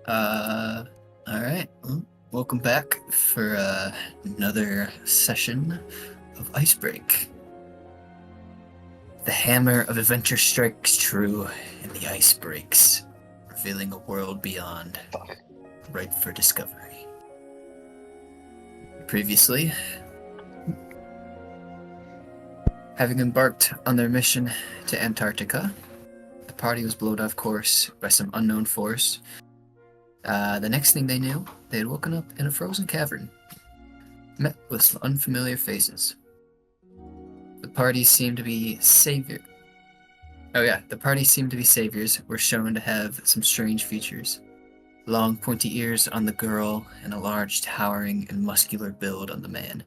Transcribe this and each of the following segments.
Uh, all right. Well, welcome back for another session of Icebreak. The hammer of adventure strikes true, and the ice breaks, revealing a world beyond, ripe for discovery. Previously, having embarked on their mission to Antarctica, the party was blown off course by some unknown force. The next thing they knew, they had woken up in a frozen cavern, met with some unfamiliar faces. The party seemed to be savior. Oh yeah, the party seemed to be saviors. Were shown to have some strange features: long, pointy ears on the girl, and a large, towering, and muscular build on the man.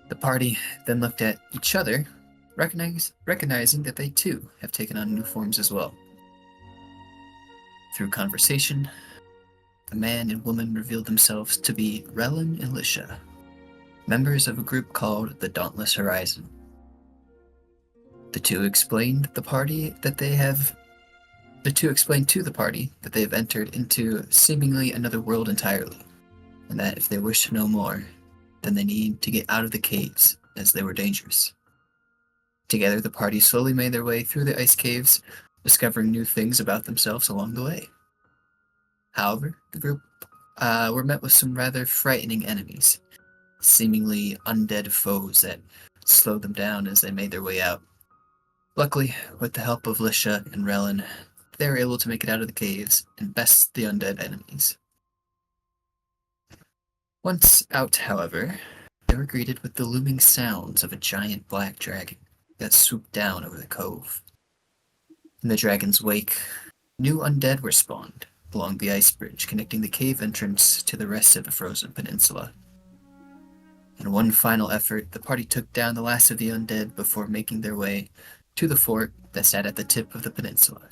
The party then looked at each other, recognizing that they too have taken on new forms as well. Through conversation, the man and woman revealed themselves to be Relin and Lisha, members of a group called the Dauntless Horizon. The two explained to the party that they have entered into seemingly another world entirely, and that if they wish to know more, then they need to get out of the caves, as they were dangerous. Together, the party slowly made their way through the ice caves, discovering new things about themselves along the way. However, the group were met with some rather frightening enemies, seemingly undead foes that slowed them down as they made their way out. Luckily, with the help of Lisha and Relin, they were able to make it out of the caves and best the undead enemies. Once out, however, they were greeted with the looming sounds of a giant black dragon that swooped down over the cove. In the dragon's wake, new undead were spawned along the ice bridge connecting the cave entrance to the rest of the frozen peninsula. In one final effort, the party took down the last of the undead before making their way to the fort that sat at the tip of the peninsula.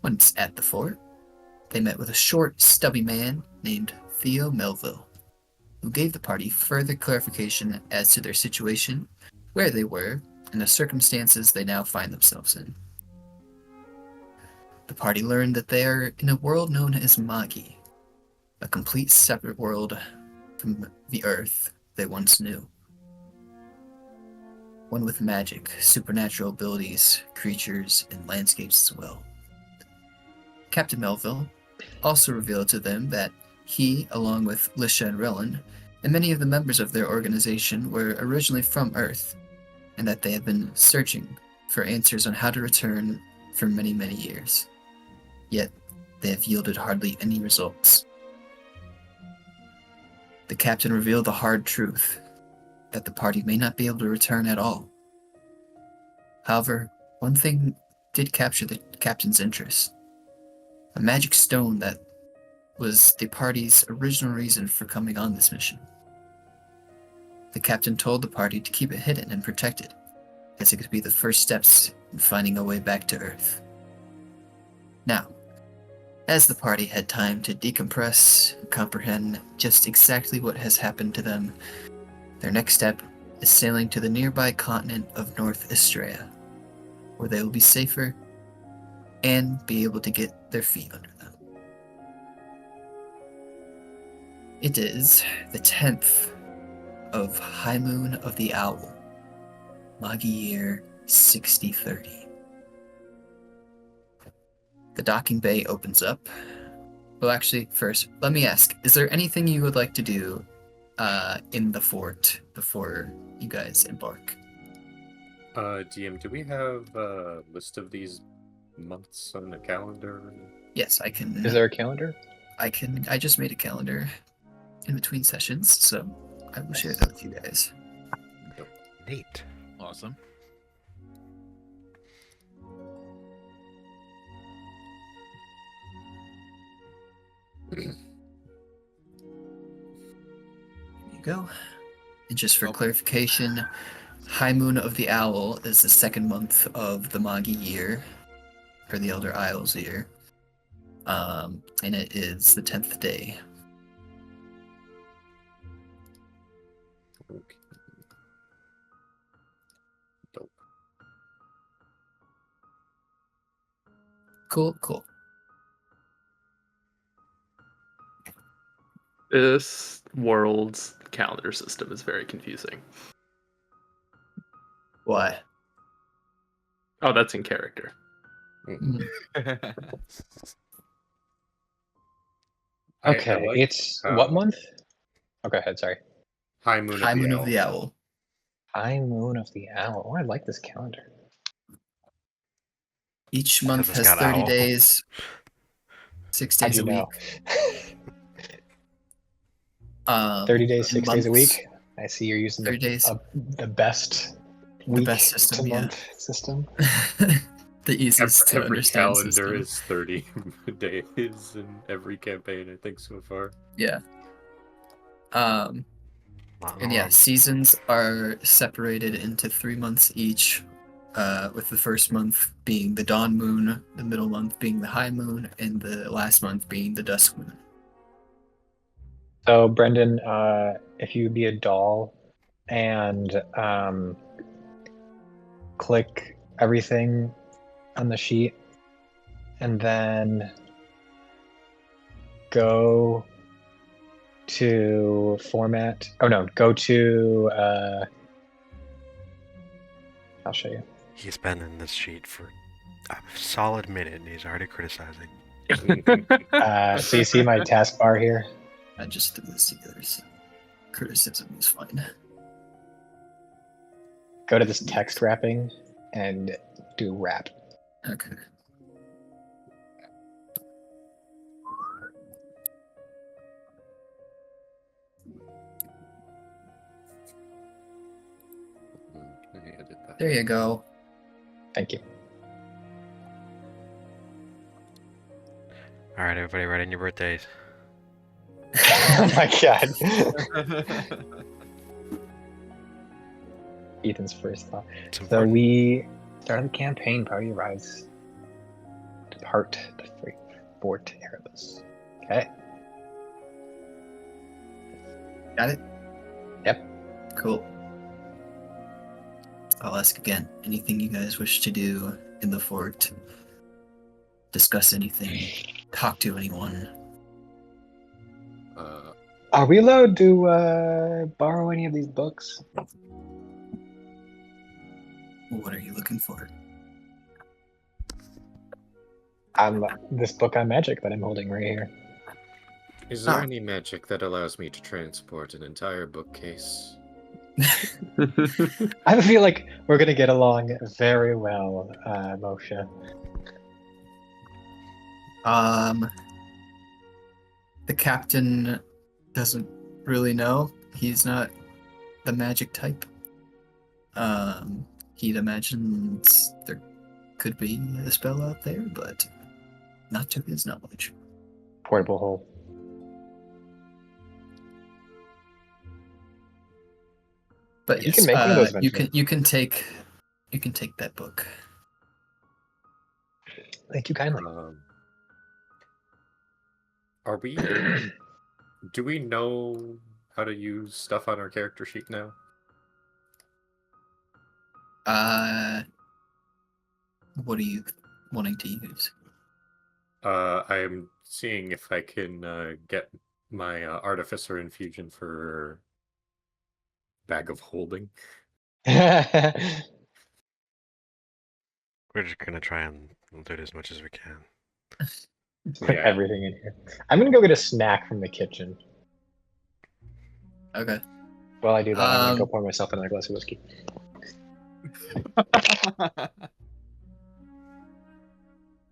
Once at the fort, they met with a short, stubby man named Theo Melville, who gave the party further clarification as to their situation, where they were, and the circumstances they now find themselves in. The party learned that they are in a world known as Magi, a complete separate world from the Earth they once knew. One with magic, supernatural abilities, creatures, and landscapes as well. Captain Melville also revealed to them that he, along with Lisha and Relin, and many of the members of their organization were originally from Earth, and that they had been searching for answers on how to return for many, many years. Yet, they have yielded hardly any results. The captain revealed the hard truth, that the party may not be able to return at all. However, one thing did capture the captain's interest: a magic stone that was the party's original reason for coming on this mission. The captain told the party to keep it hidden and protected, as it could be the first steps in finding a way back to Earth. Now, as the party had time to decompress and comprehend just exactly what has happened to them, their next step is sailing to the nearby continent of North Istria, where they will be safer and be able to get their feet under them. It is the 10th of High Moon of the Owl, Magi year 6030. The docking bay opens up. Well, actually, first, let me ask, is there anything you would like to do in the fort before you guys embark? GM, do we have a list of these months on the calendar? Yes, I can. Is there a calendar? I just made a calendar in between sessions, so I will share that with you guys. Neat. Awesome. There you go. And just for clarification, High Moon of the Owl is the second month of the Magi year, or the Elder Isles year, and it is the 10th day. Okay. Dope. Cool, cool. This world's calendar system is very confusing. Why? Oh, that's in character. Okay, like it's what month? Oh, go ahead, sorry. High Moon High of the Moon Owl. of the Owl. High Moon of the Owl. Oh, I like this calendar. Each month it's has got 30 owl. days, 6 How'd days you a know? week. 30 days, 6 days a months, week. I see you're using 30 days. the best The week best system, to yeah. month system. The easiest to Every understand calendar system. is 30 days in every campaign, I think, so far. Yeah. And yeah, seasons are separated into 3 months each, with the first month being the dawn moon, the middle month being the high moon, and the last month being the dusk moon. So, Brendan, if you would be a doll and click everything on the sheet and then go to format. Oh, no, go to. I'll show you. He's been in this sheet for a solid minute and he's already criticizing. So, you see my taskbar here? I just threw this together, so criticism is fine. Go to this text wrapping and do wrap. Okay. I edit that. There you go. Thank you. All right, everybody, write in your birthdays. Oh my god. Ethan's first thought. It's So important. we start the campaign. Party arrives. Depart the Fort Erebus. Okay. Got it? Yep. Cool. I'll ask again. Anything you guys wish to do in the fort? Discuss anything? Talk to anyone? Are we allowed to borrow any of these books? What are you looking for? This book on magic that I'm holding right here. Is there Oh. any magic that allows me to transport an entire bookcase? I feel like we're gonna get along very well, Moksha. The captain doesn't really know. He's not the magic type. He imagines there could be a spell out there, but not to his knowledge. Portable hole. But You yes, can make one of those you eventually. can take that book. Thank you kindly. Are we? Do we know how to use stuff on our character sheet now? What are you wanting to use? I am seeing if I can get my artificer infusion for bag of holding. We're just gonna try and do it as much as we can. Put everything in here. I'm gonna go get a snack from the kitchen. Okay. While I do that, I'm gonna go pour myself another glass of whiskey.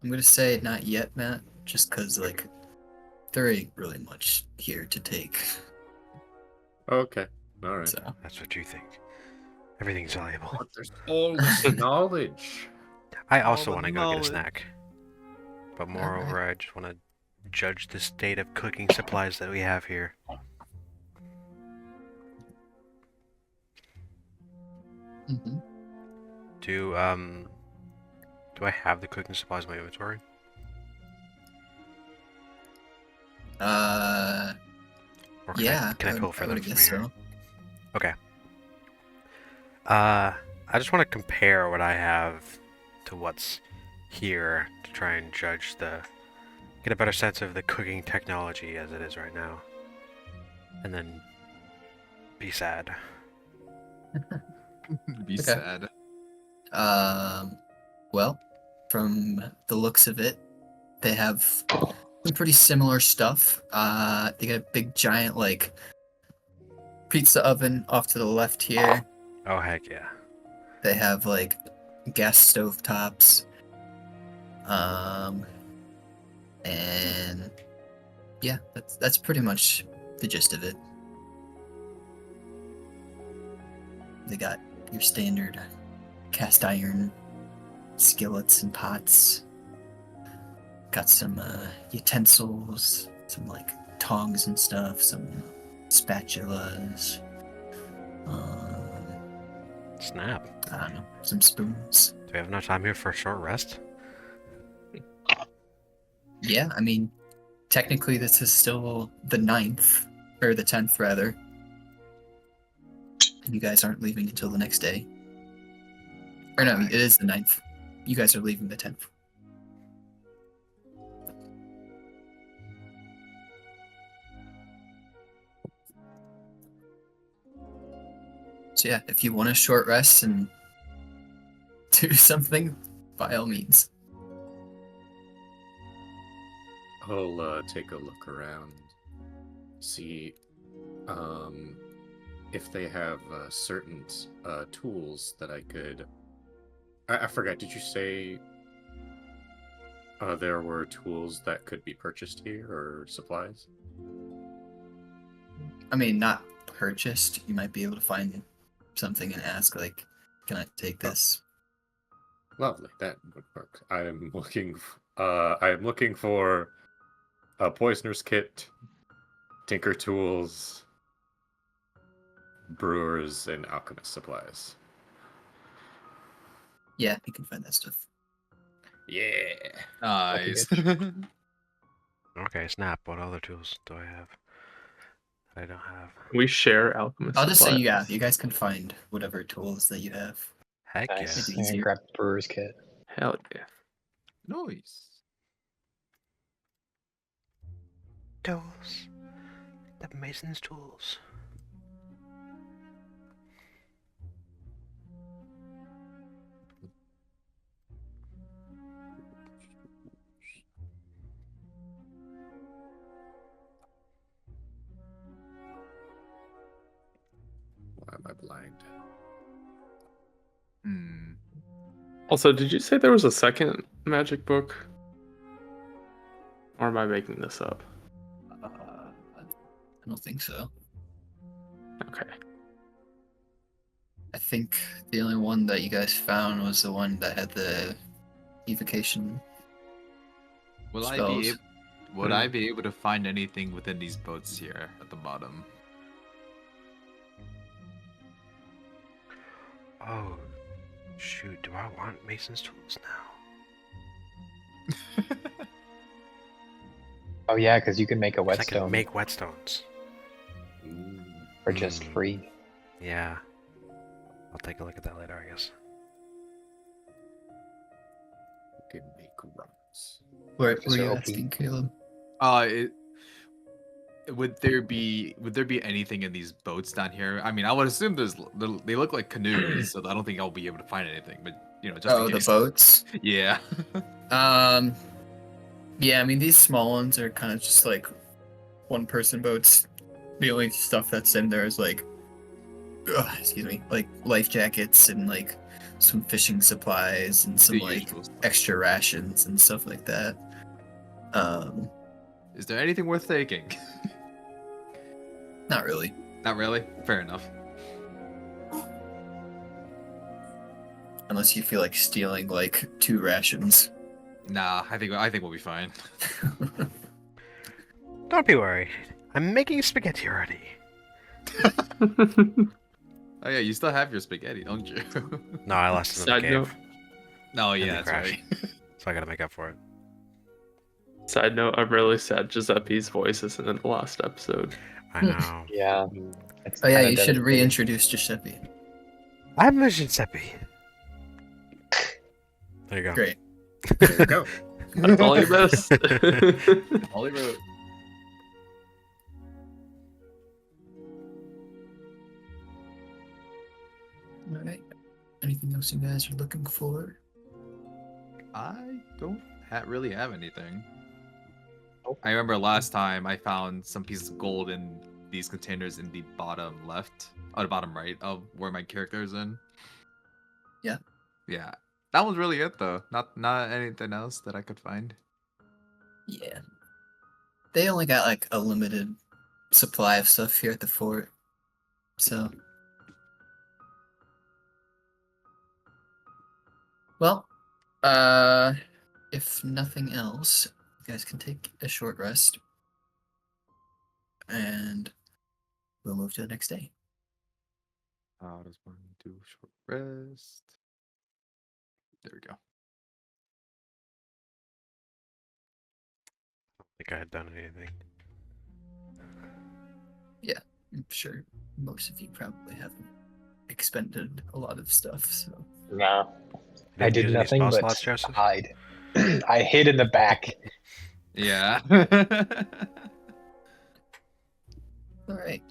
I'm gonna say not yet, Matt, just because like there ain't really much here to take. Okay. All right. So That's what you think. Everything's valuable. But there's all this knowledge. I also All want the to go get a knowledge. snack. But Alright. moreover, I just want to judge the state of cooking supplies that we have here. mhm. Do I have the cooking supplies in my inventory? Or can Yeah. can I pull for I them would from guess here? so. Okay. I just want to compare what I have to what's here to try and get a better sense of the cooking technology as it is right now. and then be sad. Be Okay. sad. Well, from the looks of it, they have some pretty similar stuff. They got a big giant like pizza oven off to the left here. Oh heck yeah! They have like gas stove tops. And yeah, that's pretty much the gist of it. They got your standard cast iron skillets and pots. Got some utensils, some like tongs and stuff, some spatulas. Snap. I don't know, some spoons. Do we have enough time here for a short rest? Yeah, I mean, technically this is still the 9th, or the 10th rather. And you guys aren't leaving until the next day. Or no, it is the 9th. You guys are leaving the 10th. So yeah, if you want a short rest and do something, by all means. I'll take a look around, see if they have certain tools that I could. I forgot. Did you say there were tools that could be purchased here or supplies? I mean, not purchased. You might be able to find something and ask, like, can I take this? Lovely, that would work. I am looking for a poisoner's kit, tinker tools, brewers, and alchemist supplies. Yeah, you can find that stuff. Yeah. Nice. Okay, snap. What other tools do I have? I don't have. We share alchemist. I'll just say, yeah, supplies. you guys can find whatever tools that you have. Heck Nice. Make it I'm gonna easier. grab the brewer's kit. Hell yeah. Nice. yeah. Tools. The mason's tools. Why am I blind? Hmm. Also, did you say there was a second magic book? Or am I making this up? I don't think so. Okay. I think the only one that you guys found was the one that had the evocation. Will I Spells. be able? Would I be able to find anything within these boats here at the bottom? Oh, shoot. Do I want mason's tools now? Oh yeah, because you can make a 'Cause I whetstone can make whetstones. for just Mm. free. Yeah. I'll take a look at that later, I guess. You can make runs. Where Just were you OP. asking, Caleb? Would there be anything in these boats down here? I mean, I would assume they look like canoes, so I don't think I'll be able to find anything. But just Oh, in the case. boats? Yeah. Yeah, I mean, these small ones are kind of just like one-person boats. The only stuff that's in there is like, excuse me, like life jackets and like some fishing supplies and some The like usual stuff. extra rations and stuff like that. Is there anything worth taking? Not really. Not really. Fair enough. Unless you feel like stealing like 2 rations. Nah, I think we'll be fine. Don't be worried. I'm making spaghetti already. Oh yeah, you still have your spaghetti, don't you? No, I lost it in the Side cave. note. No, And yeah, they that's crashed. right. So I gotta make up for it. Side note, I'm really sad Giuseppe's voice isn't in the last episode. I know. Yeah. It's Oh yeah, kinda you should devastating. reintroduce Giuseppe. I'm a Giuseppe. There you go. Great. There you go. That's all you missed. Holy road. Alright. Anything else you guys are looking for? I don't really have anything. Nope. I remember last time I found some pieces of gold in these containers in the bottom left, or the bottom right of where my character is in. Yeah. Yeah. That was really it though. Not anything else that I could find. Yeah. They only got like a limited supply of stuff here at the fort. So. Well, if nothing else, you guys can take a short rest. And we'll move to the next day. How does one do short rest? There we go. Think I had done anything. I'm sure most of you probably haven't expended a lot of stuff, so. No, I Didn't did use any nothing spell but slots, Joseph? hide. I hid in the back. Yeah. Alright.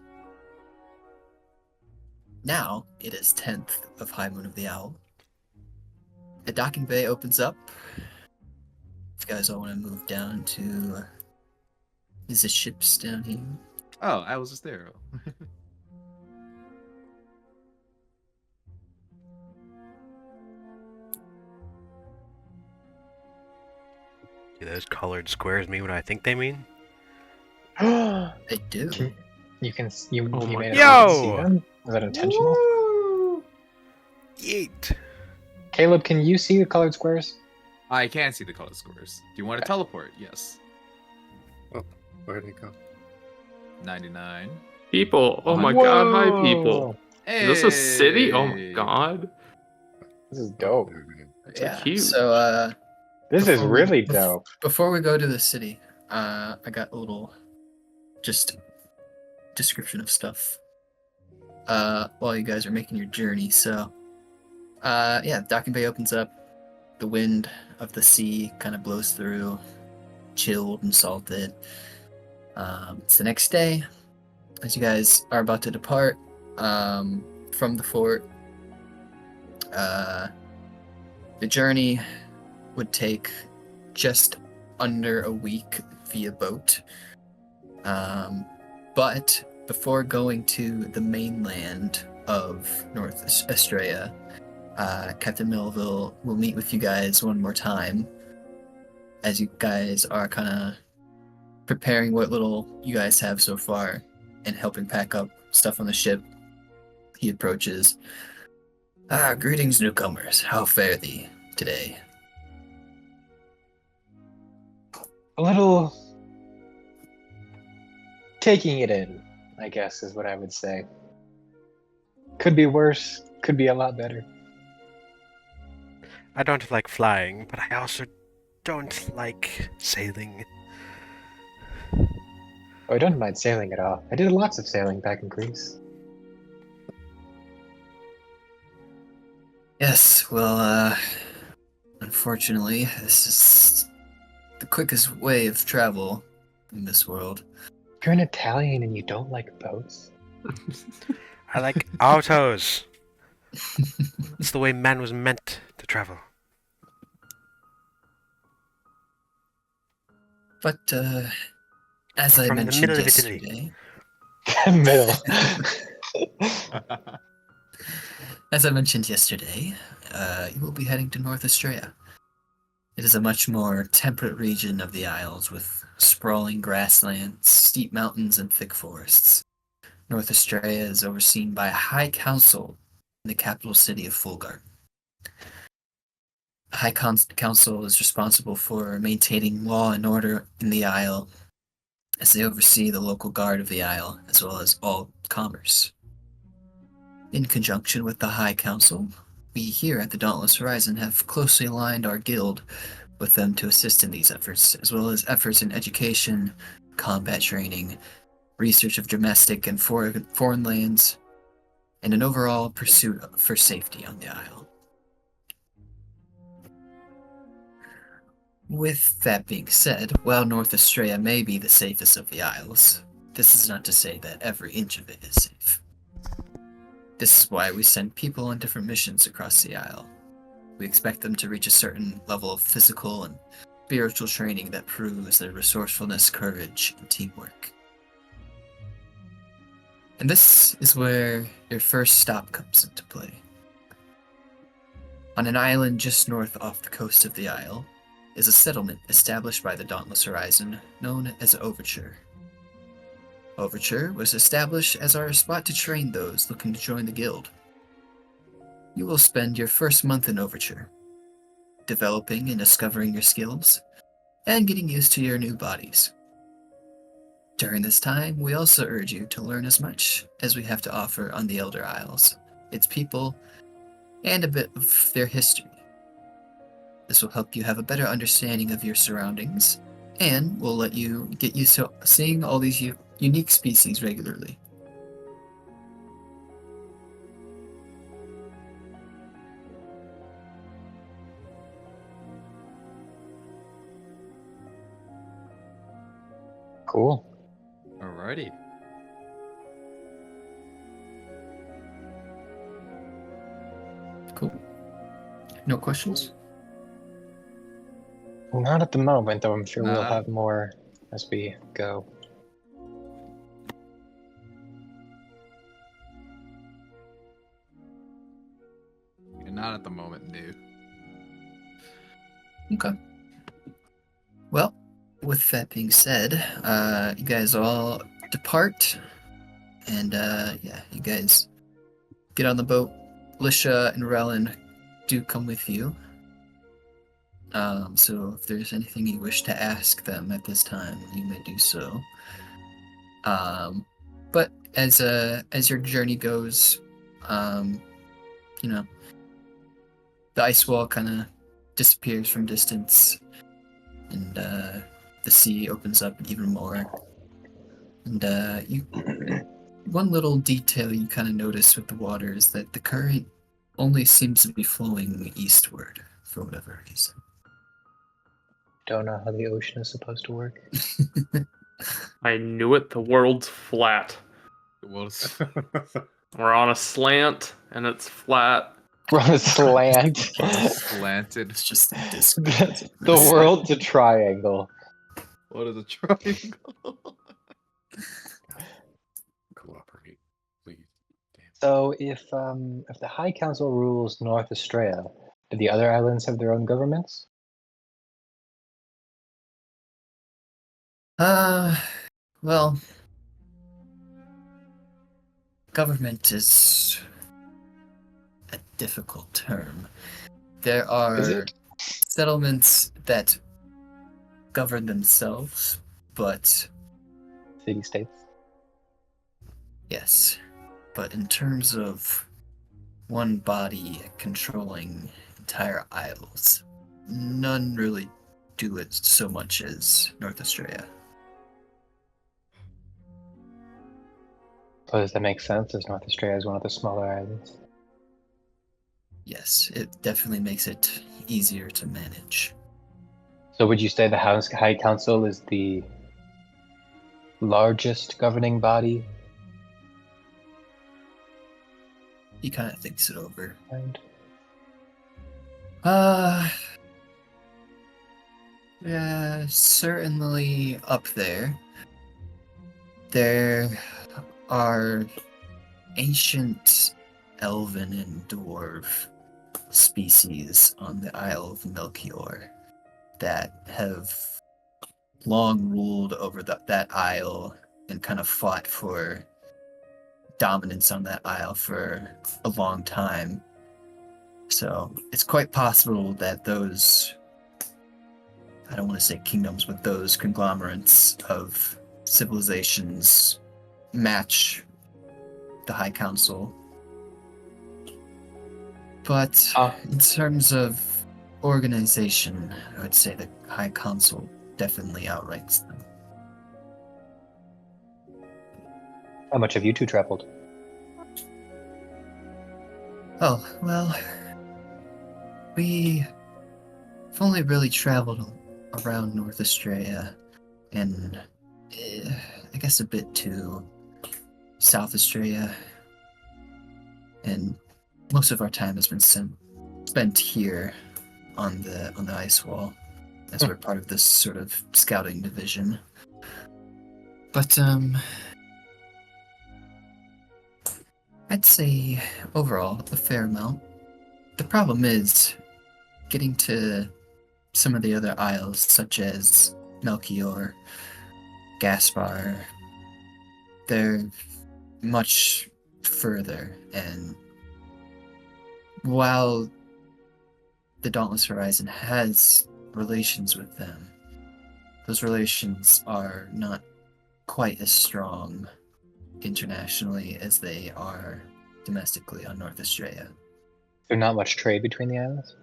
Now it is 10th of High Moon of the Owl. The docking bay opens up. If you guys all want to move down to... is the ships down here? Oh, I was just there. Do those colored squares mean what I think they mean? you They do. can Oh you my made it God. see them? Was that intentional? Yeet! Caleb, can you see the colored squares? I can see the colored squares. Do you want to teleport? Yes. Where'd it go? 99. People. Oh my god, hi people. Is this a city? Oh my god. This is dope. So cute. So, This is Before we- really bef- dope. before we go to the city, I got a little just description of stuff while you guys are making your journey. So, yeah, docking bay opens up. The wind of the sea kind of blows through, chilled and salted. It's the next day. As you guys are about to depart from the fort, the journey would take just under a week via boat. But before going to the mainland of North Australia, Captain Melville will meet with you guys one more time as you guys are kind of preparing what little you guys have so far and helping pack up stuff on the ship. He approaches. Greetings, newcomers. How fare thee today? A little taking it in, I guess, is what I would say. Could be worse, could be a lot better. I don't like flying, but I also don't like sailing. Oh, I don't mind sailing at all. I did lots of sailing back in Greece. Yes, well, unfortunately, this is the quickest way of travel in this world. You're an Italian and you don't like boats? I like autos. It's the way man was meant to travel. But, as I From the mentioned middle of Italy. yesterday, Middle. as I mentioned yesterday, you will be heading to North Australia. It is a much more temperate region of the Isles with sprawling grasslands, steep mountains, and thick forests. North Australia is overseen by a high council in the capital city of Fulgar. The High Council is responsible for maintaining law and order in the Isle, as they oversee the local guard of the Isle, as well as all commerce. In conjunction with the High Council, we here at the Dauntless Horizon have closely aligned our guild with them to assist in these efforts, as well as efforts in education, combat training, research of domestic and foreign lands, and an overall pursuit for safety on the Isle. With that being said, while North Australia may be the safest of the Isles, this is not to say that every inch of it is safe. This is why we send people on different missions across the Isle. We expect them to reach a certain level of physical and spiritual training that proves their resourcefulness, courage, and teamwork. And this is where your first stop comes into play. On an island just north off the coast of the Isle is a settlement established by the Dauntless Horizon known as Overture. Overture was established as our spot to train those looking to join the guild. You will spend your first month in Overture, developing and discovering your skills, and getting used to your new bodies. During this time, we also urge you to learn as much as we have to offer on the Elder Isles, its people, and a bit of their history. This will help you have a better understanding of your surroundings, and will let you get used to seeing all these unique species regularly. Cool. Alrighty. Cool. No questions? Not at the moment, though I'm sure we'll Not- have more as we go. Not at the moment, dude. Okay. Well, with that being said, you guys all depart, and yeah, you guys get on the boat. Lisha and Relin do come with you. So if there's anything you wish to ask them at this time, you may do so. But as your journey goes, you know, the ice wall kind of disappears from distance, and the sea opens up even more. And one little detail you kind of notice with the water is that the current only seems to be flowing eastward for whatever reason. Don't know how the ocean is supposed to work. I knew it. The world's flat. Well, We're on a slant, and it's flat. We're on a slant. slanted. It's just a disc. The world's a triangle. What is a triangle? Cooperate, please. Damn. So if the High Council rules North Australia, do the other islands have their own governments? Well, government is a difficult term. There are Is it? settlements that govern themselves, but City-states? yes. But in terms of one body controlling entire isles, none really do it so much as North Australia. So does that make sense, as North Australia is one of the smaller islands? Yes, it definitely makes it easier to manage. So would you say the High Council is the largest governing body? He kind of thinks it over. And Yeah, certainly up there. There are ancient elven and dwarf species on the Isle of Melchior that have long ruled over that isle and kind of fought for dominance on that isle for a long time. So it's quite possible that those, I don't want to say kingdoms, but those conglomerates of civilizations match the High Council. But in terms of organization, I would say the High Council definitely outranks them. how much have you two traveled? Oh, well, we've only really traveled around North Australia and I guess a bit to South Australia. and most of our time has been spent here on the ice wall, as we're part of this sort of scouting division. But I'd say overall a fair amount. The problem is getting to some of the other isles, such as Melchior, Gaspar. They're much further, and while the Dauntless Horizon has relations with them, those relations are not quite as strong internationally as they are domestically on North Australia. There's not much trade between the islands.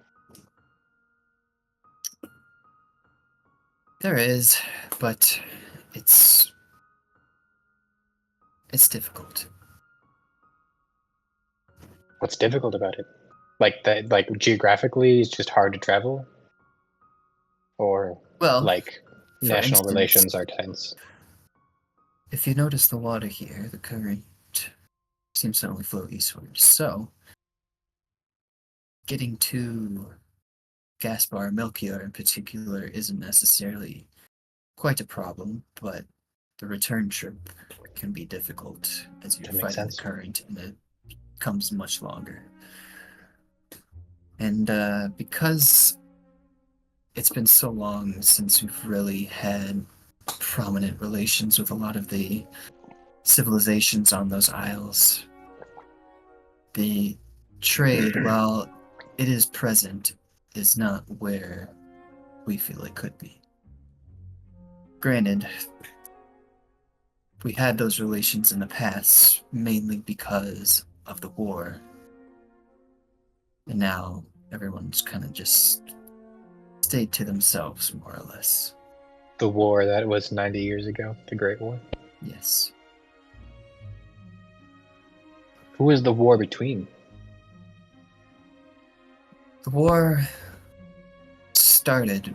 There is, but it's difficult. What's difficult about it? Like that, like geographically, it's just hard to travel, or Well, like for national instance, relations are tense. if you notice the water here, the current seems to only flow eastward. So, getting to Gaspar Melchior in particular isn't necessarily quite a problem, but the return trip can be difficult as you're That makes fighting the sense. current and it becomes much longer. And because it's been so long since we've really had prominent relations with a lot of the civilizations on those isles, the trade, while it is present, is not where we feel it could be. Granted, we had those relations in the past mainly because of the war, and now everyone's kind of just stayed to themselves, more or less. The war that was 90 years ago, the Great War. Yes. Who was the war between? The war started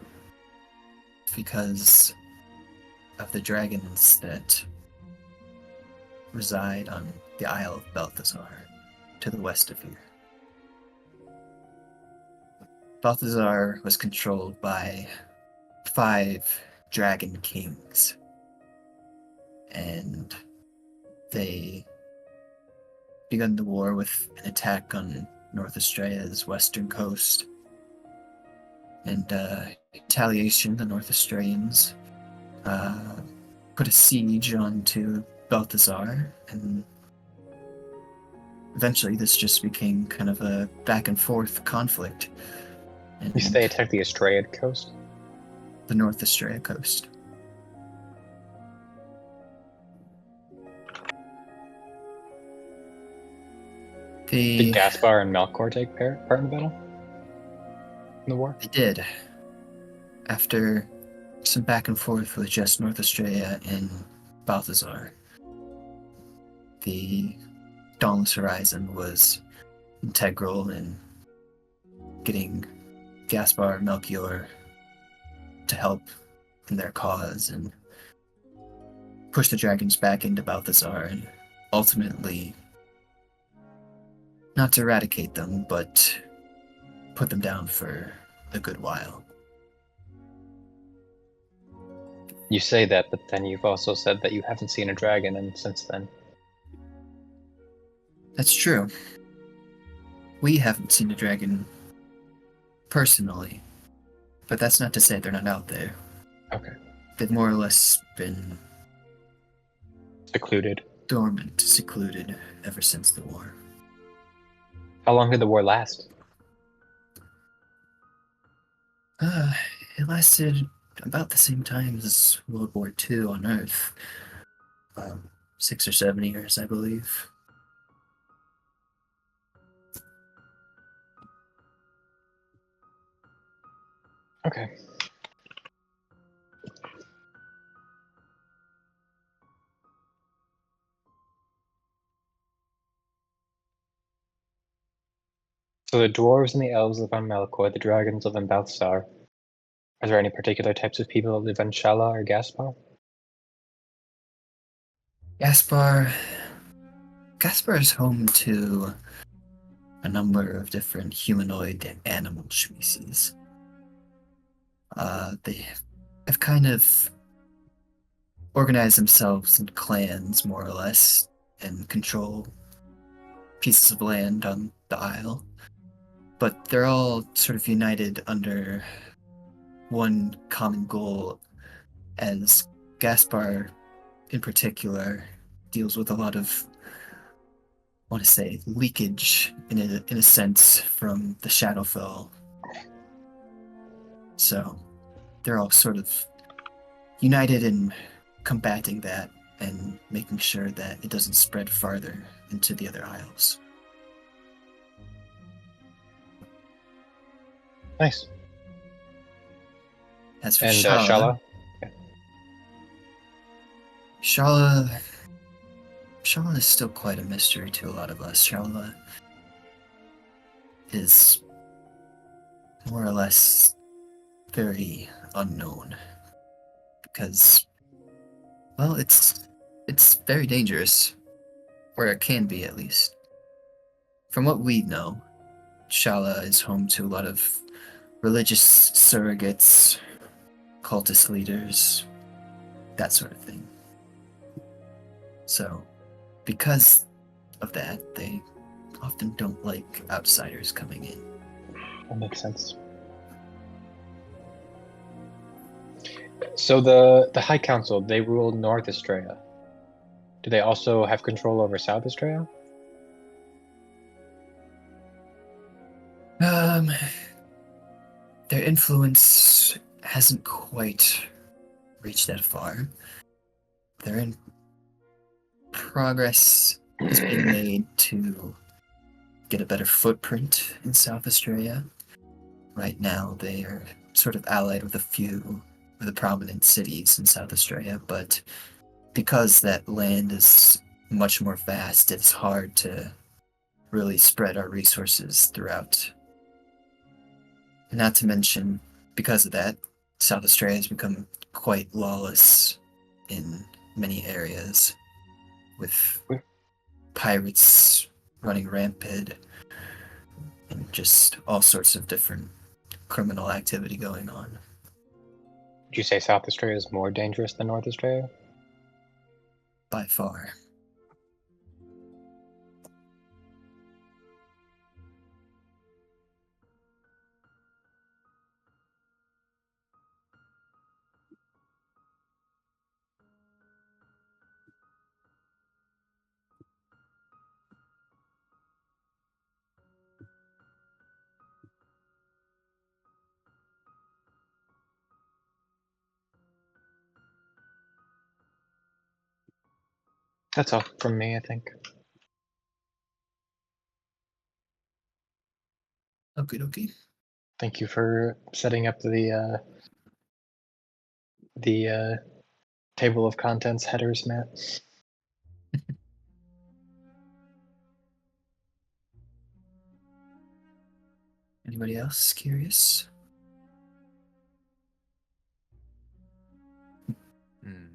because of the dragons that reside on the Isle of Balthazar, to the west of here. Balthazar was controlled by 5 dragon kings, and they begun the war with an attack on North Australia's western coast. And retaliation, the North Australians put a siege onto Balthazar, and eventually this just became kind of a back and forth conflict. And You say they attacked the Australian coast? the North Australia coast. Did Gaspar and Melkor take part in the battle? In the war? They did. After some back and forth with just North Australia and Balthazar, the Dauntless Horizon was integral in getting Gaspar and Melchior to help in their cause and push the dragons back into Balthazar and ultimately not to eradicate them, but put them down for a good while. You say that, but then you've also said that you haven't seen a dragon since then. That's true. We haven't seen a dragon personally, but that's not to say they're not out there. Okay. They've more or less been Secluded. dormant, secluded ever since the war. How long did the war last? It lasted about the same time as World War II on Earth. 6 or 7 years, I believe. Okay. So the dwarves and the elves live on Melkor, the dragons live in Balthasar. Are there any particular types of people that live on Shala or Gaspar? Gaspar is home to a number of different humanoid animal species. They have kind of organized themselves in clans, more or less, and control pieces of land on the Isle. But they're all sort of united under one common goal, as Gaspar, in particular, deals with a lot of, I want to say, leakage in a sense from the Shadowfell. So they're all sort of united in combating that and making sure that it doesn't spread farther into the other isles. Nice. As for And Shala, Shala? Shala is still quite a mystery to a lot of us. Shala is more or less very unknown because, well, it's very dangerous, or it can be at least. From what we know, Shala is home to a lot of religious surrogates, cultist leaders, that sort of thing. So, because of that, they often don't like outsiders coming in. That makes sense. So the High Council, they rule North Estrella. Do they also have control over South Estrella? Their influence hasn't quite reached that far. They're in progress is being made to get a better footprint in South Australia. Right now, they are sort of allied with a few of the prominent cities in South Australia, but because that land is much more vast, it's hard to really spread our resources throughout. Not to mention, because of that, South Australia has become quite lawless in many areas, with pirates running rampant and just all sorts of different criminal activity going on. Would you say South Australia is more dangerous than North Australia? By far. That's all from me, I think. Okie dokie. Thank you for setting up the table of contents headers, Matt. Anybody else curious? Hmm.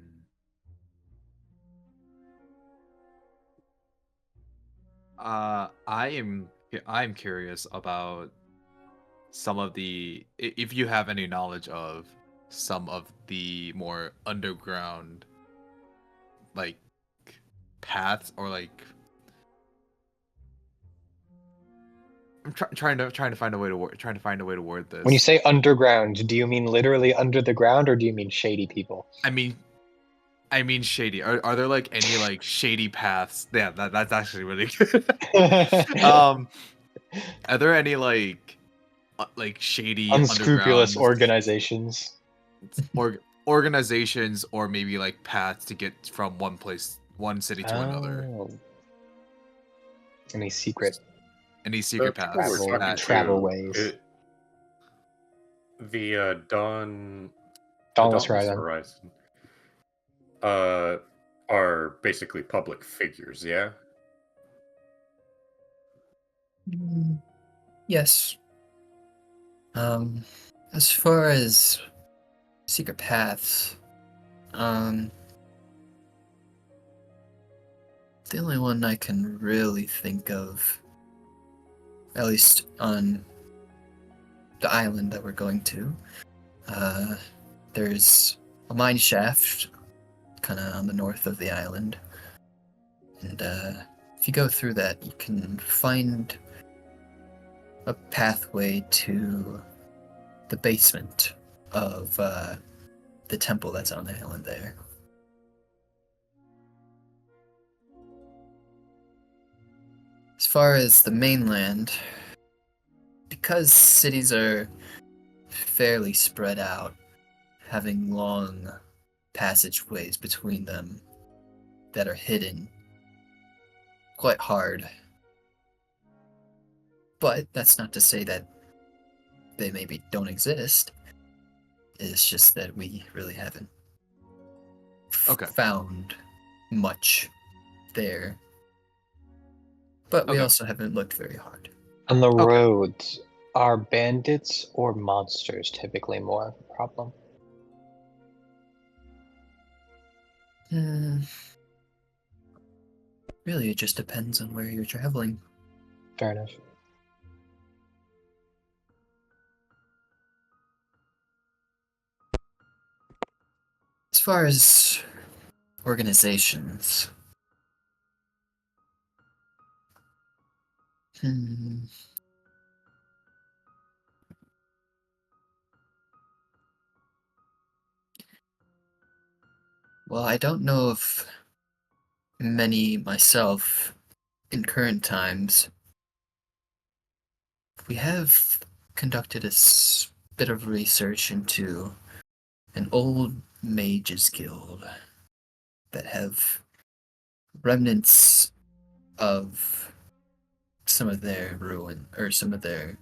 I'm curious about some of if you have any knowledge of some of the more underground like paths or like I'm trying to find a way to word this. When you say underground, do you mean literally under the ground, or do you mean shady people? I mean shady. Are there like any like shady paths? Yeah, that's actually really good. Are there any like shady Unscrupulous underground organizations. organizations or maybe like paths to get from one city to another? Oh. Any secret Any secret The people paths? we're talking travel to, ways. The Dauntless Dauntless Horizon. Horizon are basically public figures, yeah? Yes. As far as secret paths, the only one I can really think of at least on the island that we're going to, there's a mine shaft kind of on the north of the island. And if you go through that, you can find a pathway to the basement of the temple that's on the island there. As far as the mainland, because cities are fairly spread out, having long passageways between them that are hidden, quite hard. But that's not to say that they maybe don't exist. It's just that we really haven't Okay. found much there. But we Okay. also haven't looked very hard. On the Okay. roads, are bandits or monsters typically more of a problem? Really, it just depends on where you're traveling. Fair enough. As far as organizations, well, I don't know of many myself in current times. We have conducted a bit of research into an old mages guild that have remnants of some of their ruin or some of their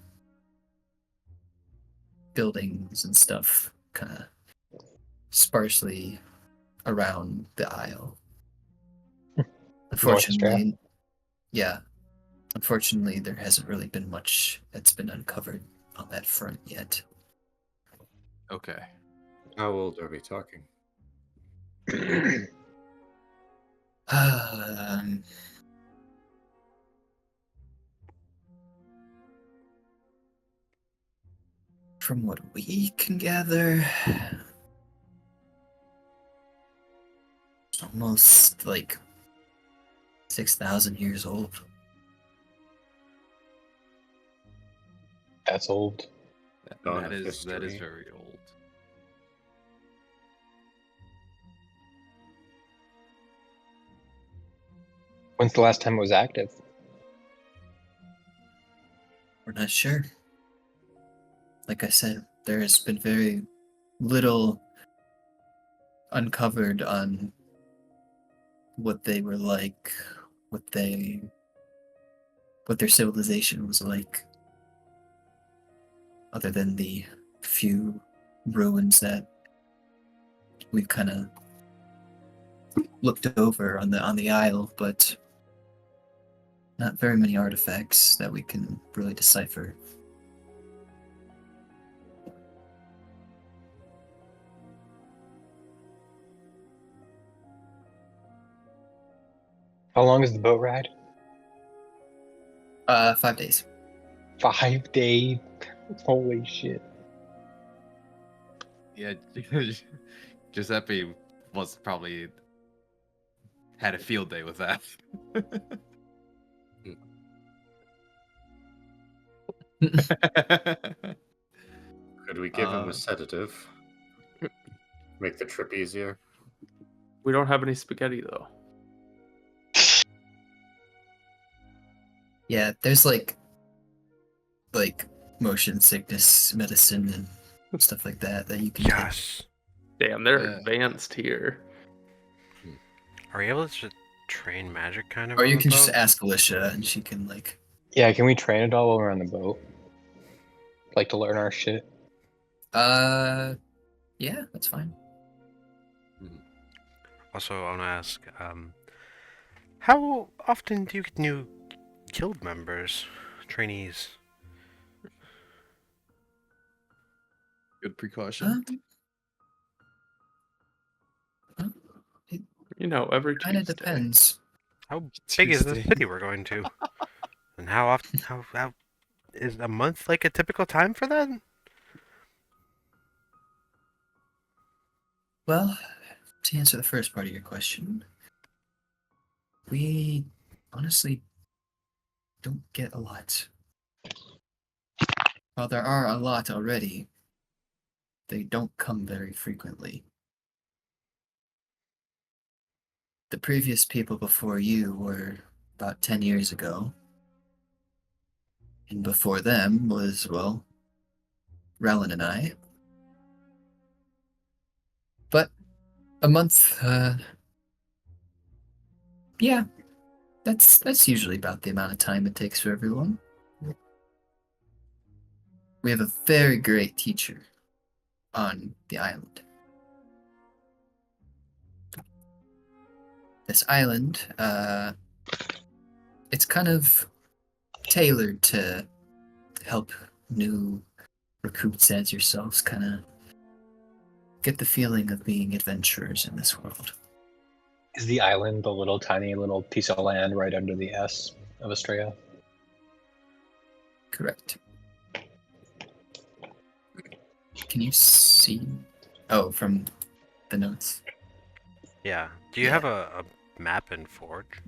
buildings and stuff kind of sparsely around the isle. Unfortunately, yeah. Unfortunately, there hasn't really been much that's been uncovered on that front yet. Okay. How old are we talking? Um, from what we can gather, it's almost like 6,000 years old. That's old. Dawn That of is history. very old. When's the last time it was active? We're not sure. Like I said, there has been very little uncovered on what they were like, what their civilization was like, other than the few ruins that we've kind of looked over on the isle, but not very many artifacts that we can really decipher. How long is the boat ride? 5 days. 5 days. Holy shit. Yeah, Giuseppe was probably had a field day with that. Could we give him a sedative? Make the trip easier? We don't have any spaghetti though. Yeah, there's like motion sickness medicine and stuff like that you can take. Yes. Damn, they're Yeah. advanced here. Are you able to just train magic kind of? Or on you the can just boat? ask Alicia and she can like. Yeah, can we train it all while we're on the boat? Like to learn our shit? Yeah, that's fine. Also, I want to ask, how often do you get new guild members, trainees? Good precaution. You know, every Kind of Tuesday. depends. How big is the Tuesday. city we're going to? And how often? How is a month like a typical time for that? Well, to answer the first part of your question, we honestly don't get a lot. While there are a lot already, they don't come very frequently. The previous people before you were about 10 years ago. And before them was, well, Rellin and I. But a month, yeah, that's usually about the amount of time it takes for everyone. We have a very great teacher on the island. This island, it's kind of tailored to help new recruits as yourselves kind of get the feeling of being adventurers in this world. Is the island the little tiny little piece of land right under the S of Australia? Correct. Can you see? Oh, from the notes. Yeah. Do you Yeah. have a map in Forge?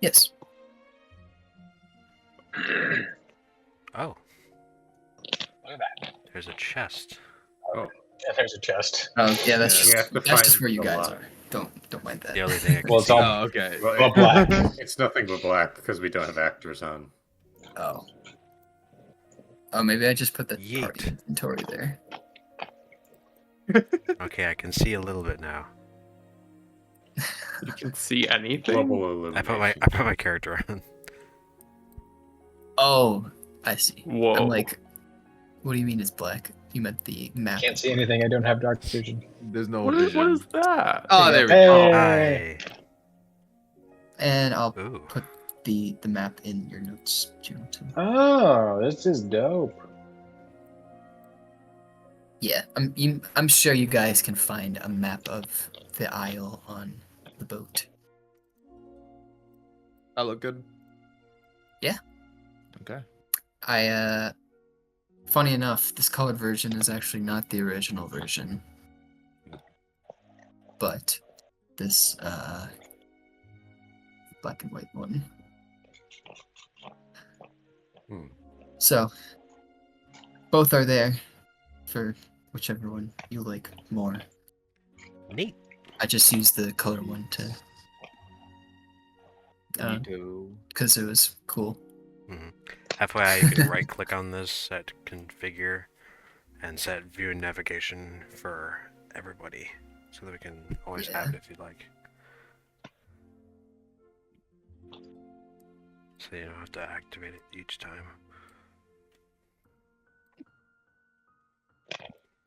Yes. Oh, Look at that. there's a chest. Oh, Yeah, there's a chest. Oh, yeah. That's we just have to that's just find where you the guys lot. are. Don't mind that. The only thing I can Well, it's see. all- Oh, okay. Well, Well, black. it's nothing but black because we don't have actors on. Oh. Oh, maybe I just put the Yeet. party inventory there. Okay, I can see a little bit now. You can see anything. Global I illumination. put my character on. Oh, I see. Whoa. I'm like, what do you mean it's black? You meant the map. Can't see anything. I don't have dark vision. There's no What is vision. that? Oh, there we go. Hey. Hi. And I'll Ooh. put the map in your notes, Jonathan. Oh, this is dope. Yeah, I'm sure you guys can find a map of the isle on the boat. I look good. Yeah. Okay. Funny enough, this colored version is actually not the original version. But this, black and white one. Hmm. So, both are there for whichever one you like more. Neat. I just used the color one to, Me too. because it was cool. FYI, you can right click on this, set configure, and set view and navigation for everybody. So that we can always have it if you'd like. So you don't have to activate it each time.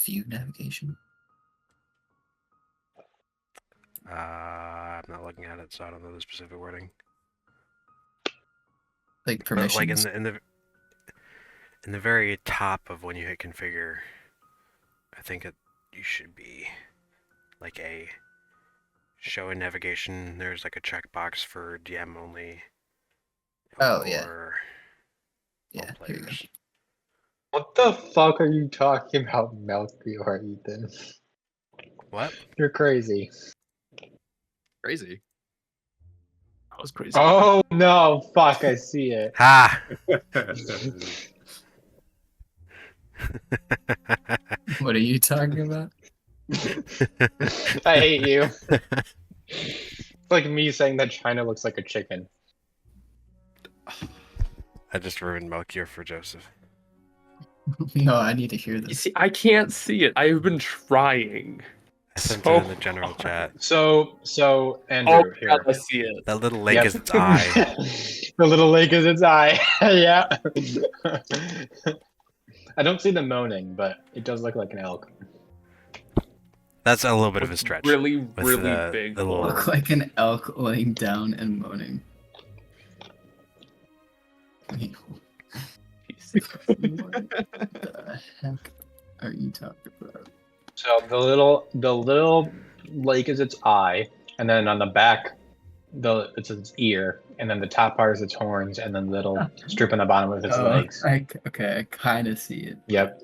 View navigation. I'm not looking at it, so I don't know the specific wording. Like But permissions. like in the very top of when you hit configure, I think you should be like a show in navigation. There's like a checkbox for DM only. Oh, yeah. or Yeah, all here you go. players. What the fuck are you talking about, Melchior, Ethan? What? You're crazy. Crazy. That was crazy. Oh no, fuck, I see it. Ha! What are you talking about? I hate you. It's like me saying that China looks like a chicken. I just ruined Melchior for Joseph. No, I need to hear You this. see, I can't see it. I've been trying. I sent So it in the general chat. So Oh, Andrew, here. God, I see it. That little lake Yep. is its eye. The little lake is its eye. Yeah. I don't see the moaning, but it does look like an elk. That's a little bit of a stretch. Really, With really the big. little- one. Look like an elk laying down and moaning. Wait, what the heck are you talking about? So the little lake is its eye, and then on the back, it's its ear, and then the top part is its horns, and then the little strip on the bottom of its legs. I kind of see it. Yep.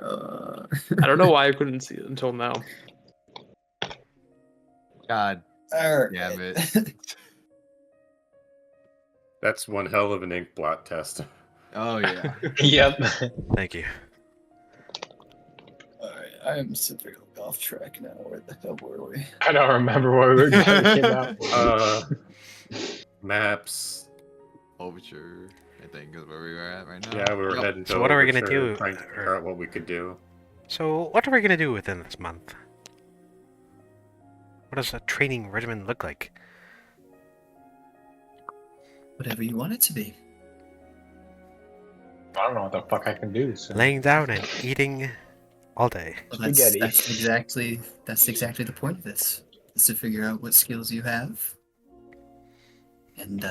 I don't know why I couldn't see it until now. God Alright. damn it. That's one hell of an ink blot test. Oh yeah. Yep. Thank you. Alright, I am severely off track now. Where the hell were we? I don't remember what we were talking about. Maps. Overture, I think, is where we were at right now. Yeah, we were Yep. heading to So what are we gonna Overture, do, trying to figure out what we could do. So, what are we gonna do within this month? What does a training regimen look like? Whatever you want it to be. I don't know what the fuck I can do. So. Laying down and eating all day. Well, Spaghetti. that's exactly the point of this. Is to figure out what skills you have and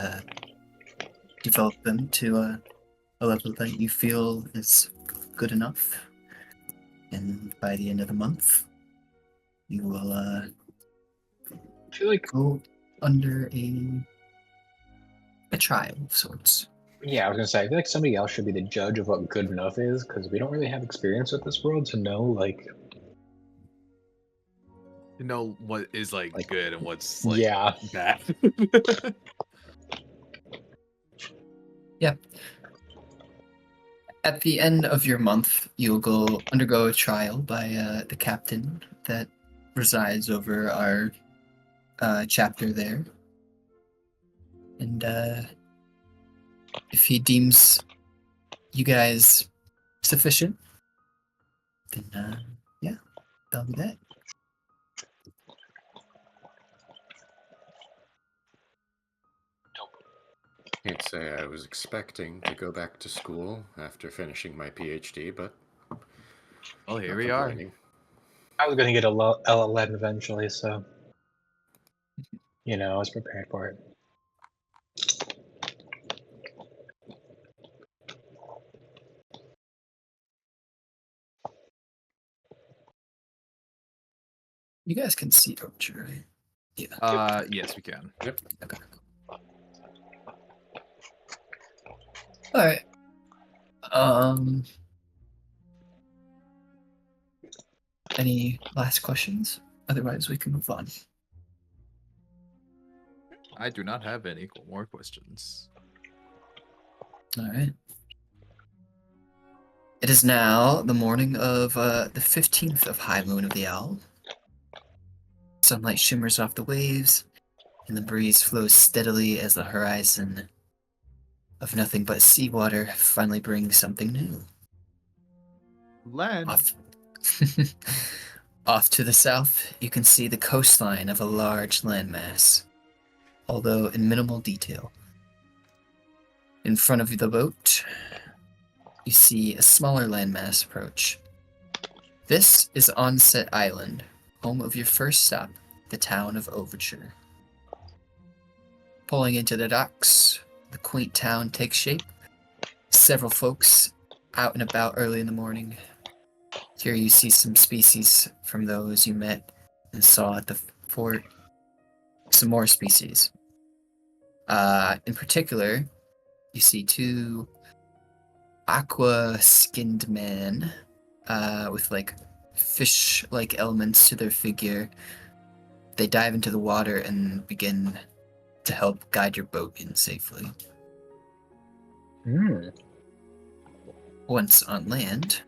develop them to a level that you feel is good enough. And by the end of the month, you will I feel like, go under a trial of sorts. yeah, I was gonna say, I feel like somebody else should be the judge of what good enough is, because we don't really have experience with this world to know, like, You know what is like Like, good and what's like yeah. bad. At the end of your month, you'll go undergo a trial by the captain that resides over our chapter there. And if he deems you guys sufficient, then yeah, that'll be that. Can't say I was expecting to go back to school after finishing my PhD, but Well, here not we are. complaining. I was gonna get a LLM eventually, so you know, I was prepared for it. You guys can see Overture, right? Yeah. Yes, we can. Okay. All right. Any last questions? Otherwise, we can move on. I do not have any more questions. All right. It is now the morning of the 15th of High Moon of the Owl. Sunlight shimmers off the waves, and the breeze flows steadily as the horizon of nothing but seawater finally brings something new. Land. Off to the south, you can see the coastline of a large landmass, although in minimal detail. In front of the boat, you see a smaller landmass approach. This is Onset Island, home of your first stop, the town of Overture. Pulling into the docks, the quaint town takes shape. Several folks out and about early in the morning. Here you see some species from those you met and saw at the fort. Some more species. In particular, you see two aqua-skinned men with like fish-like elements to their figure. They dive into the water and begin to help guide your boat in safely. Once on land,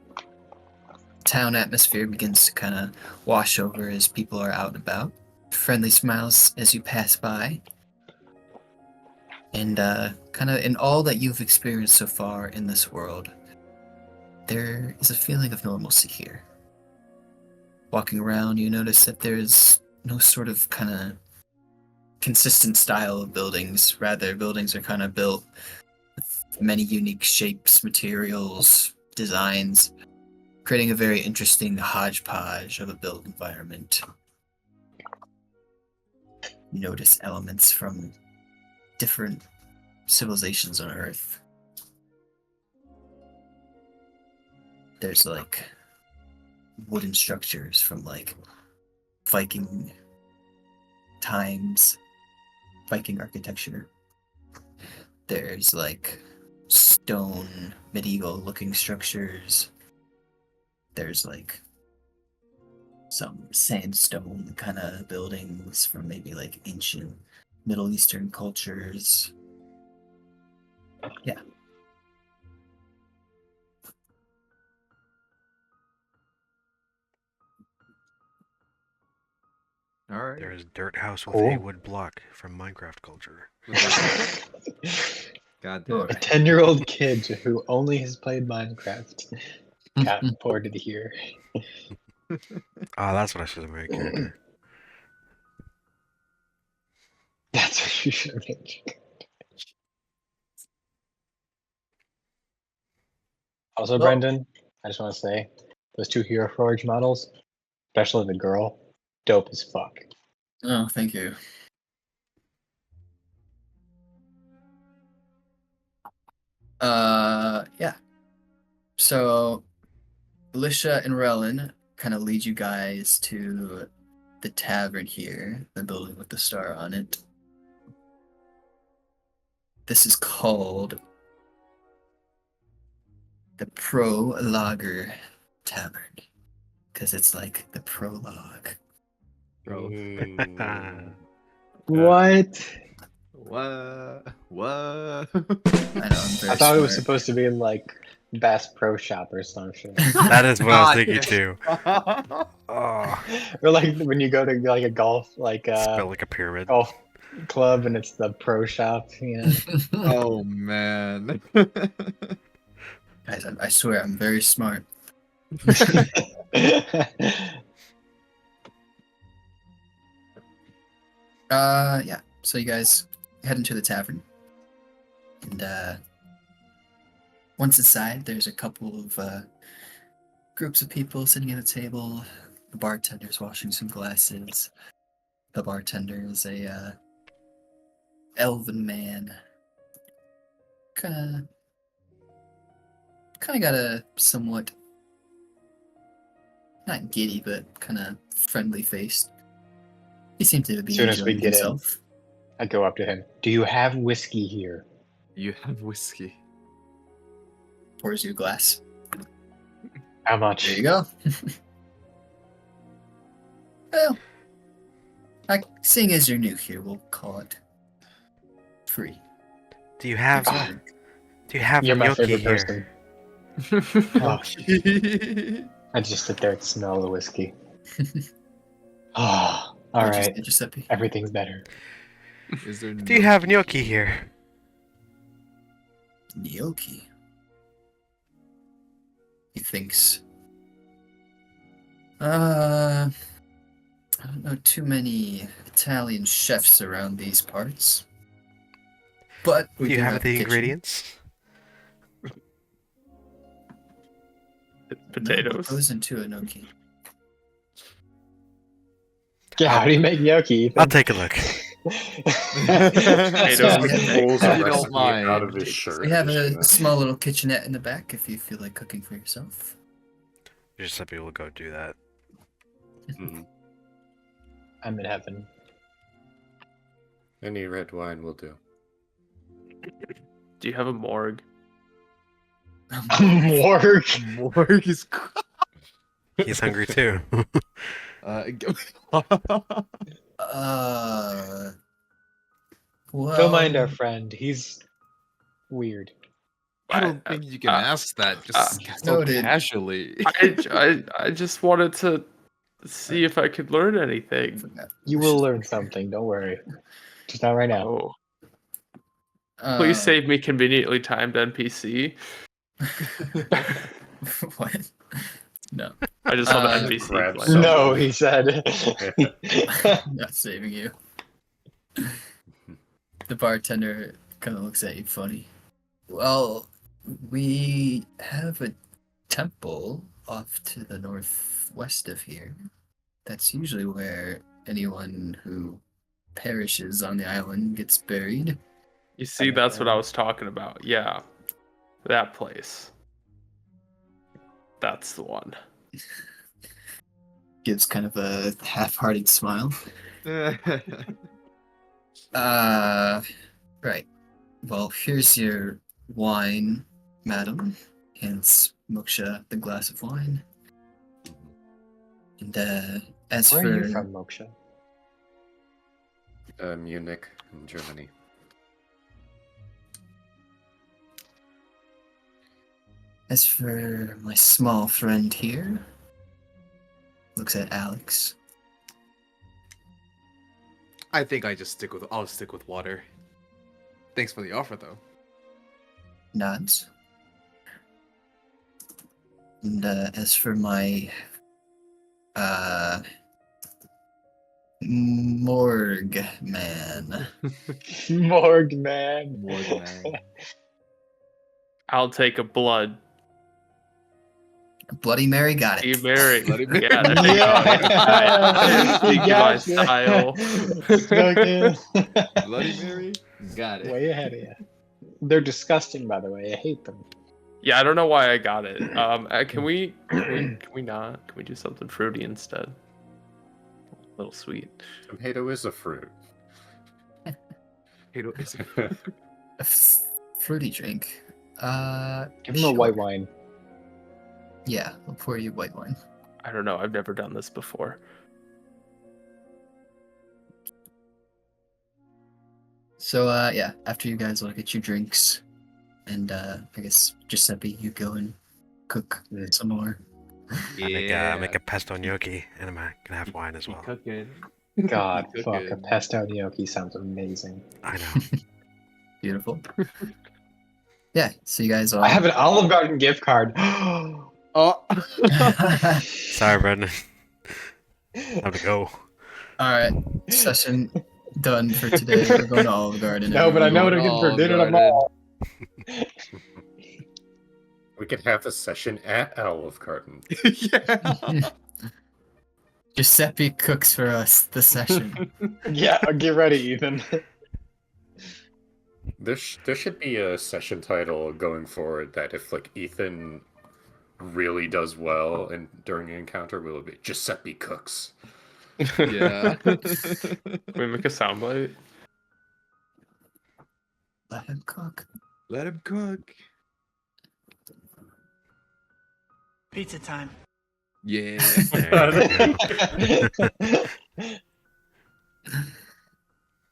town atmosphere begins to kind of wash over as people are out and about. Friendly smiles as you pass by. And kind of in all that you've experienced so far in this world, there is a feeling of normalcy here. Walking around, you notice that there's no sort of kind of consistent style of buildings. Rather, buildings are kind of built with many unique shapes, materials, designs, creating a very interesting hodgepodge of a built environment. You notice elements from different civilizations on Earth. There's like wooden structures from like Viking times. Viking architecture. There's like stone, medieval looking structures. There's like some sandstone kind of buildings from maybe like ancient Middle Eastern cultures. Yeah. All right. There is dirt house with Cool. a wood block from Minecraft culture. God damn. Sure. A 10-year-old kid who only has played Minecraft got ported here. Oh, that's what I should have made a character. That's what you should have made. Also, Well- Brendan, I just want to say, those 2 Hero Forge models, especially the girl, dope as fuck. Oh, thank you. Yeah. So, Alicia and Relin kind of lead you guys to the tavern here, the building with the star on it. This is called the Pro Lager Tavern because it's like the prologue. Mm. What? What? I What? know, I'm very I thought it was smart. supposed to be in like Bass Pro Shop or some shit. That is what I was thinking God too. Oh, Or like when you go to like a golf spelled like a pyramid. golf club and it's the pro shop, you know. Oh man. Guys, I swear I'm very smart. Yeah. So you guys head into the tavern, and once inside, there's a couple of groups of people sitting at a table. The bartender's washing some glasses. The bartender is a elven man. Kind of got a somewhat not giddy, but kind of friendly face. He seemed to be Soon as we enjoying get in. himself. I go up to him. Do you have whiskey here? You have whiskey. Pours you a glass. How much? There you go. Well, seeing as you're new here, we'll call it free. Do you have? Ah, Do you have You're my gnocchi favorite here? person. Oh, I just sit there and smell the whiskey. Oh, all What'd you right. say, Giuseppe? Everything's better. Is there Do you have gnocchi here? Gnocchi. He thinks. I don't know too many Italian chefs around these parts. But we Do you have a the kitchen. ingredients? No, Potatoes. what goes into a gnocchi? Yeah, how do you make gnocchi? I'll take a look. Potatoes. Pulls a You don't recipe mind. out of his shirt. We have and a just, small little kitchenette in the back if you feel like cooking for yourself. Giuseppe will go do that. Mhm. I'm in heaven. Any red wine will do. Do you have a morgue? Morgue. Morgue is. He's hungry too. Well, Don't mind our friend. He's weird. I don't think you can ask that just so noted. casually. I just wanted to see if I could learn anything. You will learn something. Don't worry. Just not right now. Oh, Uh, please save me conveniently timed NPC. What? No, I just saw the Uh, NPC. grab flag. some. No, he said. I'm not saving you. The bartender kind of looks at you funny. Well, we have a temple off to the northwest of here. That's usually where anyone who perishes on the island gets buried. You see, that's what I was talking about. Yeah, that place. That's the one. Gives kind of a half-hearted smile. Right. Well, here's your wine, madam. Hands Moksha the glass of wine. And as Where for are you from, Moksha? Munich in Germany. as for my small friend here, looks at Alex. I think I'll stick with water. Thanks for the offer, though. Nods. And as for my morgue man, Morgue man. Morgue man. I'll take a blood. Bloody Mary got Be it. Mary. Bloody Mary. Yeah, there you go. Speaking my Gotcha. style. Snuck in. Bloody Mary. Got it. Way ahead of you. They're disgusting, by the way. I hate them. Yeah, I don't know why I got it. Can we not? Can we do something fruity instead? A little sweet. Tomato is a fruit. Potato is A fruity drink. Give them a white wine. Yeah, I'll pour you white wine. I don't know. I've never done this before. So yeah, after you guys look at your drinks, and I guess Giuseppe, you go and cook some more. yeah. Make a pesto gnocchi, and I'm gonna have wine as well. Cooking. God, Good, fuck, good. a pesto gnocchi sounds amazing. I know. Beautiful. Yeah, so you guys all. I have an Olive Garden gift card. Oh. Sorry, Brendan. Time to go. All right, session done for today. We're going to Olive Garden. No, but I know what I'm Going getting for Olive dinner Garden. tomorrow. We could have the session at Olive Garden. Yeah. Giuseppe cooks for us the session. Yeah, get ready, Ethan. There should be a session title going forward that if like Ethan really does well and during an encounter will be Giuseppe cooks. Yeah. Can we make a soundbite? Let him cook. Let him cook. Pizza time. Yeah.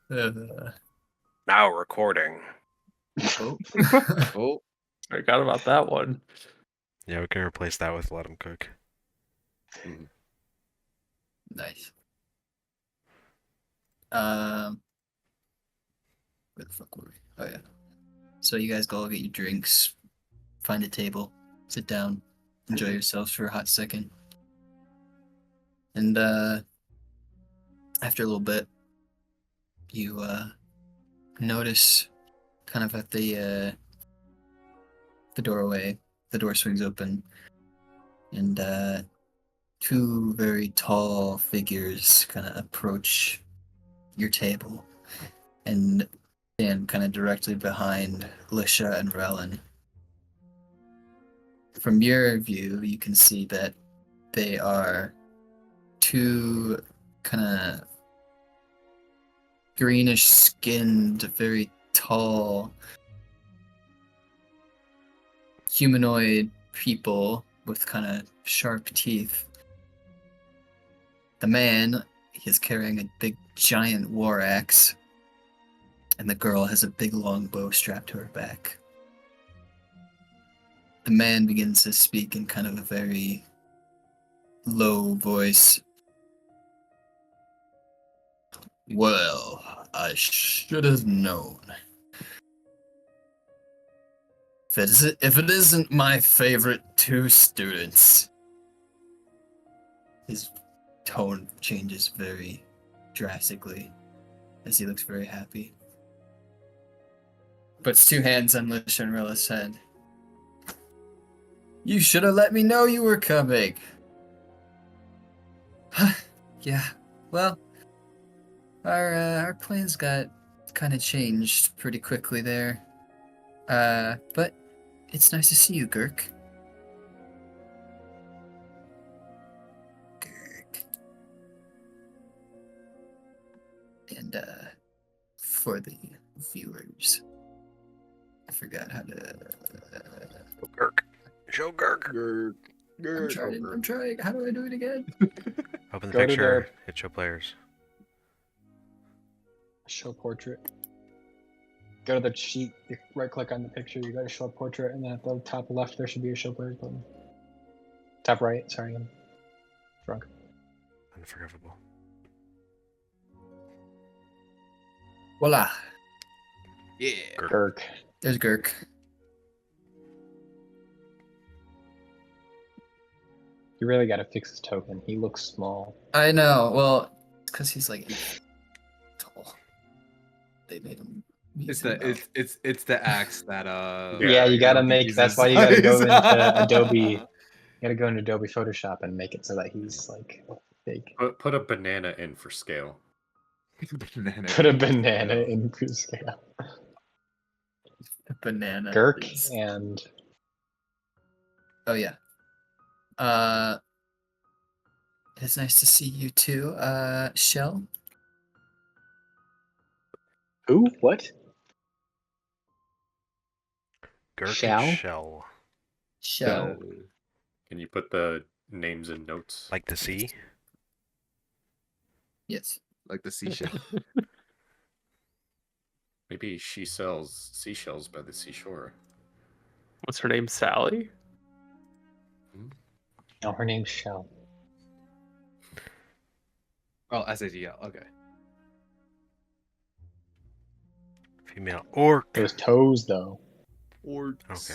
There you go. Now recording. Oh. Oh. I forgot about that one. Yeah, we can replace that with let him cook. Nice. Where the fuck were we? Oh yeah. So you guys go get your drinks, find a table, sit down, enjoy yourselves for a hot second. And after a little bit, you notice kind of at the doorway, the door swings open, and two very tall figures kind of approach your table and stand kind of directly behind Lisha and Relin. From your view, you can see that they are two kind of greenish skinned, very tall humanoid people with kind of sharp teeth. The man is carrying a big giant war axe, and the girl has a big long bow strapped to her back. The man begins to speak in kind of a very low voice. Well, I should have known. If it isn't my favorite two students. His tone changes very drastically as he looks very happy. Puts two hands on Lishanrilla's head. You should have let me know you were coming. Yeah, well, our plans got kind of changed pretty quickly there. But it's nice to see you, Gurk. Gurk. And, for the viewers. I forgot how to. Gurk. Show Gurk. I'm trying. How do I do it again? Open the Go to picture. Hit show players. Show portrait. Go to the sheet. You right click on the picture. You go to show portrait, and then at the top left there should be a show players button. Top right. Sorry, I'm drunk. Unforgivable. Voila. Yeah. Gurk. There's Gurk. You really got to fix his token. He looks small. I know. Well, it's because he's like 8 feet tall. They made him. It's the axe that Yeah, you gotta Adobe make. That's uses. why you gotta go into Adobe. You gotta go into Adobe Photoshop and make it so that he's like big. Put a banana in for scale. Banana. Put a banana in scale. Banana. Gurk is- and Oh yeah. It's nice to see you too, Shell. who? What? Gurk Shell? and Shell. Shell. Can you put the names in notes? Like the sea? Yes. Like the seashell. Maybe she sells seashells by the seashore. What's her name? Sally? No, her name's Shell. Oh, SATL. Okay. Female orc. Those toes, though. Or Okay.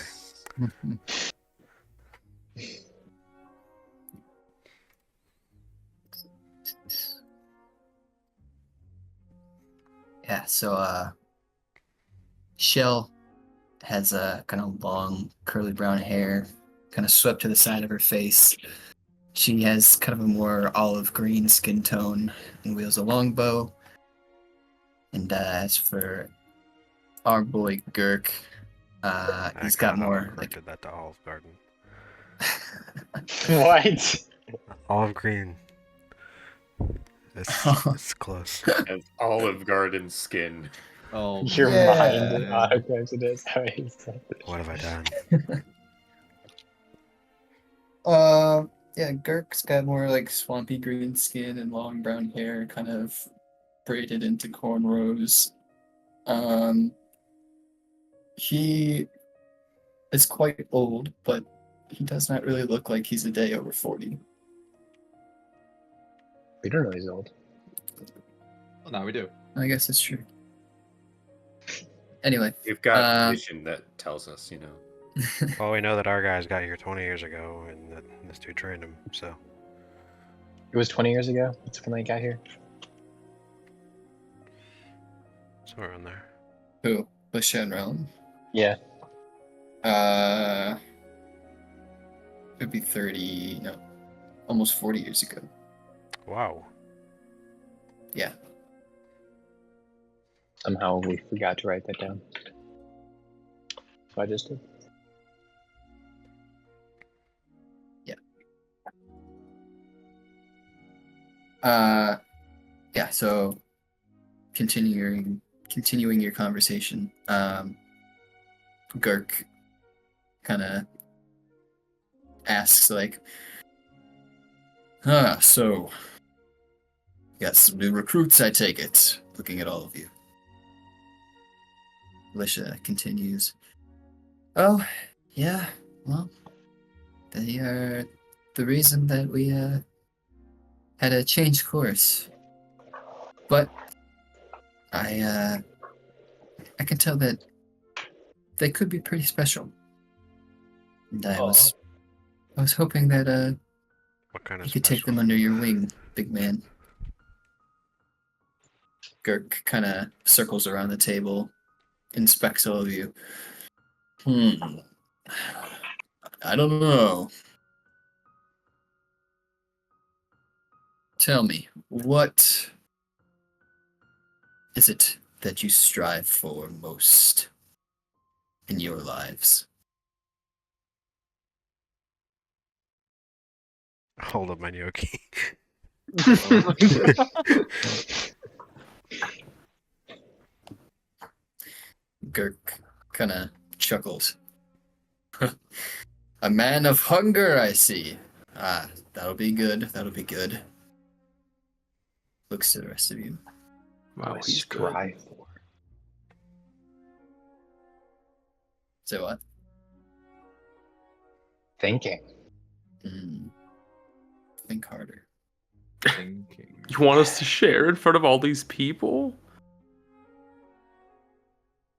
Yeah, so Shell has a kind of long curly brown hair, kind of swept to the side of her face. She has kind of a more olive green skin tone and wields a longbow. And as for our boy Gurk, he's got more like Did that to Olive Garden. What? Olive green. It's close. As Olive Garden skin. oh, Your Yeah. mind autographs it is how he said it. What have I done? Yeah, Gurk's got more like swampy green skin and long brown hair, kind of braided into cornrows. He is quite old, but he does not really look like he's a day over 40. We don't know he's old. well, now we do. I guess it's true. Anyway, You've got vision that tells us, you know. Well, we know that our guys got here 20 years ago, and that this dude trained him, so. It was 20 years ago. That's when they got here. Somewhere in there. who? Bush and Realm? Yeah. It'd be 30, no, almost 40 years ago. Wow. Yeah. Somehow we forgot to write that down. So I just did. Yeah, so continuing your conversation, Gurk kind of asks like, so you got some new recruits, I take it, looking at all of you. Alicia continues, oh, yeah, well, they are the reason that we had to change course. But I can tell that they could be pretty special. And I was hoping that What kind you of could take them under your wing, big man. Gurk kind of circles around the table, inspects all of you. I don't know. Tell me, what is it that you strive for most in your lives? Hold up my gnocchi. Girk kind of chuckles. A man of hunger, I see. Ah, that'll be good. That'll be good. Looks to the rest of you. Wow, I he's good. strive for. So what? Thinking. Think harder. Thinking. You want us to share in front of all these people?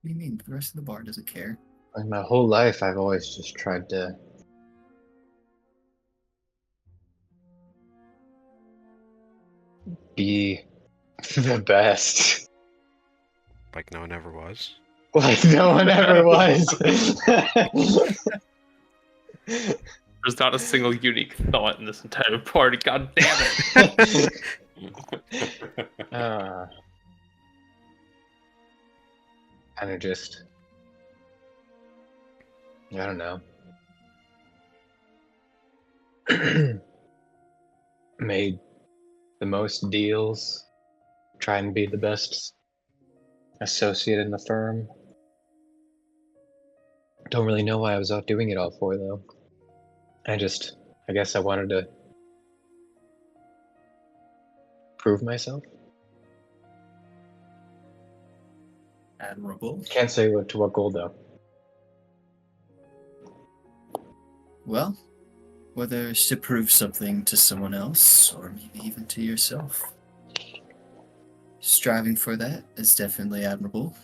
What do you mean? The rest of the bar doesn't care. Like my whole life, I've always just tried to be the best. Like no one ever was. Like no one ever was. There's not a single unique thought in this entire party. God damn it! Kind of just, I don't know. Made the most deals. Try and be the best associate in the firm. Don't really know why I was out doing it all for, though. I guess I wanted to prove myself. Admirable. Can't say to what goal, though. Well, whether it's to prove something to someone else or maybe even to yourself, striving for that is definitely admirable.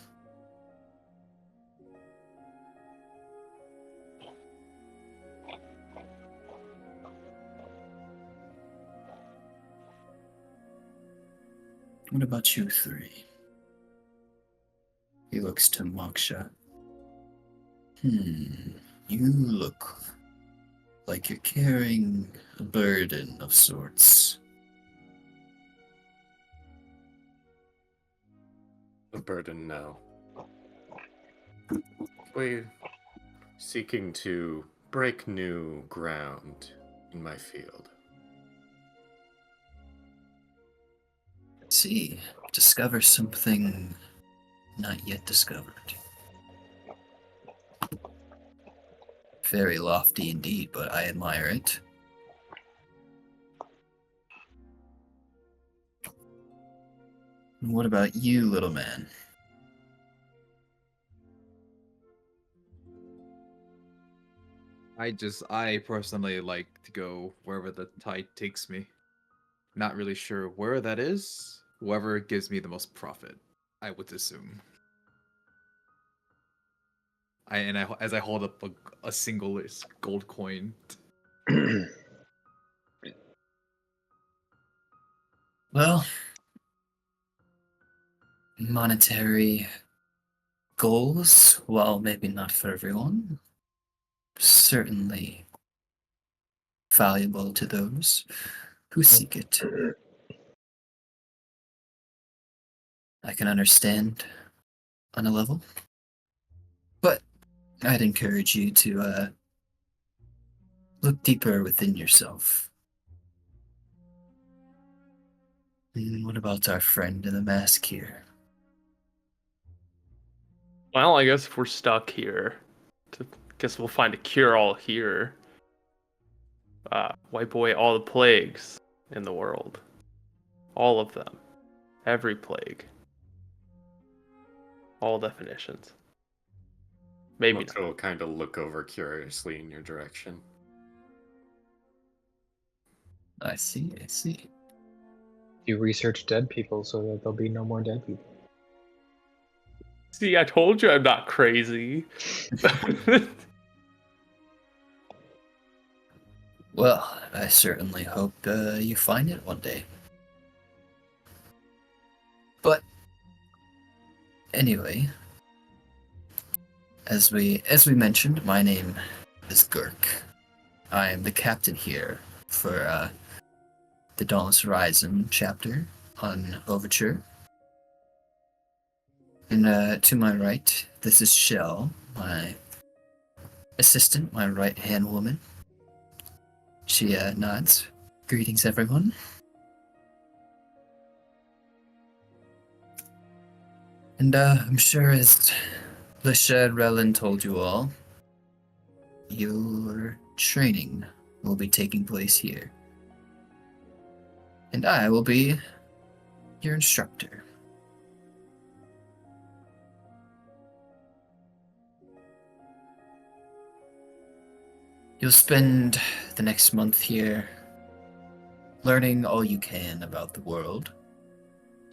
What about you three? He looks to Moksha. You look like you're carrying a burden of sorts. A burden now. We're seeking to break new ground in my field. See, discover something not yet discovered. Very lofty indeed, but I admire it. And what about you, little man? I personally like to go wherever the tide takes me. Not really sure where that is. Whoever gives me the most profit, I would assume. As I hold up a single gold coin. Well, monetary goals, while maybe not for everyone, certainly valuable to those who seek it. I can understand on a level, but I'd encourage you to look deeper within yourself. And what about our friend in the mask here? Well, I guess if we're stuck here, guess we'll find a cure-all here. Wipe away all the plagues in the world. All of them. Every plague. All definitions. Maybe not. Moksha will kind of look over curiously in your direction. I see. You research dead people so that there'll be no more dead people. See, I told you I'm not crazy. Well, I certainly hope you find it one day. But anyway, as we mentioned, my name is Gurk. I am the captain here for the Dauntless Horizon chapter on Overture. And to my right, this is Shell, my assistant, my right-hand woman. She nods. Greetings, everyone. And I'm sure as Lisha and Relin told you all, your training will be taking place here. And I will be your instructor. You'll spend the next month here learning all you can about the world.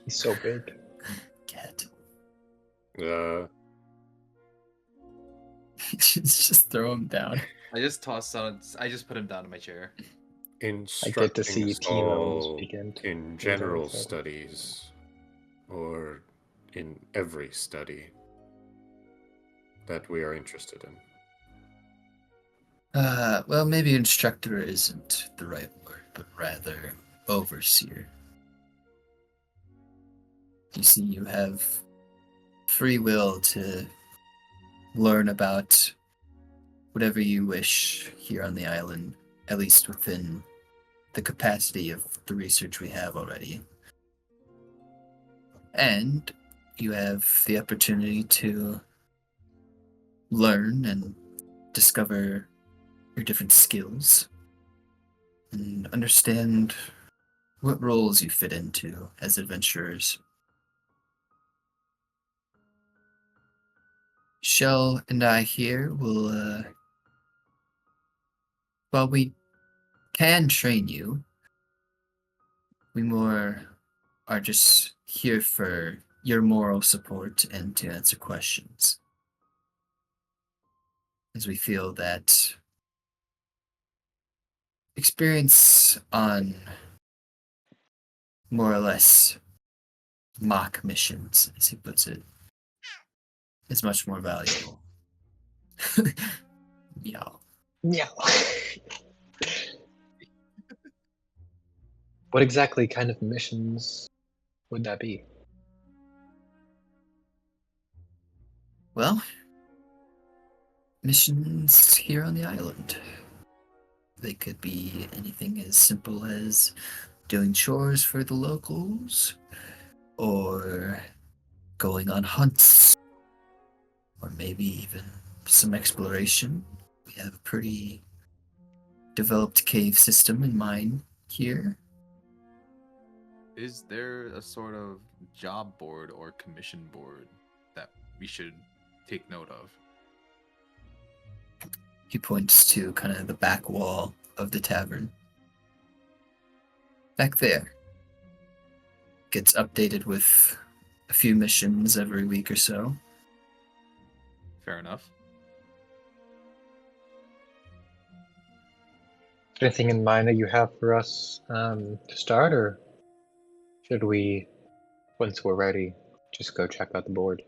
He's so big. Cat. just throw him down. I just tossed on. I just put him down in my chair. Instructing see us Timo all speak into in his general own soul. studies, or in every study that we are interested in. Well, maybe instructor isn't the right word, but rather overseer. You see, you have free will to learn about whatever you wish here on the island, at least within the capacity of the research we have already. And you have the opportunity to learn and discover your different skills and understand what roles you fit into as adventurers. Shell and I here will, while we can train you, we more are just here for your moral support and to answer questions. As we feel that experience on more or less mock missions, as he puts it, is much more valuable. Yeah. Yeah. What exactly kind of missions would that be? Well, missions here on the island. They could be anything as simple as doing chores for the locals, or going on hunts, or maybe even some exploration. We have a pretty developed cave system in mind here. Is there a sort of job board or commission board that we should take note of? He points to kind of the back wall of the tavern. Back there. Gets updated with a few missions every week or so. Fair enough. Anything in mind that you have for us to start, or should we, once we're ready, just go check out the board?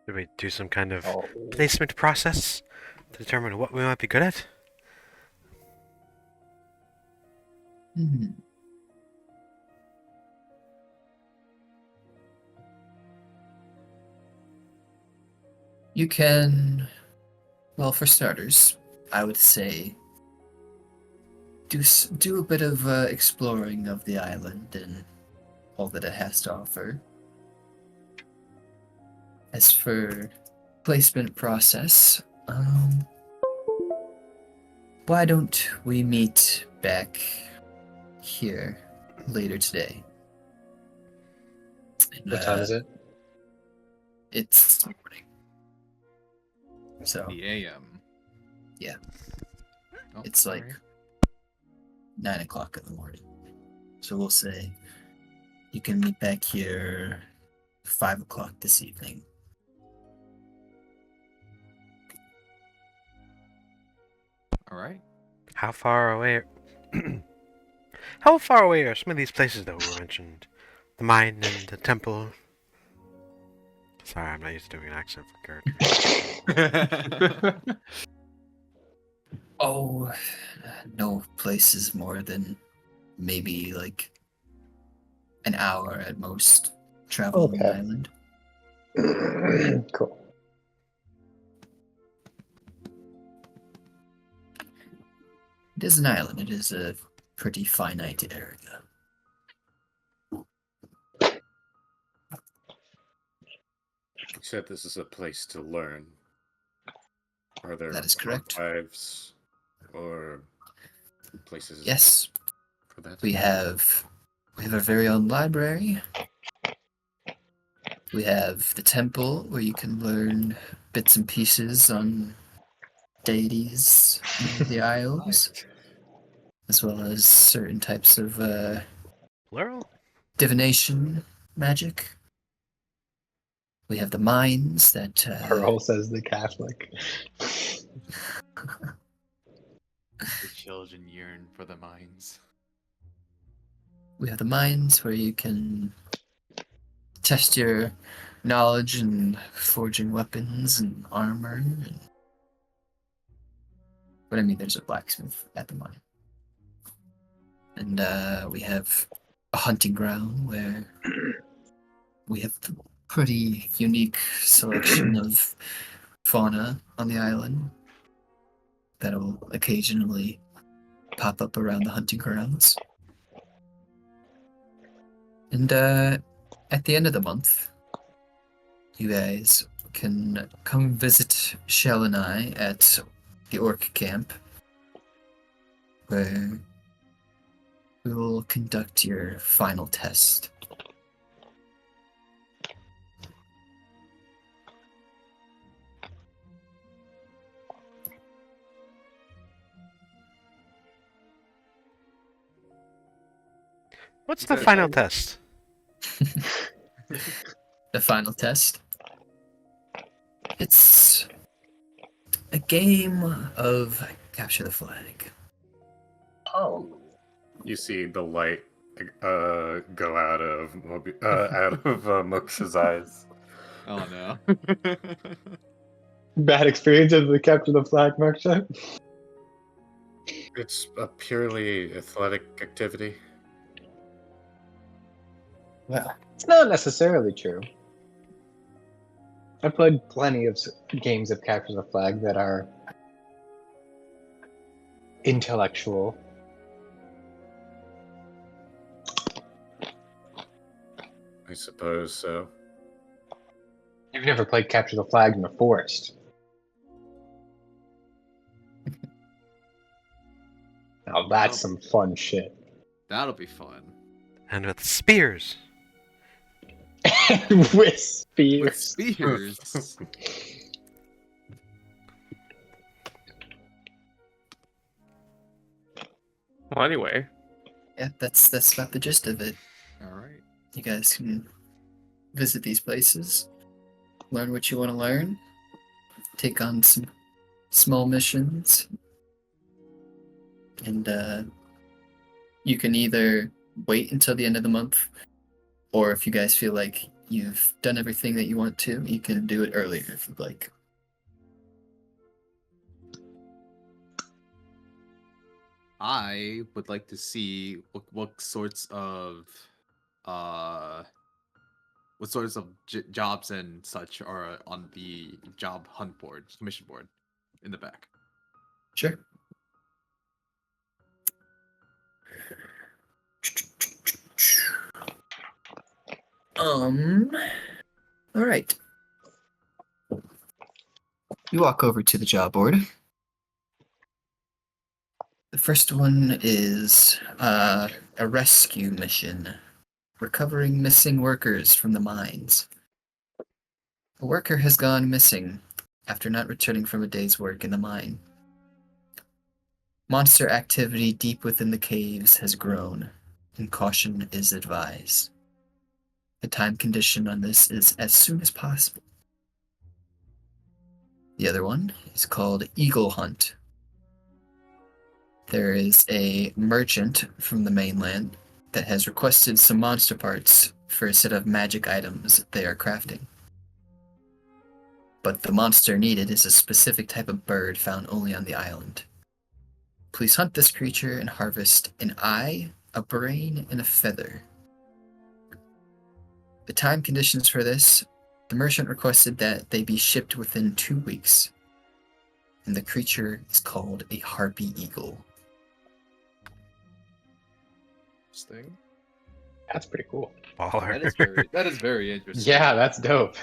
Should we do some kind of Oh, placement process to determine what we might be good at? You can, well, for starters, I would say do a bit of exploring of the island and all that it has to offer. As for placement process, why don't we meet back here later today? And, what time is it? It's morning. So The AM. Yeah. Oh, it's like alright. 9 o'clock in the morning. So we'll say you can meet back here 5 o'clock this evening. All right. How far away? How far away are some of these places that were mentioned? The mine and the temple. Sorry, I'm not used to doing an accent for characters. Oh, no place is more than maybe like an hour at most traveling the Okay. island. Cool. It is an island. It is a pretty finite area. said this is a place to learn. Are there That is correct. archives or places Yes, for that? we have our very own library. We have the temple where you can learn bits and pieces on deities in the Isles, as well as certain types of Plural? divination magic. We have the mines that Pearl says the Catholic. The children yearn for the mines. we have the mines where you can test your knowledge in forging weapons and armor. But I mean, there's a blacksmith at the mine. And we have a hunting ground where we have a pretty unique selection of fauna on the island that'll occasionally pop up around the hunting grounds. And at the end of the month, you guys can come visit Shell and I at the orc camp, where we will conduct your final test. What's the final test? The final test. It's a game of capture the flag. Oh. You see the light go out of Moksha's eyes. Oh no. Bad experience of the capture the flag, Moksha? It's a purely athletic activity. Well, it's not necessarily true. I've played plenty of games of capture the flag that are intellectual. I suppose so. You've never played capture the flag in the forest. Now that's some fun shit. That'll be fun. And with spears. With spears. With spears. Well, anyway, Yeah, that's about the gist of it. All right. You guys can visit these places, learn what you want to learn, take on some small missions, and you can either wait until the end of the month, or if you guys feel like you've done everything that you want to, you can do it earlier if you'd like. I would like to see what sorts of jobs and such are on the job hunt board, mission board, in the back. Sure. All right. You walk over to the job board. The first one is a rescue mission, recovering missing workers from the mines. A worker has gone missing after not returning from a day's work in the mine. Monster activity deep within the caves has grown, and caution is advised. The time condition on this is as soon as possible. The other one is called Eagle Hunt. There is a merchant from the mainland that has requested some monster parts for a set of magic items they are crafting. But the monster needed is a specific type of bird found only on the island. Please hunt this creature and harvest an eye, a brain, and a feather. The time conditions for this, the merchant requested that they be shipped within 2 weeks. And the creature is called a harpy eagle. Interesting. That's pretty cool. Baller. That is very interesting. Yeah, that's dope.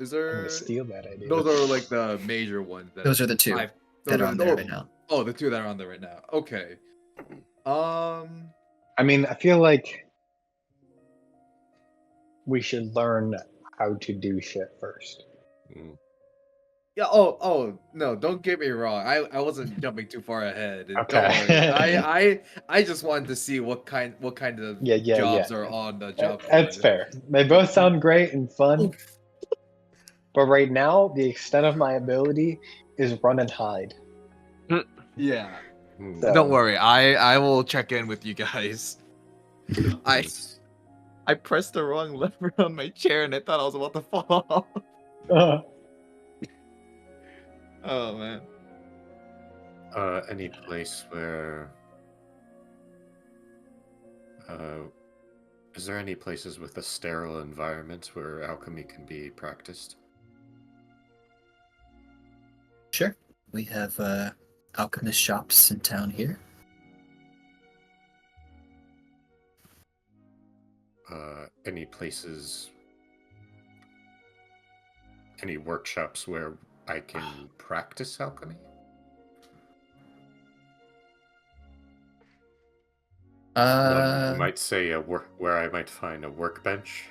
Is I'm there? gonna steal that idea. Those are like the major ones. Those are the two that are on there right now. Oh, the two that are on there right now. Okay. I mean, I feel like we should learn how to do shit first. Mm. Yeah. Oh. No. Don't get me wrong. I wasn't jumping too far ahead. Don't Okay. worry. I just wanted to see what kind of Yeah. jobs are on the job That's board. fair. They both sound great and fun. But right now, the extent of my ability is run and hide. Yeah. Mm. So- Don't worry. I will check in with you guys. I pressed the wrong lever on my chair and I thought I was about to fall off. Oh man. Any place where is there any places with a sterile environment where alchemy can be practiced? Sure. We have alchemist shops in town here. Any places, any workshops where I can practice alchemy? You might say where I might find a workbench.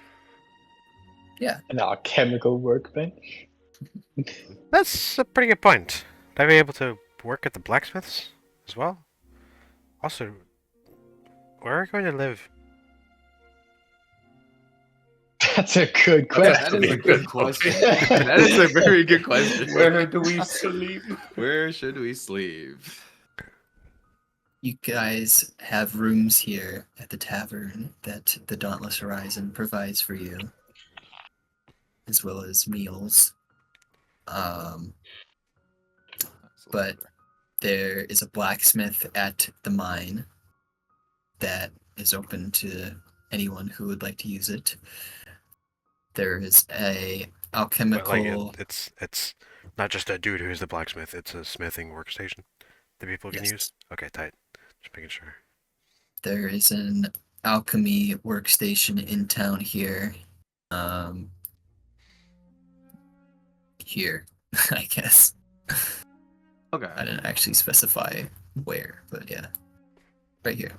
An alchemical workbench. That's a pretty good point. Would I be able to work at the blacksmiths as well? Also, where are you going to live? That's a good question. That is a good question. That is a very good question. Where do we sleep? Where should we sleep? You guys have rooms here at the tavern that the Dauntless Horizon provides for you, as well as meals. But there is a blacksmith at the mine that is open to anyone who would like to use it. There is a But, alchemical. like, it's not just a dude who's the blacksmith. It's a smithing workstation that people can Yes. use. Okay, tight. Just making sure. There is an alchemy workstation in town here. Here, I guess. Okay. I didn't actually specify where, but yeah. Right here.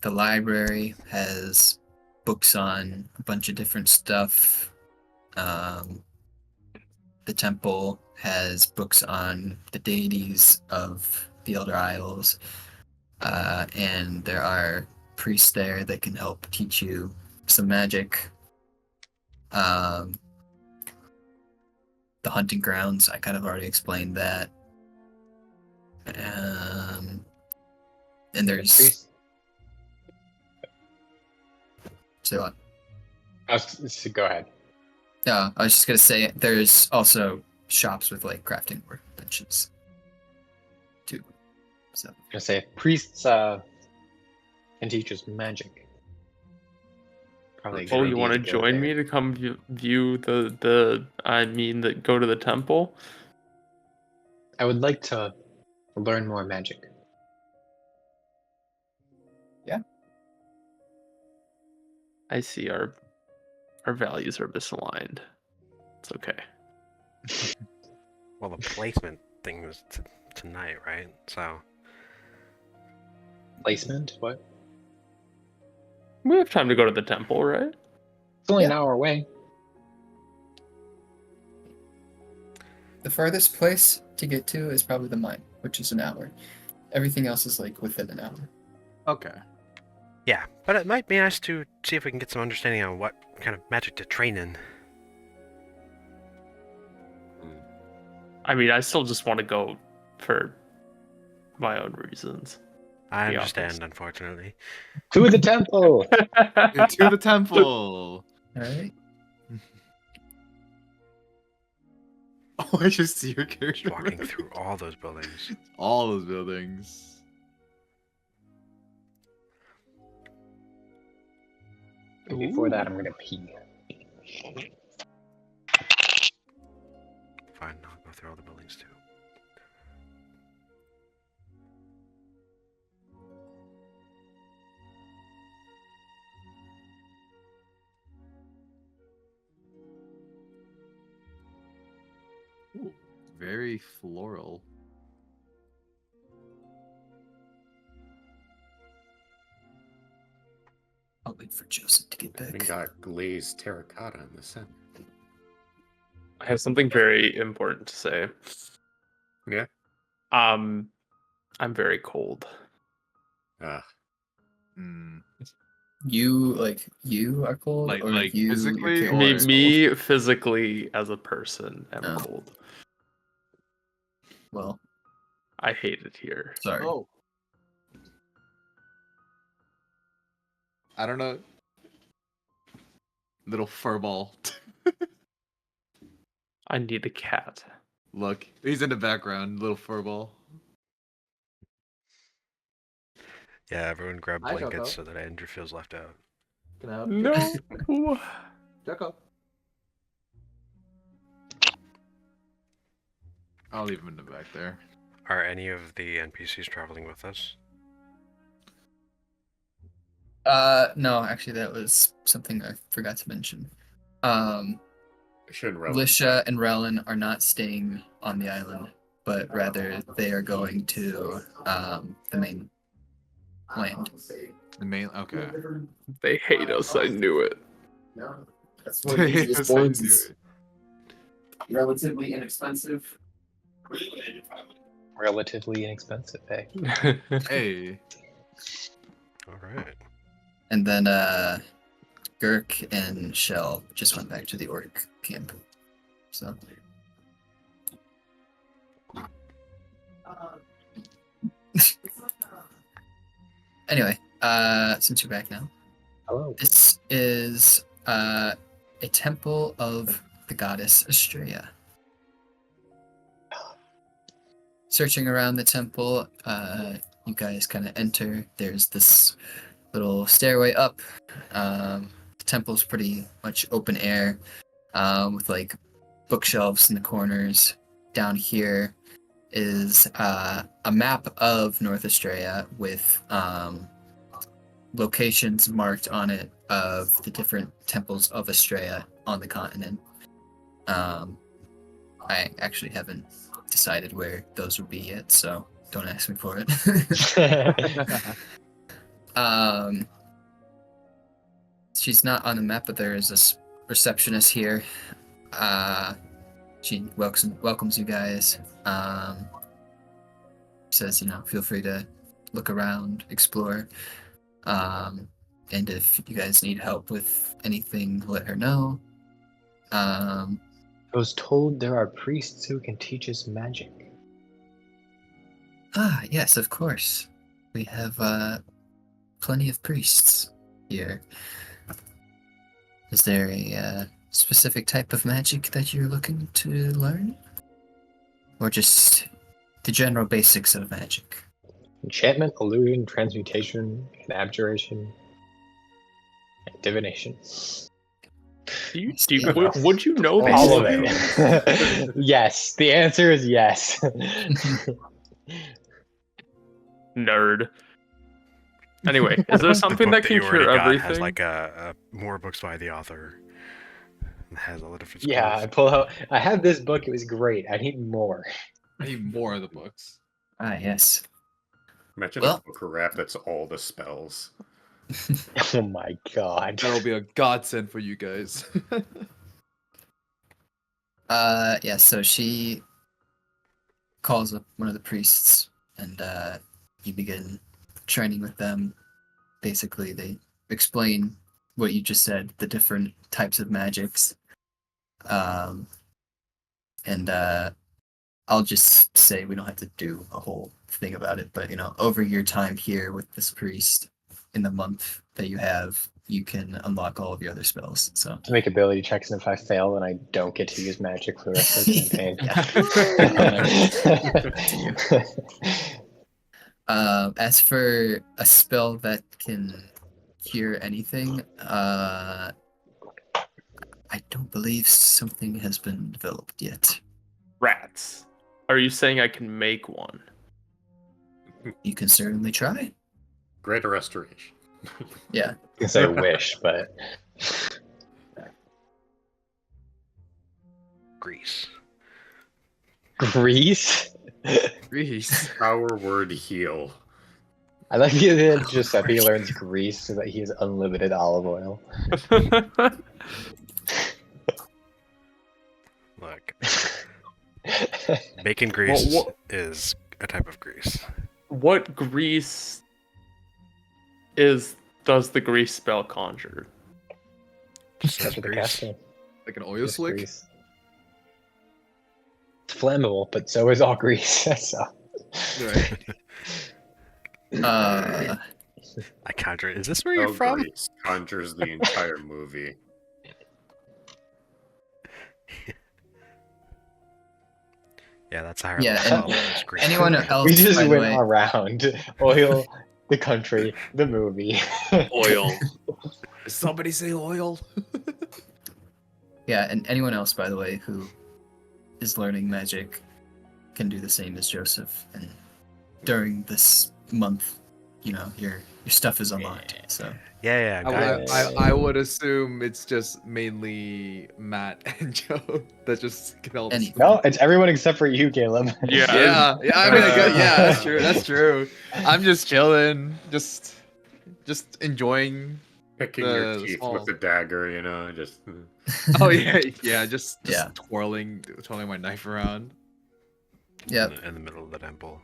The library has books on a bunch of different stuff. The temple has books on the deities of the Elder Isles. And there are priests there that can help teach you some magic. The hunting grounds, I kind of already explained that. And there's... So what? Go ahead. I was just gonna say there's also shops with like crafting workbenches too. So I'm gonna say priests can teach us magic. Probably. Oh, you want to join me to come view the go to the temple? I would like to learn more magic. I see our values are misaligned. It's okay. Well, the placement thing was tonight, right? So Placement? What? We have time to go to the temple, right? It's only an hour away. the farthest place to get to is probably the mine, which is an hour. Everything else is like within an hour. Okay. yeah, but it might be nice to see if we can get some understanding on what kind of magic to train in. I mean, I still just want to go for my own reasons. I be understand, honest. unfortunately. To the temple! To the temple. Alright. Oh, I just see your character Just walking through all those buildings. all those buildings. And before that, I'm gonna pee. Fine, I'll go through all the buildings too. very floral. I'll wait for Joseph to get We back. got glazed terracotta in the center. I have something very important to say. Yeah. I'm very cold. Ah, Mm. You are cold, Like- or like your physically, character Me, or- is me physically as a person am Oh. cold. cold? Well, I hate it here. sorry. Oh. I don't know. Little furball. I need a cat. Look, he's in the background. Little furball. Yeah, everyone grab Hi, blankets Joko. so that Andrew feels left out. Can I help No. Joko. I'll leave him in the back there. Are any of the NPCs traveling with us? No, actually, that was something I forgot to mention. shouldn't relevant. Lisha and Relin are not staying on the island, but rather they are going to the main land. The main. Okay. They hate us. I knew it. No, that's Yes, I knew it. relatively inexpensive. Relatively inexpensive, hey. Hey. All right. And then Girk and Shell just went back to the orc camp. So anyway, since you're back now, Hello. this is a temple of the goddess Estrella. Searching around the temple, you guys kind of enter. There's this little stairway up. The temple's pretty much open air, with like bookshelves in the corners. Down here is a map of North Australia with locations marked on it of the different temples of Australia on the continent. I actually haven't decided where those would be yet, so don't ask me for it. She's not on the map, but there is this receptionist here. She welcomes you guys. Says, feel free to look around, explore. And if you guys need help with anything, let her know. I was told there are priests who can teach us magic. Yes, of course. We have plenty of priests here. Is there a specific type of magic that you're looking to learn? Or just the general basics of magic? Enchantment, illusion, transmutation, and abjuration, and divination. Would you know these All of things? it. Yes, the answer is yes. Nerd. Anyway, is there The something book that can you already cure got everything? has like a more books by the author. It has all the different Yeah, I spells. pull out. I have this book. It was great. I need more. I need more of the books. Yes. Imagine Well- a book wrap that's all the spells. Oh my god. That'll be a godsend for you guys. Yeah, so she calls up one of the priests, and you begin training with them. Basically, they explain what you just said, the different types of magics. And I'll just say we don't have to do a whole thing about it, but over your time here with this priest, in the month that you have, you can unlock all of your other spells. So To make ability checks, and if I fail, then I don't get to use magic for the rest of the campaign. as for a spell that can cure anything, I don't believe something has been developed yet. Rats. Are you saying I can make one? You can certainly try. Greater restoration. Yeah. I can say wish, but Grease. Grease? Grease. Power word heal. I like the idea that Giuseppe learns grease so that he has unlimited olive oil. Look, bacon grease what- is a type of grease. What grease does the grease spell conjure? Just That's says what the grease. cast said. Like an oil Just slick? grease. It's flammable, but so is all grease. So. Right. Uh, I conjure it. Is this where you're Oh, from? Grease conjures the entire movie. Yeah, that's how Yeah, I and is grease. anyone else, We just by the went way, around oil, the country, the movie. Oil. Did somebody say oil? yeah, and anyone else, by the way, who is learning magic can do the same as Joseph. And during this month, you know, your stuff is unlocked. So Yeah, guys. I would assume it's just mainly Matt and Joe that just get all this. Any- No, it's everyone except for you, Caleb. Yeah. Yeah, I mean, yeah, that's true. That's true. I'm just chilling, just enjoying. Picking The your teeth small- with a dagger, you know, just. Oh yeah, just Yeah. twirling my knife around. Yep. In the middle of the temple.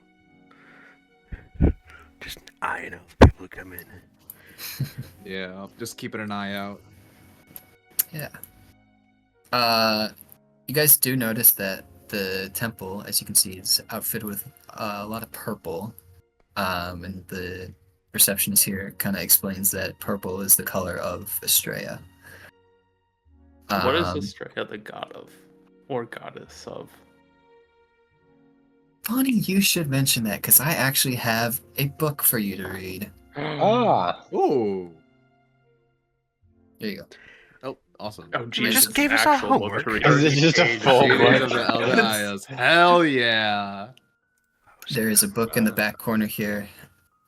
Just eyeing out the people who come in. Yeah, just keeping an eye out. Yeah. You guys do notice that the temple, as you can see, is outfitted with a lot of purple. And the receptionist here kind of explains that purple is the color of Estrella. What is Um, Estrella the god of? Or goddess of? Funny you should mention that, because I actually have a book for you to read. Ah, Oh, There you go. oh, awesome. Oh, You Jesus. just gave us our actual book homework. to read. is it just a pages. full Shades of book? the Elder Ayahs. Hell yeah. There is a book in the back corner here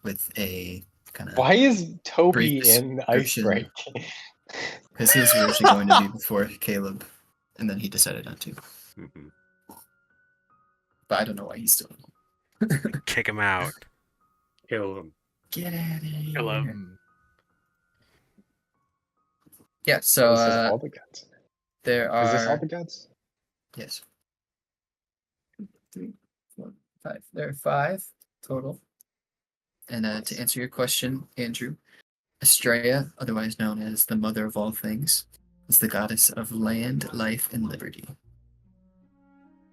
with a kind of... Why is Toby Brief in description. Icebreak? Because his was originally going to be before Caleb, and then he decided not to. Mhm. But I don't know why he's still... Kick him out. Kill him. Get out of here. Hello. Yeah, so This is all the guts. there are... Is this all the guts? Yes. 3, 4, 5. There are 5 total. And to answer your question, Andrew, Estrella, otherwise known as the Mother of All Things, is the goddess of land, life, and liberty.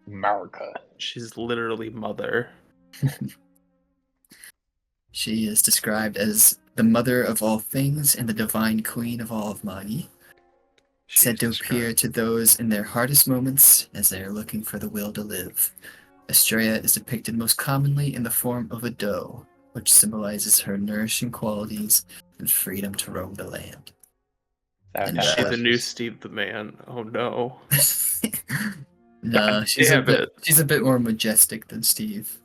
America. She's literally mother. She is described as the mother of all things and the divine queen of all of Magi, She said is to appear described- to those in their hardest moments as they are looking for the will to live. Estrella is depicted most commonly in the form of a doe, which symbolizes her nourishing qualities and freedom to roam the land. And, Is she the delicious. new Steve the Man? Oh no. No, she's a damn bit. it. She's a bit more majestic than Steve.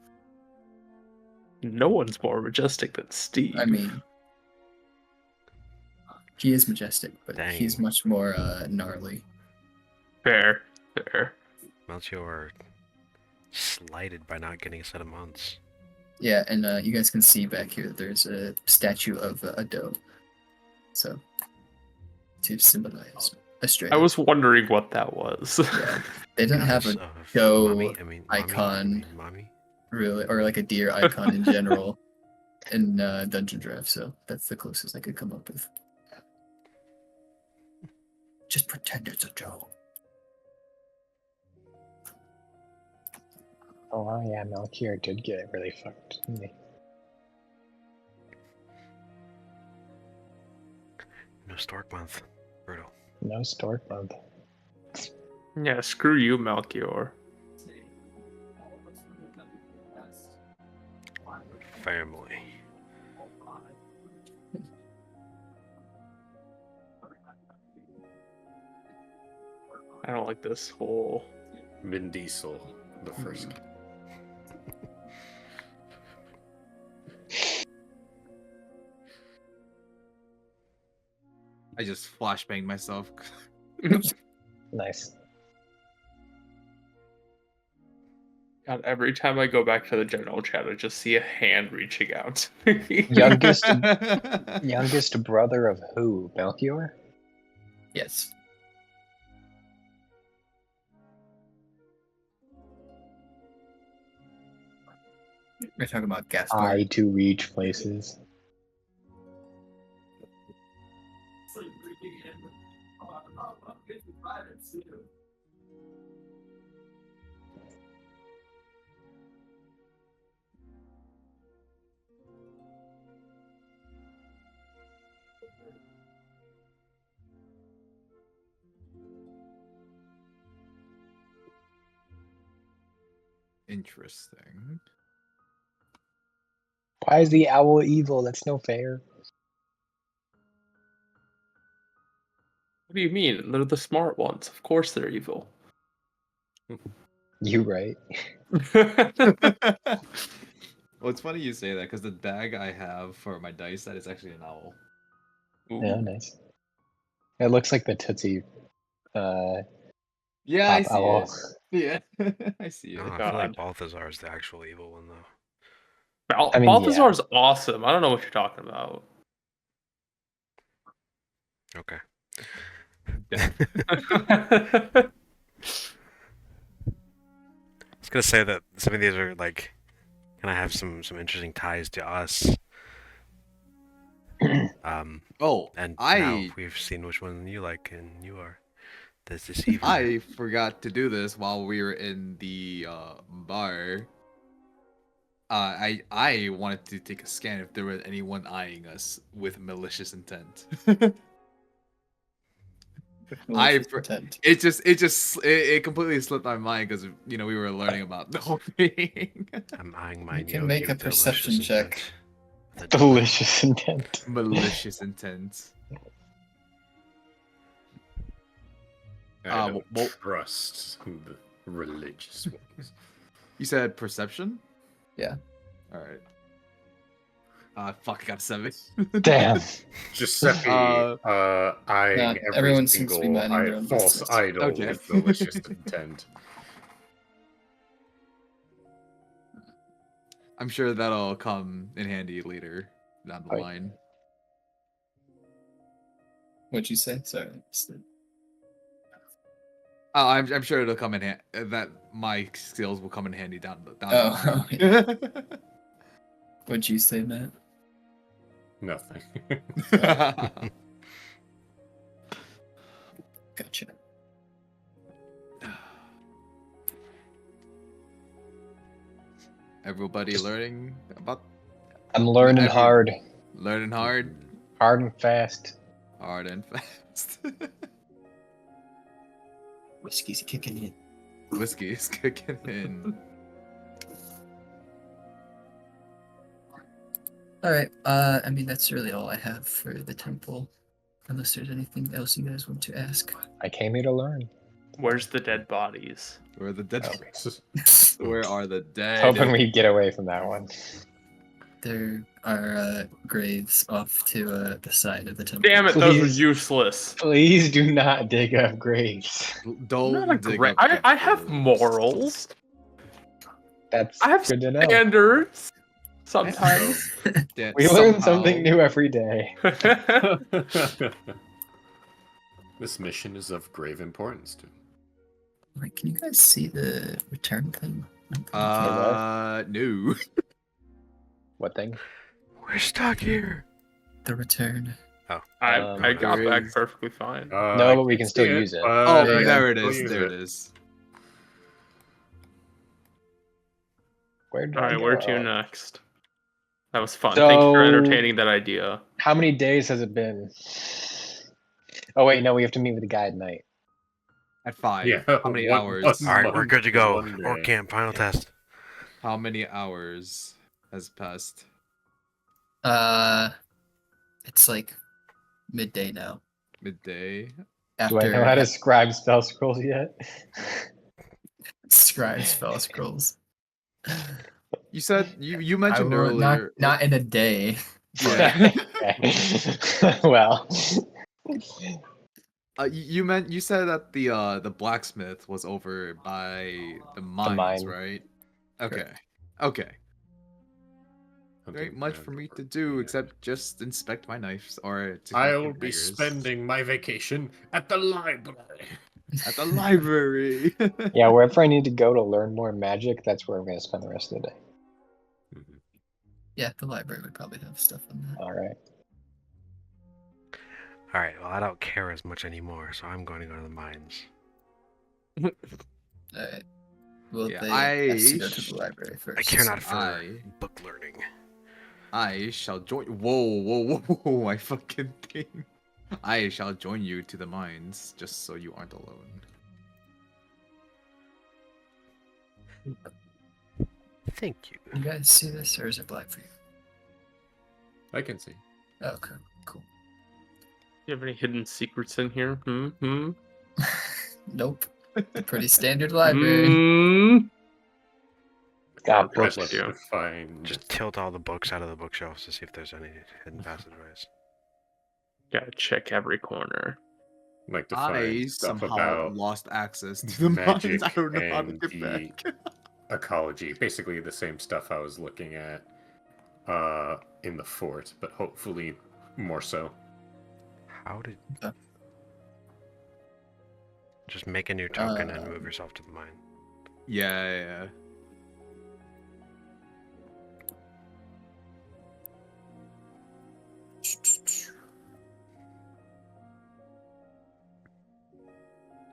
No one's more majestic than Steve. I mean, he is majestic, but Dang. he's much more gnarly. fair. Melchior slighted by not getting a set of months. Yeah, and you guys can see back here that there's a statue of a doe. So, to symbolize Estrella. I was wondering what that was. Yeah, they didn't have a Goddess of doe mommy? icon. Mommy? really, or like a deer icon in general in Dungeon Draft, so that's the closest I could come up with. Just pretend it's a doe. Oh yeah, Melchior did get really fucked, didn't he? No stork month. Brutal. No stork month. Yeah, screw you, Melchior. Family. I don't like this whole. Vin Diesel, the first. I just flashbanged myself. Nice. God, every time I go back to the general chat, I just see a hand reaching out. Youngest youngest brother of who? Melchior? Yes. We're talking about Gaspar. I to reach places. Interesting. Why is the owl evil? That's no fair. What do you mean? They're the smart ones. Of course they're evil. You right. Well, it's funny you say that because the bag I have for my dice set is actually an owl. Yeah, nice. It looks like the Tootsie Yeah, I Pop see Owl. it. Yeah, I see No, it. I feel like God. Balthazar is the actual evil one, though. I mean, Balthazar's awesome. I don't know what you're talking about. Okay. Yeah. I was gonna say that some of these are like kind of have some interesting ties to us. Oh, And now I we've seen which one you like, and you are the deceiver. I forgot to do this while we were in the bar. I wanted to take a scan if there was anyone eyeing us with malicious intent. It completely slipped my mind because we were learning about the whole thing. I'm eyeing my You can make a perception check. Delicious intent. Malicious intent. I don't well- trust the religious ones. You said perception? Yeah. All right. Fuck, I got a 7. Damn. Giuseppe eyeing Nah, every everyone seems to be single minding their own false business. idol Okay. with malicious intent. I'm sure that'll come in handy later down the Right. line. What'd you say? Sorry. Oh, I'm sure it'll come in handy. That my skills will come in handy down the Oh, line. What'd you say, Matt? Nothing. Gotcha. Everybody learning about I'm learning Every- hard. learning hard, Hard and fast. hard and fast. Whiskey's kicking in. Whiskey is kicking in. Alright, I mean, that's really all I have for the temple. Unless there's anything else you guys want to ask. I came here to learn. Where's the dead bodies? Where are the dead? Oh. Where are the dead? Hoping we get away from that one. There are graves off to the side of the temple. Damn it, those are Please. useless. Please do not dig up graves. Don't I'm not a dig gra- up I have graves. morals. That's I have good to know. standards. Sometimes. Yeah, We learn somehow. something new every day. This mission is of grave importance to. Wait, can you guys see the return thing? No. What thing? We're stuck here. The return. I got there back is- perfectly fine. No, I but we can't can still see use it. but Oh, there you there it we'll is. use There it is. Where did I Alright, go? where to next? That was fun. Thank you for So- entertaining that idea. How many days has it been? Oh wait, no, we have to meet with the guy at night. At 5. Yeah, How many one- hours? one All right, we're month good to is go. one Or day. camp. Final test. How many hours has passed? It's like midday now. Midday. Do I know how to scribe spell scrolls yet? scribe spell scrolls? You said you I mentioned will earlier. not in a day. Yeah. Okay. Well, You said that the blacksmith was over by the mines, mine. right? Okay. Okay. Hunting Ain't much ground for me to or- do except just inspect my knives or to I'll collect be daggers. spending my vacation at the library. At the library. Yeah, wherever I need to go to learn more magic, that's where I'm going to spend the rest of the day. Mhm. Yeah, the library would probably have stuff on that. All right. Alright, well, I don't care as much anymore, so I'm going to go to the mines. Alright. Will Yeah, they ask to go to the library first? I care not for I- book learning. I shall join. Whoa! I fucking think. I shall join you to the mines, just so you aren't alone. Thank you. You guys see this, or is it black for you? I can see. Okay, cool. You have any hidden secrets in here? Nope. Pretty standard library. Got Bless books. you. To find Just tilt all the books out of the bookshelves to see if there's any hidden passageways. Gotta check every corner. like to I find stuff somehow about lost access to the magic mines. I don't know how to and get the back. ecology. Basically the same stuff I was looking at in the fort, but hopefully more so. How did... Okay. Just make a new token and move yourself to the mine. Yeah.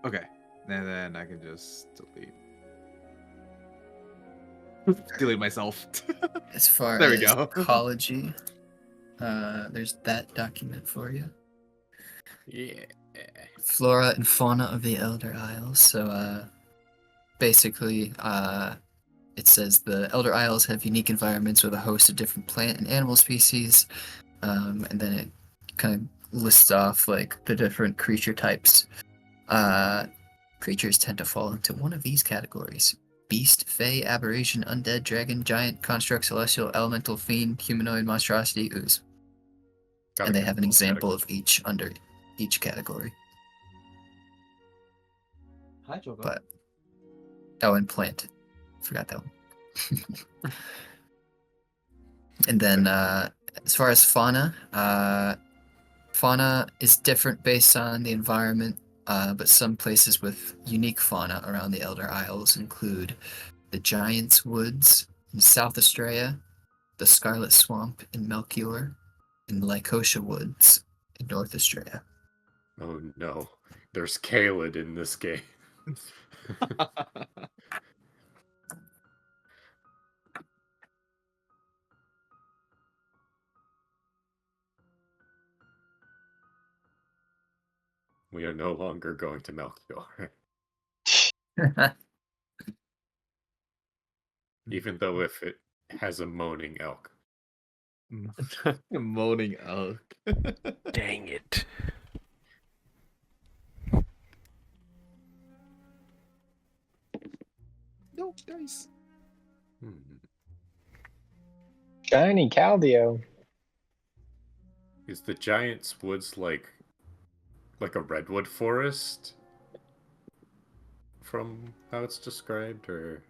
Okay. And then I can just delete myself. As far There we as go. ecology, there's that document for you. Yeah. Flora and fauna of the Elder Isles. So, basically, it says the Elder Isles have unique environments with a host of different plant and animal species, and then it kind of lists off like the different creature types. Creatures tend to fall into one of these categories: beast, fey, aberration, undead, dragon, giant, construct, celestial, elemental, fiend, humanoid, monstrosity, ooze. And they have an example of each under each category. Hi, Jogo. But and plant. Forgot that one. And then as far as fauna, fauna is different based on the environment, but some places with unique fauna around the Elder Isles include the Giant's Woods in South Australia, the Scarlet Swamp in Melchior, and the Lycosia Woods in North Australia. Oh no. There's Kaled in this game. We are no longer going to Melchior. Even though if it has a moaning elk. Moaning elk. Dang it. No dice. Hmm. Shiny Caldio. Is the Giant's Woods like a redwood forest? From how it's described, or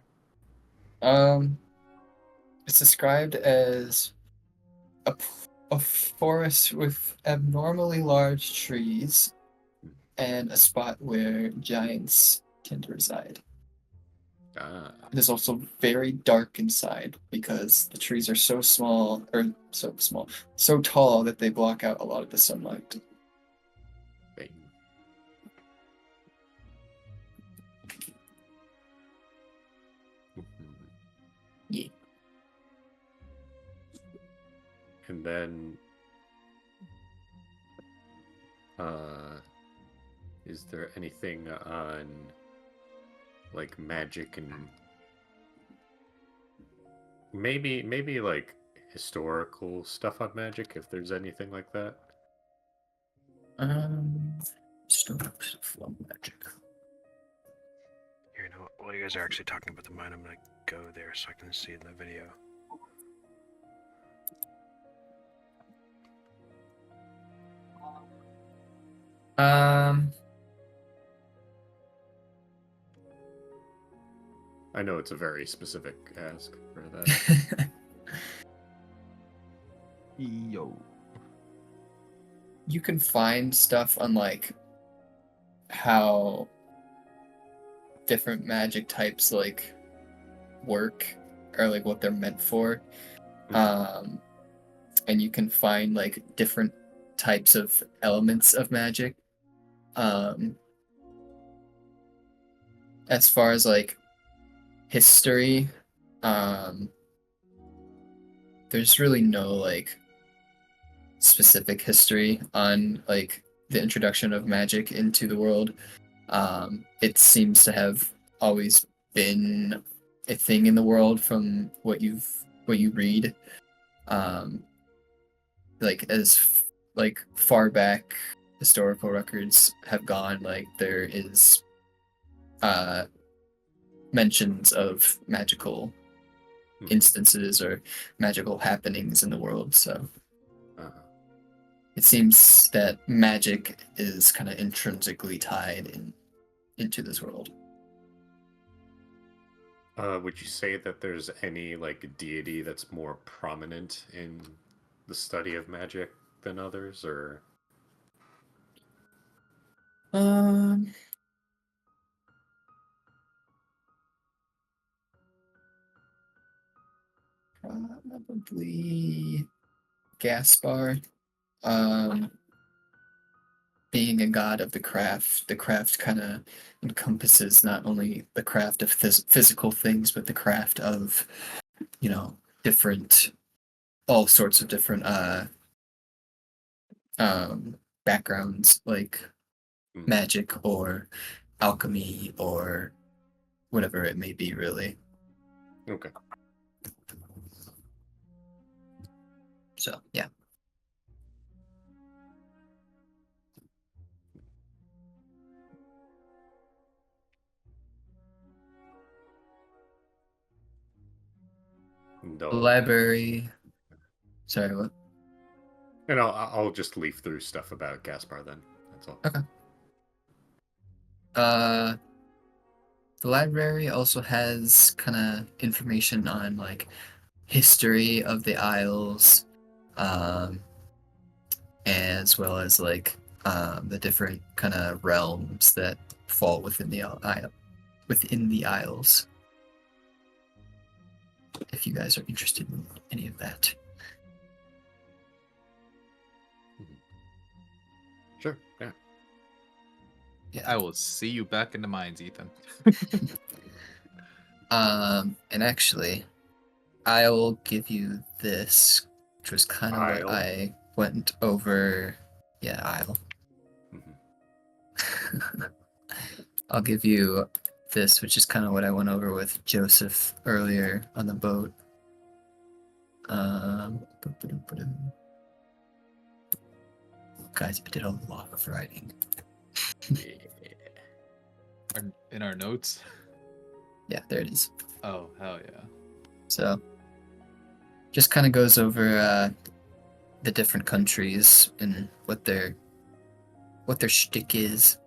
It's described as a forest with abnormally large trees and a spot where giants tend to reside. It is also very dark inside because the trees are so tall that they block out a lot of the sunlight. bang. Yeah. And then is there anything on like magic and maybe like historical stuff on magic, if there's anything like that? Storms of magic. Here, you know, while you guys are actually talking about the mine, I'm gonna go there so I can see the video. I know it's a very specific ask for that. Yo. You can find stuff on like how different magic types like work or like what they're meant for. And you can find like different types of elements of magic. As far as like history, there's really no like specific history on like the introduction of magic into the world. It seems to have always been a thing in the world from what you read. Like like far back historical records have gone, like there is mentions of magical instances or magical happenings in the world. So it seems that magic is kind of intrinsically tied into this world. Would you say that there's any like deity that's more prominent in the study of magic than others, or? Probably Gaspar. Being a god of the craft kind of encompasses not only the craft of physical things, but the craft of, all sorts of different backgrounds, like magic or alchemy or whatever it may be, really. Okay. So, yeah. No. The library. Sorry, what? And I'll just leaf through stuff about Gaspar then. That's all. Okay. The library also has kind of information on like history of the Isles, as well as like the different kind of realms that fall within the Isles. If you guys are interested in any of that. Sure. Yeah. I will see you back in the mines, Ethan. And actually, I'll give you this, which was kind of what Isle? I went over. Yeah, Isle. I'll give you this, which is kind of what I went over with Joseph earlier on the boat. Guys, I did a lot of writing. In our notes? Yeah, there it is. Oh, hell yeah. So, just kind of goes over the different countries and what their shtick is.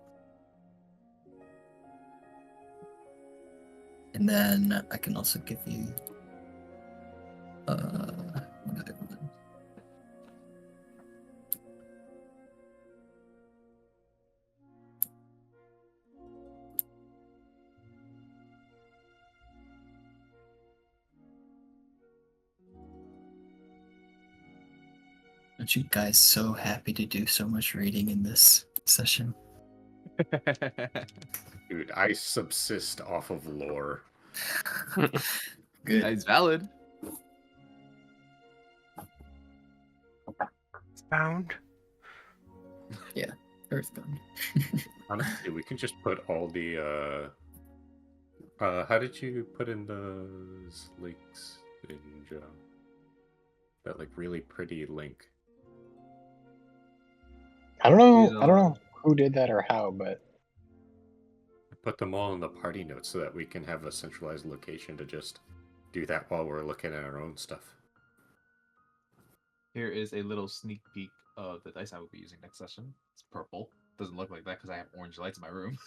And then I can also give you one other one. Aren't you guys so happy to do so much reading in this session? Dude, I subsist off of lore. Good. It's valid. Found. Yeah, Earthbound. Honestly, we can just put all the how did you put in those links in that like really pretty link? I don't know who did that or how, but Put them all in the party notes so that we can have a centralized location to just do that while we're looking at our own stuff. Here is a little sneak peek of the dice I will be using next session. It's purple. Doesn't look like that because I have orange lights in my room.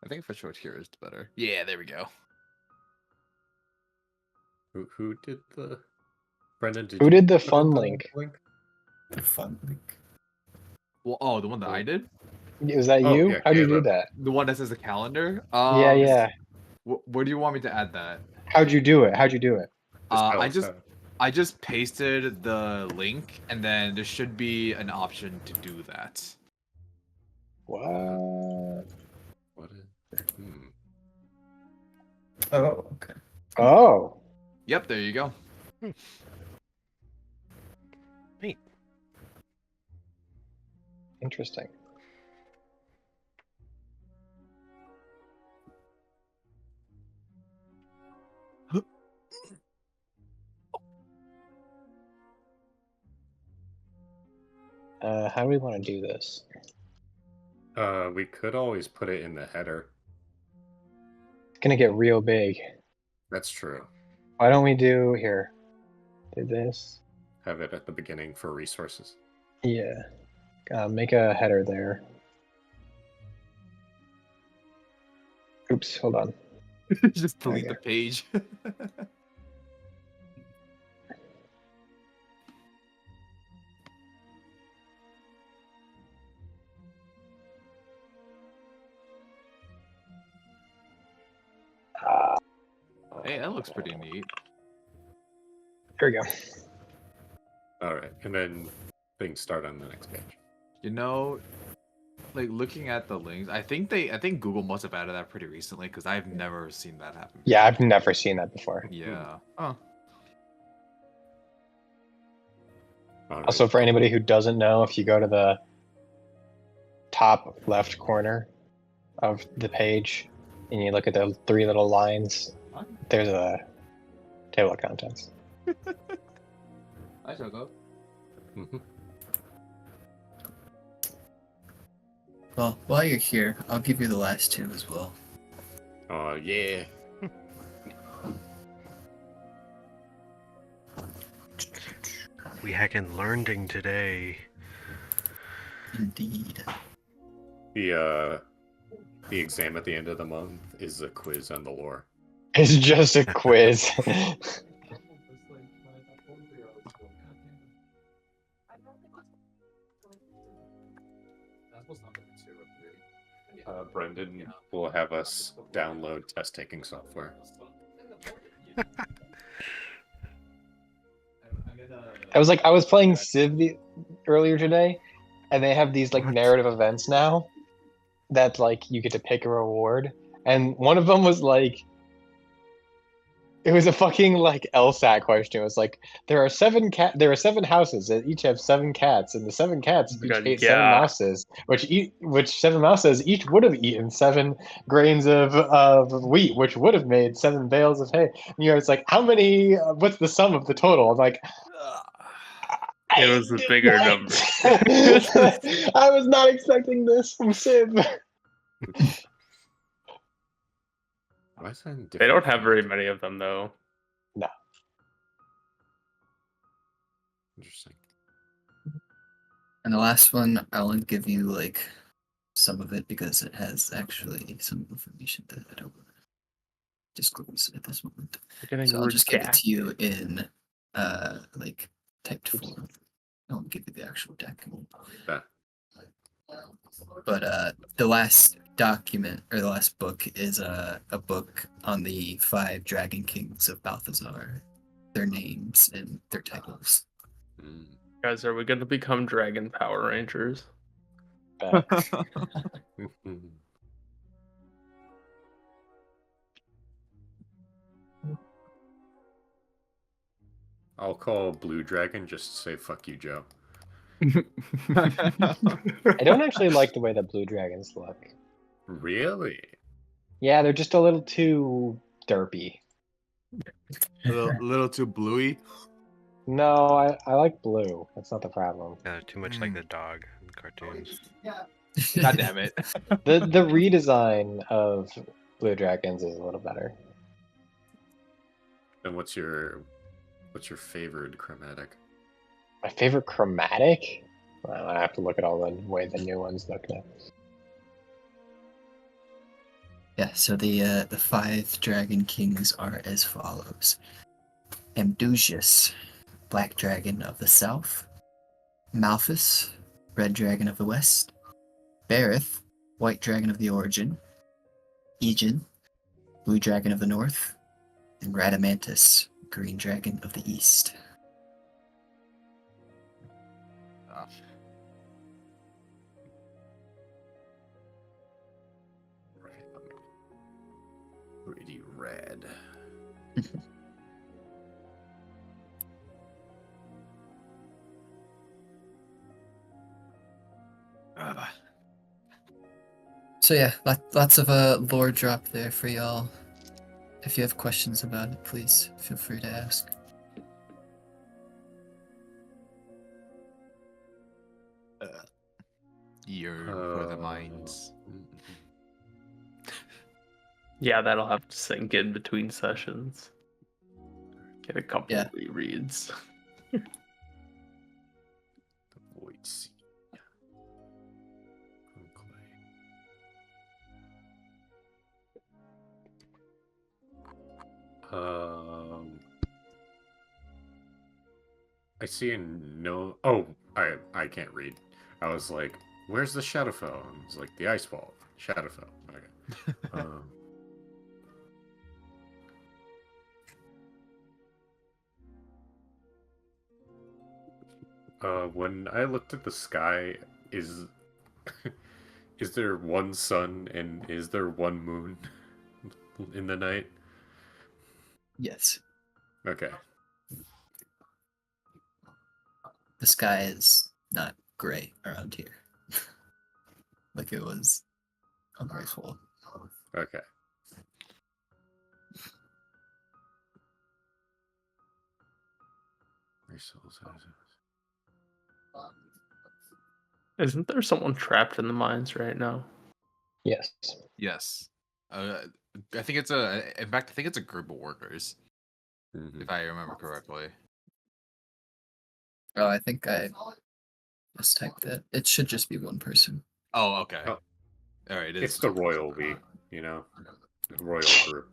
I think for short here is better. Yeah, there we go. Who did the Brendan? Who you did the put in fun link? The fun link. Well, oh, the one that I did, Was that Oh, you? yeah, How'd you do Caleb. that? the one that says the calendar. Yeah, yeah. Where do you want me to add that? How'd you do it? How'd you do it? Just tell I us just how. I just pasted the link, and then there should be an option to do that. What? What is? Oh, okay. Oh. Yep, there you go. Neat. Interesting. How do we want to do this? We could always put it in the header. It's gonna get real big. That's true. Why don't we do here? Do this. Have it at the beginning for resources. Yeah. Make a header there. Oops, hold on. Just delete Okay. the page. Hey, that looks pretty neat. Here we go. All right, and then things start on the next page. You know, like looking at the links, I think Google must have added that pretty recently because I've never seen that happen. Yeah, I've never seen that before. Yeah. Oh. All right. Also, for anybody who doesn't know, if you go to the top left corner of the page and you look at the three little lines, there's a table of contents. I shall go. Mhm. Well, while you're here, I'll give you the last two as well. Oh yeah. We heckin' learning today. Indeed. The exam at the end of the month is a quiz on the lore. It's just a quiz. Brendan will have us download test taking software. I was playing Civ earlier today, and they have these like What? narrative events now that like you get to pick a reward, and one of them was like it was a fucking like LSAT question. It was like there are seven houses that each have 7 cats, and the 7 cats each God, ate yeah. 7 mouses, which 7 mouses each would have eaten 7 grains of wheat, which would have made 7 bales of hay. And it's like, how many? What's the sum of the total? I'm like, It was a bigger number. I was not expecting this from Civ. Why is that in They don't different have very font? many of them though. Interesting. And the last one, I'll only give you like some of it because it has actually some information that I don't want to disclose at this moment. We're getting So I'll just give it redacted. to you in like typed form. I won't give you the actual document. That. But the last document or the last book is a book on the 5 Dragon Kings of Balthazar, their names and their titles. Mm. Guys, are we gonna become Dragon Power Rangers? I'll call Blue Dragon just to say "fuck you, Joe." I don't actually like the way that blue dragons look. Really? Yeah, they're just a little too derpy. A little too bluey. No, I like blue. That's not the problem. Yeah, too much like the dog in cartoons. God damn it. The redesign of blue dragons is a little better. And what's your favorite chromatic? My favorite chromatic? Well, I have to look at all the way the new ones look now. Yeah, so the 5 dragon kings are as follows: Amdusius, black dragon of the south; Malphus, red dragon of the west; Bareth, white dragon of the origin; Aegon, blue dragon of the north; and Radamantis, green dragon of the east. Ah. Pretty rad. So yeah, lots of lore drop there for y'all. If you have questions about it, please feel free to ask. Year for the mines. Yeah, that'll have to sink in between sessions. Get a couple Yeah. rereads. The Void Sea. I see in no. Oh, I can't read. I was like, "Where's the Shadowfell?" And it's like the Icefall, Shadowfell. Okay. When I looked at the sky, is is there one sun and is there one moon in the night? Yes, Okay. the sky is not gray around here, like it was on Graceful. Okay. Isn't there someone trapped in the mines right now? Yes. Yes. I think it's a. In fact, I think it's a group of workers, Mhm. if I remember correctly. Oh, I think I mistyped that. It should just be one person. Oh, okay. Oh. All right. It's the royal we, the royal group.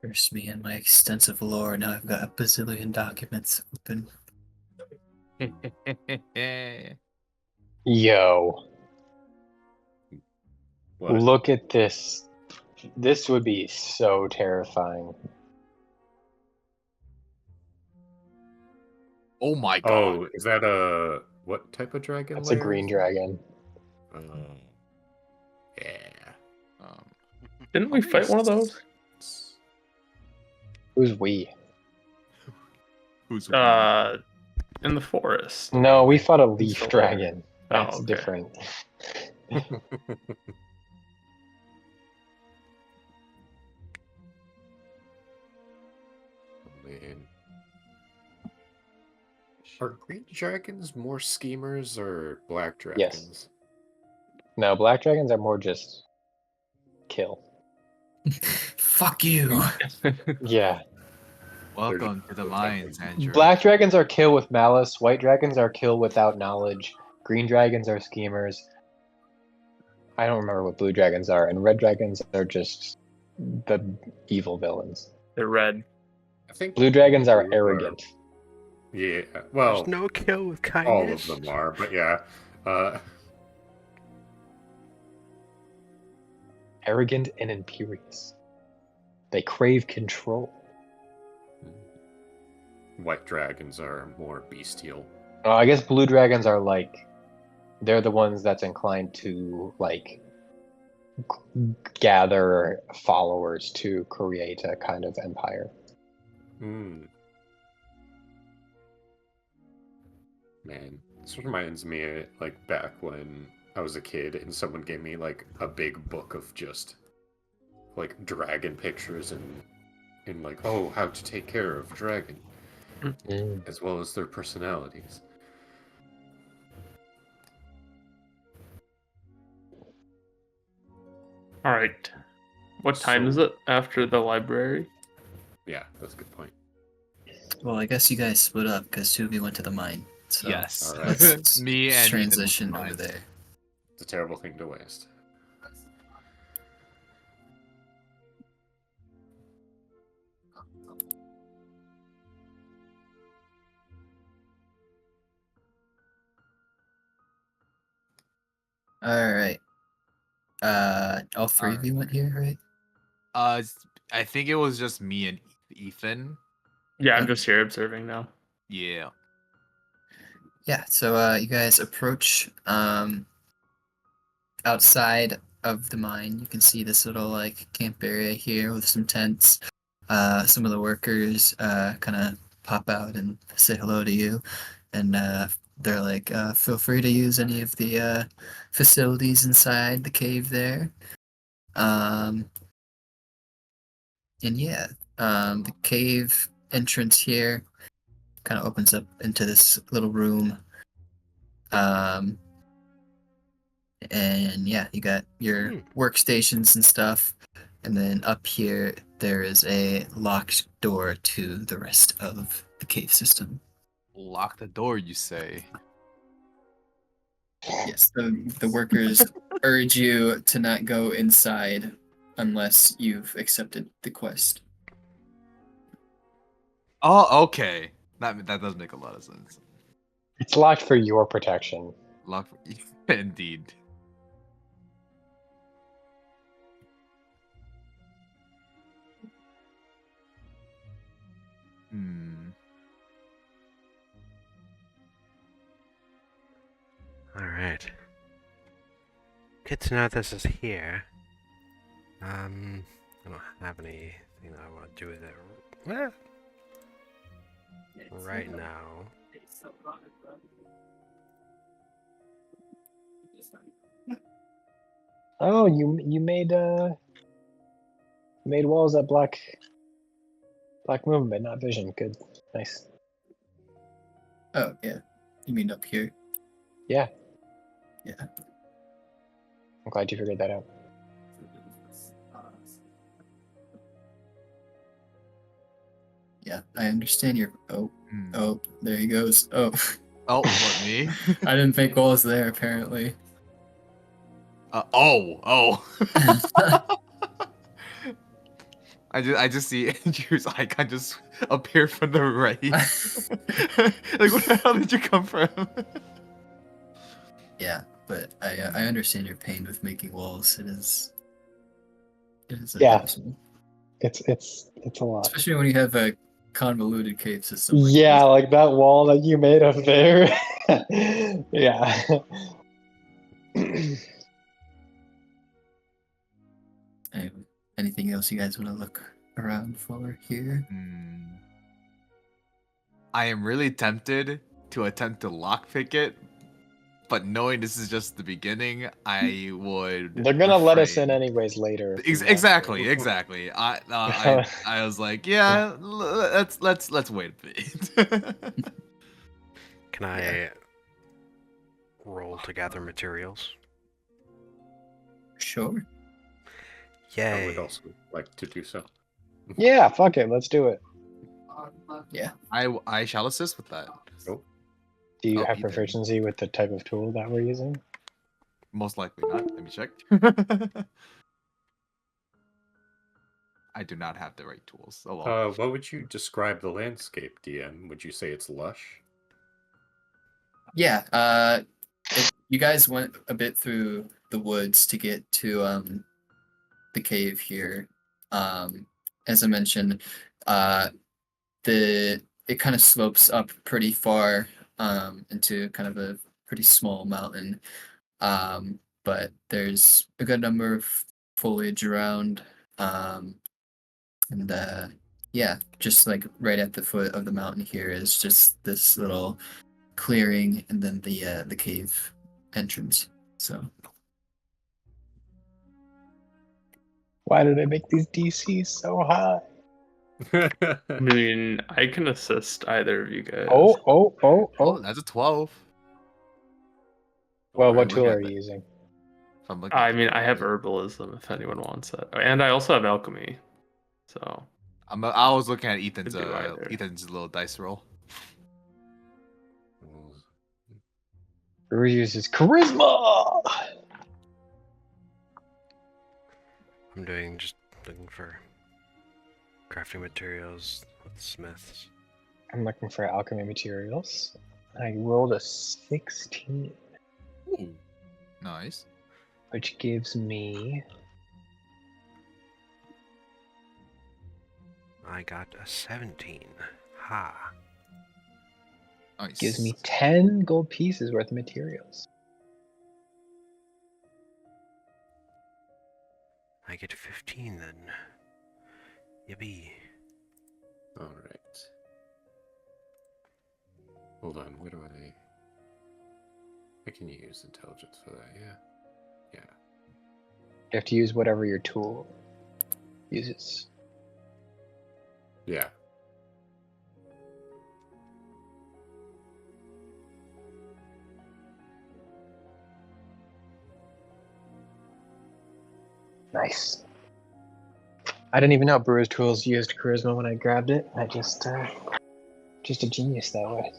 There's me and my extensive lore. Now I've got a bazillion documents open. Yo, What? look at this. This would be so terrifying. Oh my god. Oh, is that a what type of dragon? That's a layer green is that? dragon. Yeah. Didn't we fight one of those? Who's we? Who's In the forest. No, we fought a In leaf Silver. dragon. That's okay. different. Man. Are green dragons more schemers or black dragons? No, black dragons are more just kill. Fuck you! Yeah. Welcome to the mines, Andrew. Black dragons are kill with malice. White dragons are kill without knowledge. Green dragons are schemers. I don't remember what blue dragons are, and red dragons are just the evil villains. They're red. I think Blue dragons are blue arrogant. Yeah. Well, There's no kill with all kindness. of them are, but yeah. Arrogant and imperious. They crave control. White dragons are more bestial. I guess blue dragons are like, they're the ones that's inclined to like gather followers to create a kind of empire. Man, this reminds me like back when I was a kid and someone gave me like a big book of just like dragon pictures and like, oh, how to take care of a dragon, as well as their personalities. All right. What time is it after the library? Yeah, that's a good point. Well, I guess you guys split up because two of you went to the mine. So Yes. All right. let's Me and Ethan went to transition over mine. there. It's a terrible thing to waste. All right. All three of you went here, right? I think it was just me and Ethan. Yeah, I'm Okay. just here observing now. Yeah. Yeah. So you guys approach outside of the mine. You can see this little like camp area here with some tents. Some of the workers kind of pop out and say hello to you, and they're like, "Feel free to use any of the facilities inside the cave there." Um, and yeah, the cave entrance here kind of opens up into this little room. Um, and yeah, you got your workstations and stuff. And then up here, there is a locked door to the rest of the cave system. Lock the door, you say? Yes, the workers urge you to not go inside unless you've accepted the quest. Oh, okay. That does make a lot of sense. It's locked for your protection. Lock. Indeed. Hmm. Alright. Good to know this is here. I don't have anything I want to do with it right now. Oh, you made walls that block movement, not vision. Good, nice. Oh, yeah. You mean up here? Yeah, Yeah. I'm glad you figured that out. Yeah, I understand your. Oh, Hmm. oh, there he goes. Oh, Oh, what, me? I didn't think what was there, apparently. Oh. I just see Andrew's icon just appear from the right. Like, where the hell did you come from? Yeah, but I understand your pain with making walls. It is Yeah. impossible. It's a lot. Especially when you have a convoluted cave system. Like Yeah, this. like that wall that you made up there. Yeah. Anyway, anything else you guys want to look around for here? I am really tempted to attempt to lockpick it, but knowing this is just the beginning, I would. They're gonna let us in refrain. anyways later. if we want to. Exactly. I was like, yeah, let's wait a bit. Can I roll to gather materials? Sure. I Yay. would also like to do so. Yeah, fuck it, let's do it. Yeah. I shall assist with that. Oh, Do you Oh, have Ethan. proficiency with the type of tool that we're using? Most likely not. Let me check. I do not have the right tools. Oh well. what would you describe the landscape, DM? Would you say it's lush? Yeah. You guys went a bit through the woods to get to the cave here. As I mentioned, it kind of slopes up pretty far into kind of a pretty small mountain. But there's a good number of foliage around. And yeah, just like right at the foot of the mountain here is just this little clearing, and then the cave entrance. So Why do they make these DCs so high? I mean, I can assist either of you guys. Oh, that's a 12. Well, Or what look tool at are you that. using? If I'm looking I at mean, it. I have herbalism if anyone wants it, and I also have alchemy. So I was looking at Could do either. Ethan's little dice roll. Brewer uses charisma. I'm doing just looking for crafting materials with smiths. I'm looking for alchemy materials. I rolled a 16, Ooh, nice. which gives me I got a 17. Ha. Nice. 10 gold pieces worth of materials. I get 15 then. Yippee. All right. Hold on. Where do I? I can use intelligence for that. Yeah. Yeah. You have to use whatever your tool uses. Yeah. Nice. I didn't even know Brewer's Tools used charisma when I grabbed it. I just a genius that way.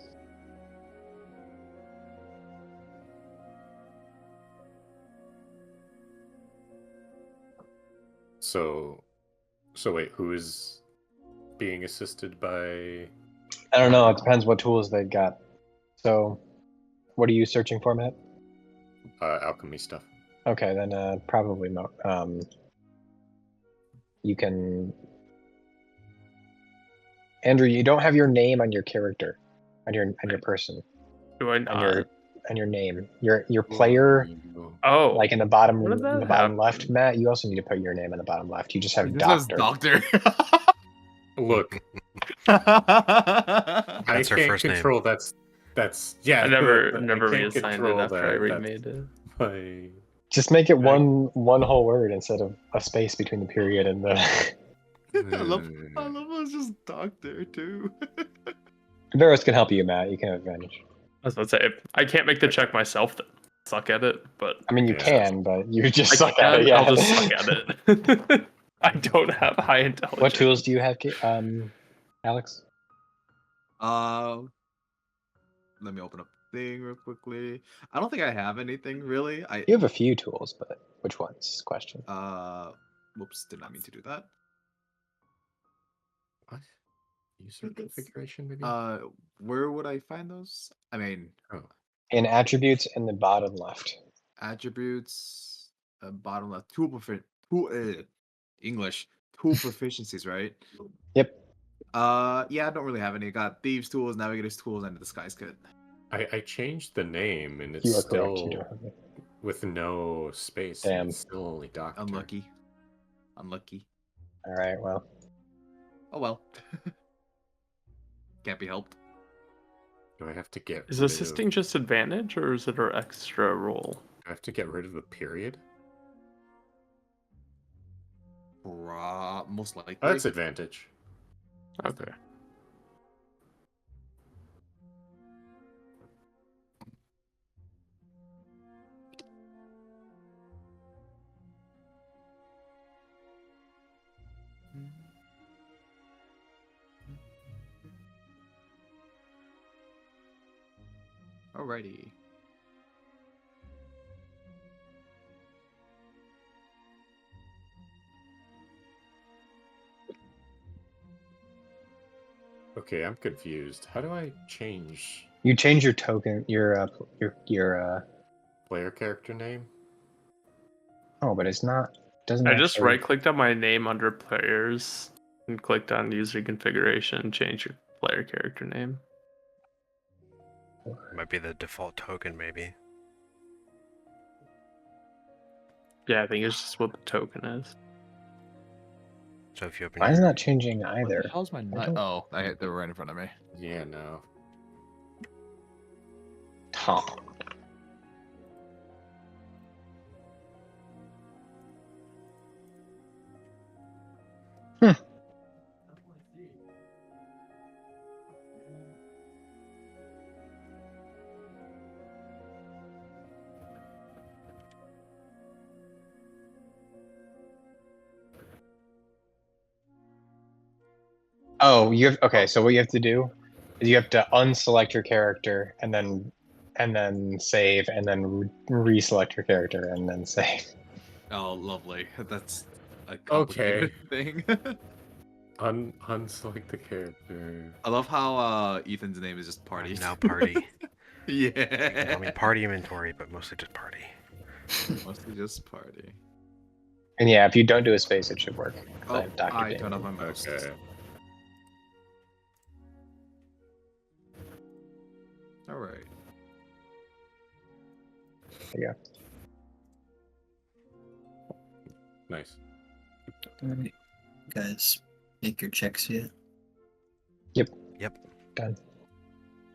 So wait, who is being assisted by? I don't know. It depends what tools they've got. So, what are you searching for, Matt? Alchemy stuff. Okay, then probably you can. Andrew, you don't have your name on your character, on your person, Do I not? on your name. Your player, Oh, like in the bottom When did that bottom happen? left, Matt. You also need to put your name in the bottom left. You just have This says doctor. doctor. Look, I I That's her can't first name. control. That's yeah. I never but never I can't reassigned it control after I that. remade it. My Just make it one whole word instead of a space between the period and the. love it's just doctor too. Veros can help you, Matt. You can have advantage. I was about to say I can't make the check myself. Then suck at it, but I mean, you Yeah. can, but you just I suck at it. can. Yeah. I'll just suck at it. I don't have high intelligence. What tools do you have, Alex? Let me open up the thing real quickly. I don't think I have anything really. You have a few tools, but which ones? Question. Whoops, did not mean to do that. what? User configuration, maybe. Where would I find those? I mean, Oh, In attributes in the bottom left. attributes, bottom left, English, tool proficiencies, right? Yep. Yeah, I don't really have any. I got thieves tools, navigators tools, and the disguise kit. I changed the name and it's You are still correct. You don't have it. with no space. Damn. It's still only doctor. Unlucky. All right. Well, Oh well. Can't be helped. Do I have to get? Is rid assisting Of, just advantage, or is it our extra roll? do I have to get rid of the period? Most likely. Oh, that's advantage. Okay. Alrighty. Okay, I'm confused. How do I change you change your token. Your player character name? Oh, but it's not. Doesn't I just actually- right-clicked on my name under players and clicked on user configuration, change your player character name. Might be the default token, maybe. Yeah, I think it's just what the token is. So if you open Mine's your not changing either. How's my nut? Oh, they were right in front of me. Yeah, no. Huh. Oh, you have okay. So what you have to do is you have to unselect your character and then save and then reselect your character and then save. Oh, lovely. That's a Okay. complicated thing. Unselect the character. I love how Ethan's name is just Party. I'm now party. Yeah. I mean, party inventory, but mostly just party. Mostly just Party. And yeah, if you don't do a space, it should work. Oh, have Dr. I turn off Damian. my mouse. Okay. All right. There you go. Nice. Alright. Guys, make your checks yet? Done.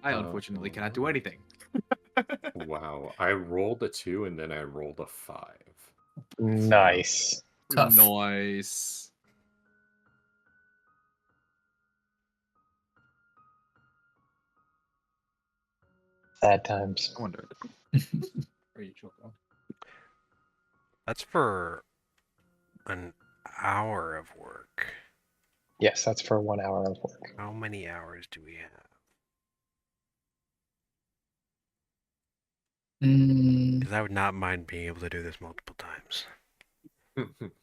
I unfortunately cannot do anything. Wow. I rolled a 2 and then I rolled a 5. Nice. Tough. Nice. Bad times. I wonder. Are you joking? That's for an hour of work. Yes, that's for 1 hour of work. How many hours do we have? Mm, Because I would not mind being able to do this multiple times.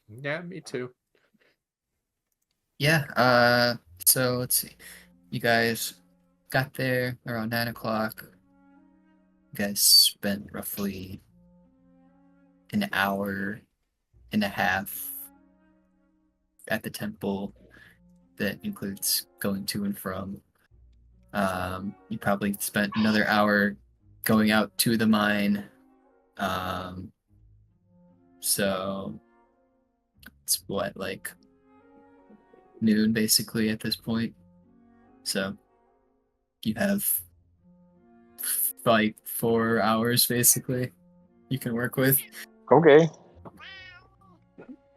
Yeah, me too. yeah, so let's see. You guys got there around 9 o'clock. You guys spent roughly an hour and a half at the temple. That includes going to and from. You probably spent another hour going out to the mine. So it's what, like noon basically at this point. So you have like 4 hours basically you can work with. Okay.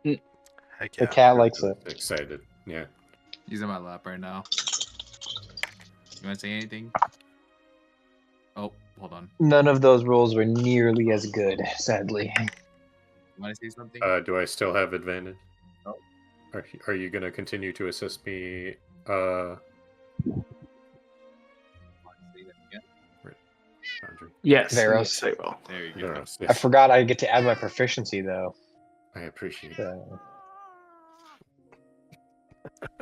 Heck The yeah. cat likes it. Excited. Yeah. He's in my lap right now. You want to say anything? Oh, hold on. None of those rolls were nearly as good, sadly. You want to say something? Do I still have advantage? No. Are you gonna continue to assist me? Want to say that again? Andre? Yes. Veros. Yes, I will. There you go. Veros, I yes. forgot I get to add my proficiency though. I appreciate it. So.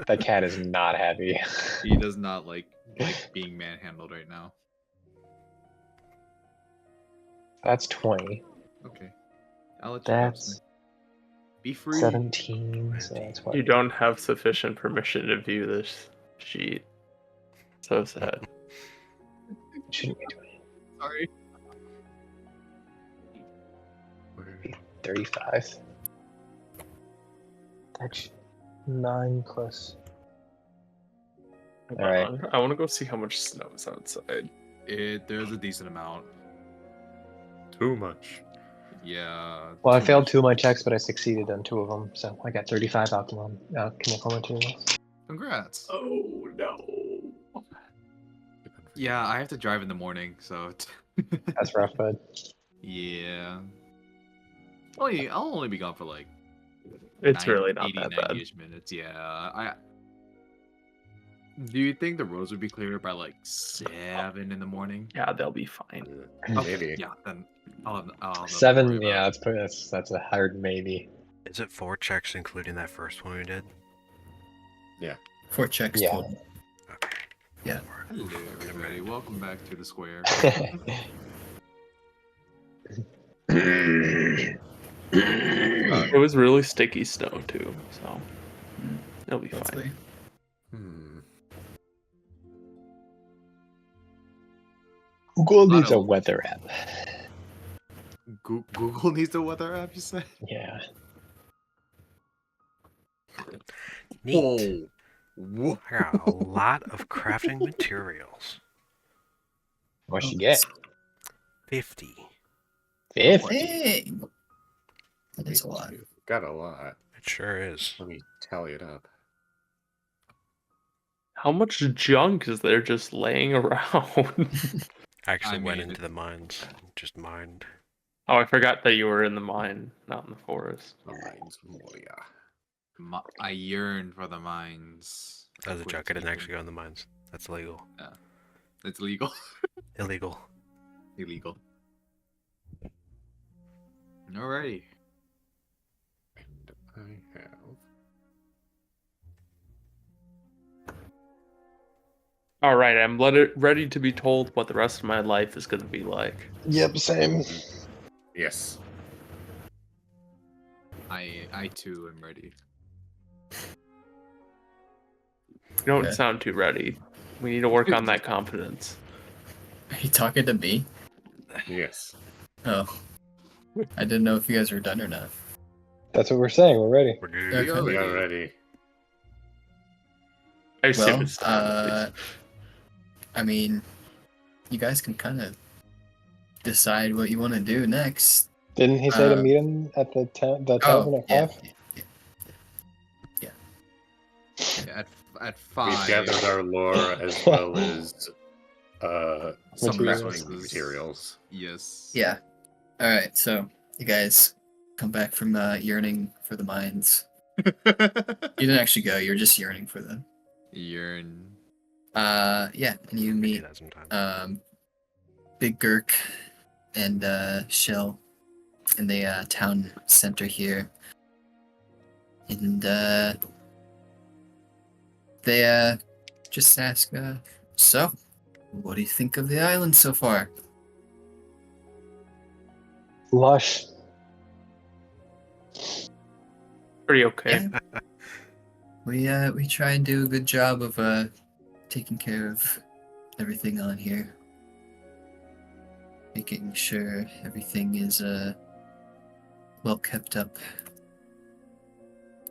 That cat is not happy. He does not like being manhandled right now. That's 20. Okay. I'll let you have That's some. Be free. 17. So that's what. You don't have sufficient permission to view this sheet. So sad. Shouldn't be doing Sorry. it. 35. That's 9 plus. All right. I want to go see how much snow is outside. There's a decent amount. Too much. Yeah. Well, I too failed much. 2 of my checks, but I succeeded on 2 of them, so I got 35 optimum chemical materials. Congrats. Oh no. Yeah, I have to drive in the morning, so That's rough, bud. yeah. I'll only be gone for like It's really not 80, that bad. 90-ish minutes. Yeah. Do you think the roads would be cleared by like 7 in the morning? Yeah, they'll be fine. Maybe. Yeah, then I'll have nothing to worry 7, about. yeah, that's a hard maybe. Is it 4 checks including that first one we did? 4 checks Yeah. total. Okay. Yeah. Hello, everybody. Welcome back to the square. It was really sticky snow too, so it'll be fine. Hopefully. Google needs a Auto. weather app. Google needs a weather app, you say? Yeah. Neat. Whoa. I got a lot of crafting materials. What'd you Oh, get? 50. 50. Dang! That is a lot. Got a lot. It sure is. Let me tally it up. How much junk is there just laying around? I actually I went mean, into the mines, just mined. Oh, I forgot that you were in the mine, not in the forest. The mines, Moria. I yearn for the mines. That was a Wait, joke. I didn't you- actually go in the mines. That's illegal. It's legal. Illegal. Illegal. Alrighty. And I have. All right, I'm ready to be told what the rest of my life is going to be like. Yep, same. Yes. I too am ready. Yeah. You don't sound too ready. We need to work on that confidence. Are you talking to me? Yes. Oh. I didn't know if you guys were done or not. That's what we're saying. We're ready. We're good. Okay. We are ready. I assume Well, it's time, at least. I mean, you guys can kind of decide what you want to do next. Didn't he say to Uh, meet him at the tavern at yeah. 5? Yeah, at We've 5. gathered our lore as well as some Materials. crafting materials. Yes. Yeah. All right. So you guys come back from yearning for the mines. You didn't actually go. You were just yearning for them. Yearn. Yeah, and you We do meet that sometimes. Big Gurk and Shell in the town center here, and they just ask, so, what do you think of the island so far? Lush. Pretty okay. Yeah. We try and do a good job of taking care of everything on here, making sure everything is well kept up,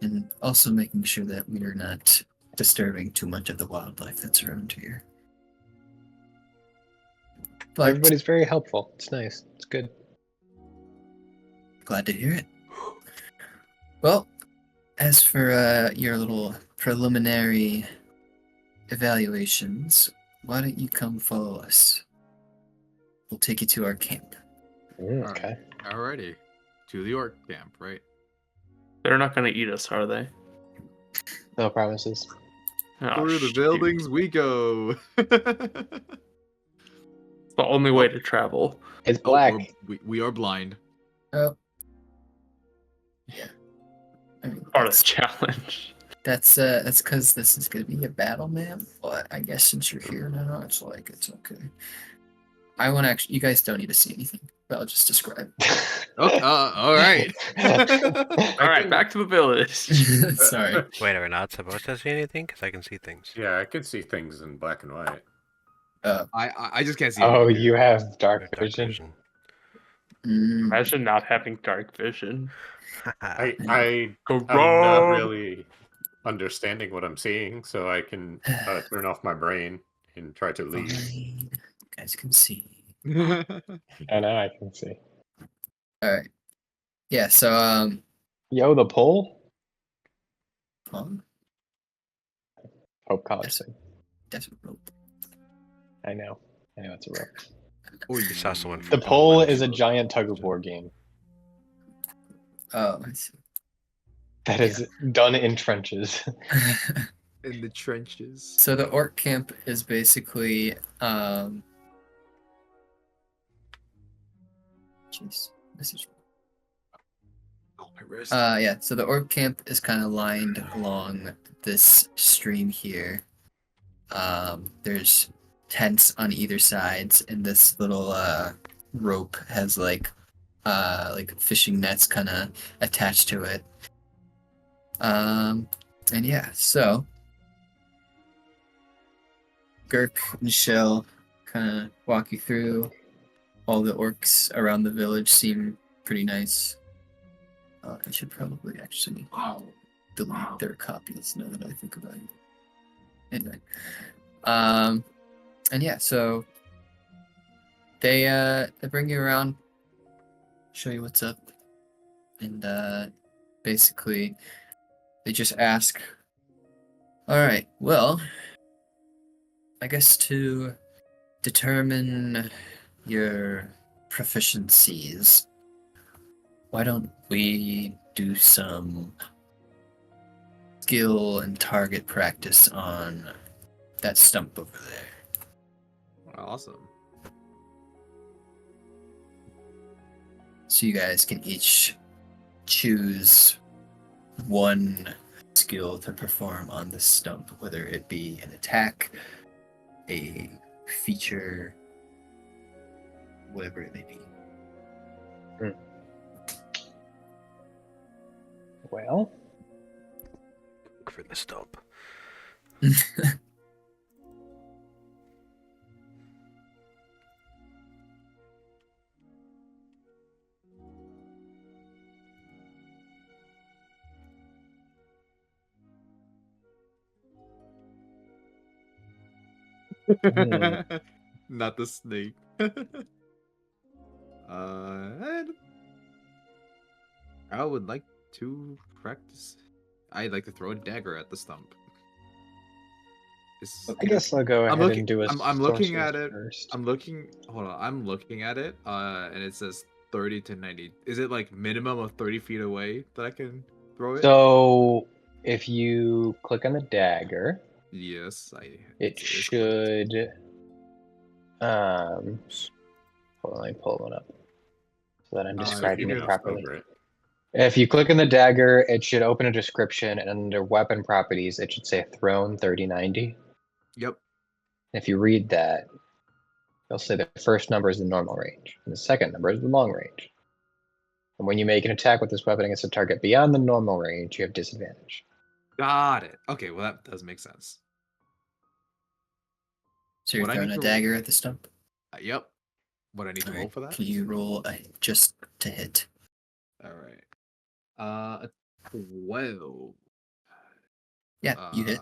and also making sure that we are not disturbing too much of the wildlife that's around here. But Everybody's very helpful. It's nice. It's good. glad to hear it. Well, as for your little preliminary evaluations, why don't you come follow us? We'll take you to our camp. Okay. Alrighty. To the orc camp, right? They're not going to eat us, are they? No promises. Oh, Through the shoot. buildings we go. It's the only way to travel. It's Oh, black. we are blind. Oh. Yeah. I mean, Part of the challenge. that's because this is gonna be a battle, man. But I guess since you're here now, it's okay. I want to actually. You guys don't need to see anything, but I'll just describe. Oh, all right. All right, back to the village. Sorry. Wait, are we not supposed to see anything? Because I can see things. Yeah, I can see things in black and white. I just can't see. Oh, anything. you have We have dark dark vision. Mm, Imagine not having dark vision. I'm Go not wrong. really understanding what I'm seeing, so I can turn off my brain and try to leave. fine. You guys can see. I know, I can see. All right. Yeah. So Yo, the pole? well, Hope College thing. that's a rope. I know. It's a rope. Oh, You saw someone The from pole Poland. is a giant tug of war game Oh, I see. that is done in trenches. in the trenches. So the orc camp is basically jeez, this is Oh, my wrist. yeah, so the orc camp is kind of lined along this stream here. There's tents on either sides, and this little rope has like fishing nets kind of attached to it. And yeah, so Gurk and Shell kind of walk you through. All the orcs around the village seem pretty nice. I should probably actually delete their copies now that I think about it. Anyway, and yeah, so they bring you around, show you what's up, and basically they just ask, all right, well, I guess to determine your proficiencies, why don't we do some skill and target practice on that stump over there. Awesome. So you guys can each choose one skill to perform on the stump, whether it be an attack, a feature, whatever it may be. Well, Look for the stump. Not the snake. And I would like to practice. I'd like to throw a dagger at the stump. I guess I'll go ahead and do a I'm looking at sorcerer's it. first. I'm looking. Hold on. I'm looking at it. And it says 30 to 90. Is it like minimum of 30 feet away that I can throw it? So if you click on the dagger, Yes, it should. Hold on, let me pull one up so that I'm describing it properly. If you click on the dagger, it should open a description, and under weapon properties, it should say thrown 3090. Yep. If you read that, it'll say the first number is the normal range, and the second number is the long range. And when you make an attack with this weapon against a target beyond the normal range, you have disadvantage. Got it. Okay, well that does make sense. So you're What I throwing need a to- dagger at the stump? Yep. What I need to roll Alright, for that? Can you roll just to hit? All right. A 12. Yeah, you hit.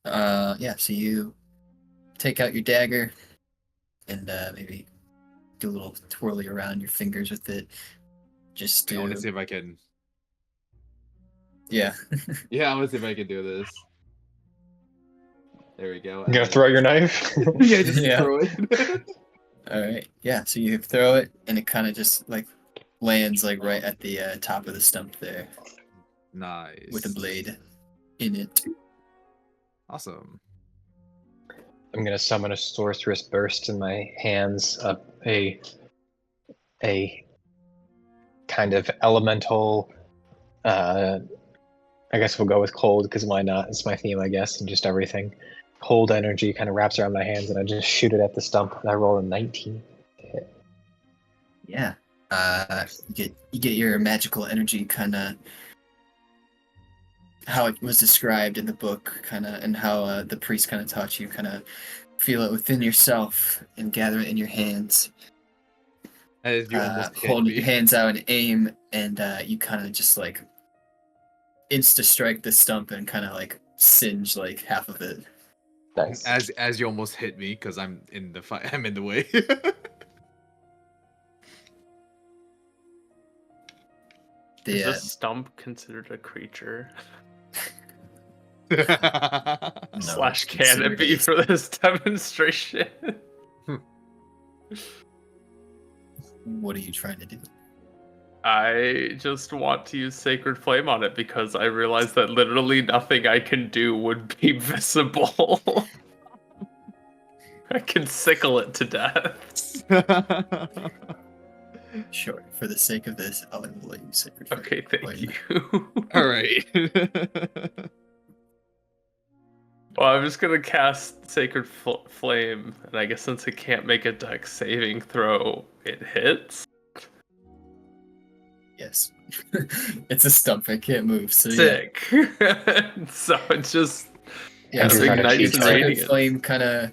Yeah, so you take out your dagger and maybe do a little twirly around your fingers with it. Just I want to to, see if I can. yeah. Yeah, I want to see if I can do this. There we go. You gonna throw your knife? Yeah, just Yeah. throw it. All right. Yeah, so you throw it and it kind of just like lands like right at the top of the stump there Nice. with a blade in it. Awesome. I'm gonna summon a sorceress burst in my hands, a kind of elemental. I guess we'll go with cold because why not? It's my theme, I guess, and just everything. Cold energy kind of wraps around my hands, and I just shoot it at the stump, and I roll a 19. Yeah. You get your magical energy kind of how it was described in the book, kind of, and how the priest kind of taught you, kind of feel it within yourself and gather it in your hands. As you almost hit Hold me. your hands out and aim, and you kind of just like insta strike the stump and kind of like singe like half of it. Nice. As you almost hit me because I'm in the fight. I'm in the way. Is The, a stump considered a creature? no, Slash it's can it considered be a- for this demonstration? What are you trying to do? I just want to use Sacred Flame on it because I realize that literally nothing I can do would be visible. I can sickle it to death. Sure, for the sake of this, I'll let you sacred flame. Okay, thank Flame. you. All right. Well, I'm just gonna cast Sacred Flame, and I guess since it can't make a dex saving throw, it hits. Yes. It's a stump, it can't move, so Sick. So it's just yeah. And So you're trying to ignites cheat, and right? sacred radiance. flame kind of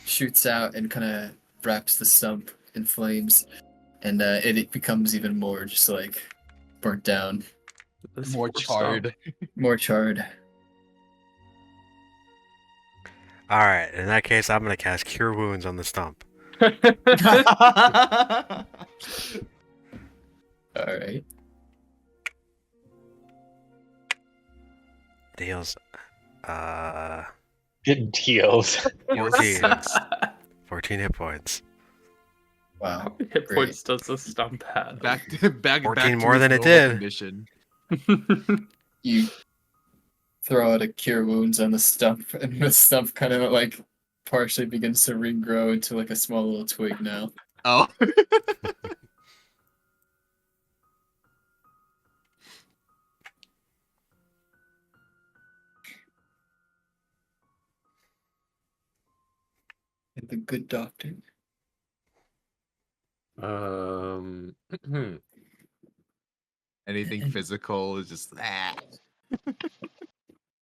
shoots out and kind of wraps the stump in flames, and it becomes even more just like burnt down, This More poor charred. more charred. Alright, in that case, I'm gonna cast Cure Wounds on the stump. stump. All right. Deals. It deals. 14. 14 hit points. Wow. How many hit Great. points does the stump have? back 14 to more its than it normal did. Condition. You throw out a cure wounds on the stump, and the stump kind of like partially begins to regrow into like a small little twig now. Oh. And the good doctor. Anything physical is just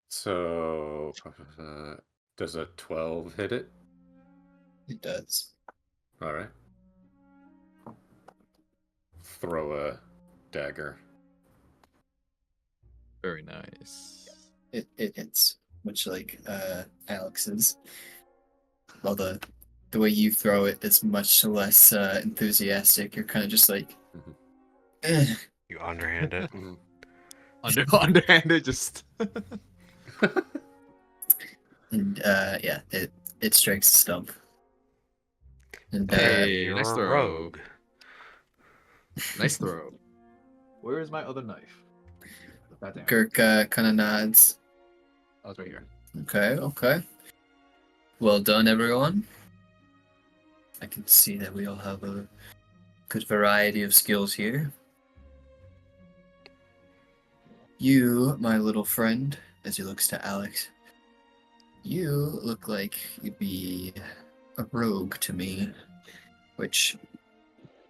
So, does a 12 hit it? It does. All right. Throw a dagger. very nice. It hits, much like Alex's. Well, the way you throw it is much less enthusiastic. You're kind of just like, Mhm. eh. You underhand it. Mhm. Underhanded, just. And yeah, it strikes the stump. And Hey, You're nice a throw. rogue. Nice throw. Where is my other knife? Put that down. Girk kind of nods. Oh, it's right here. Okay. Well done, everyone. I can see that we all have a good variety of skills here. You, my little friend, as he looks to Alex, you look like you'd be a rogue to me, which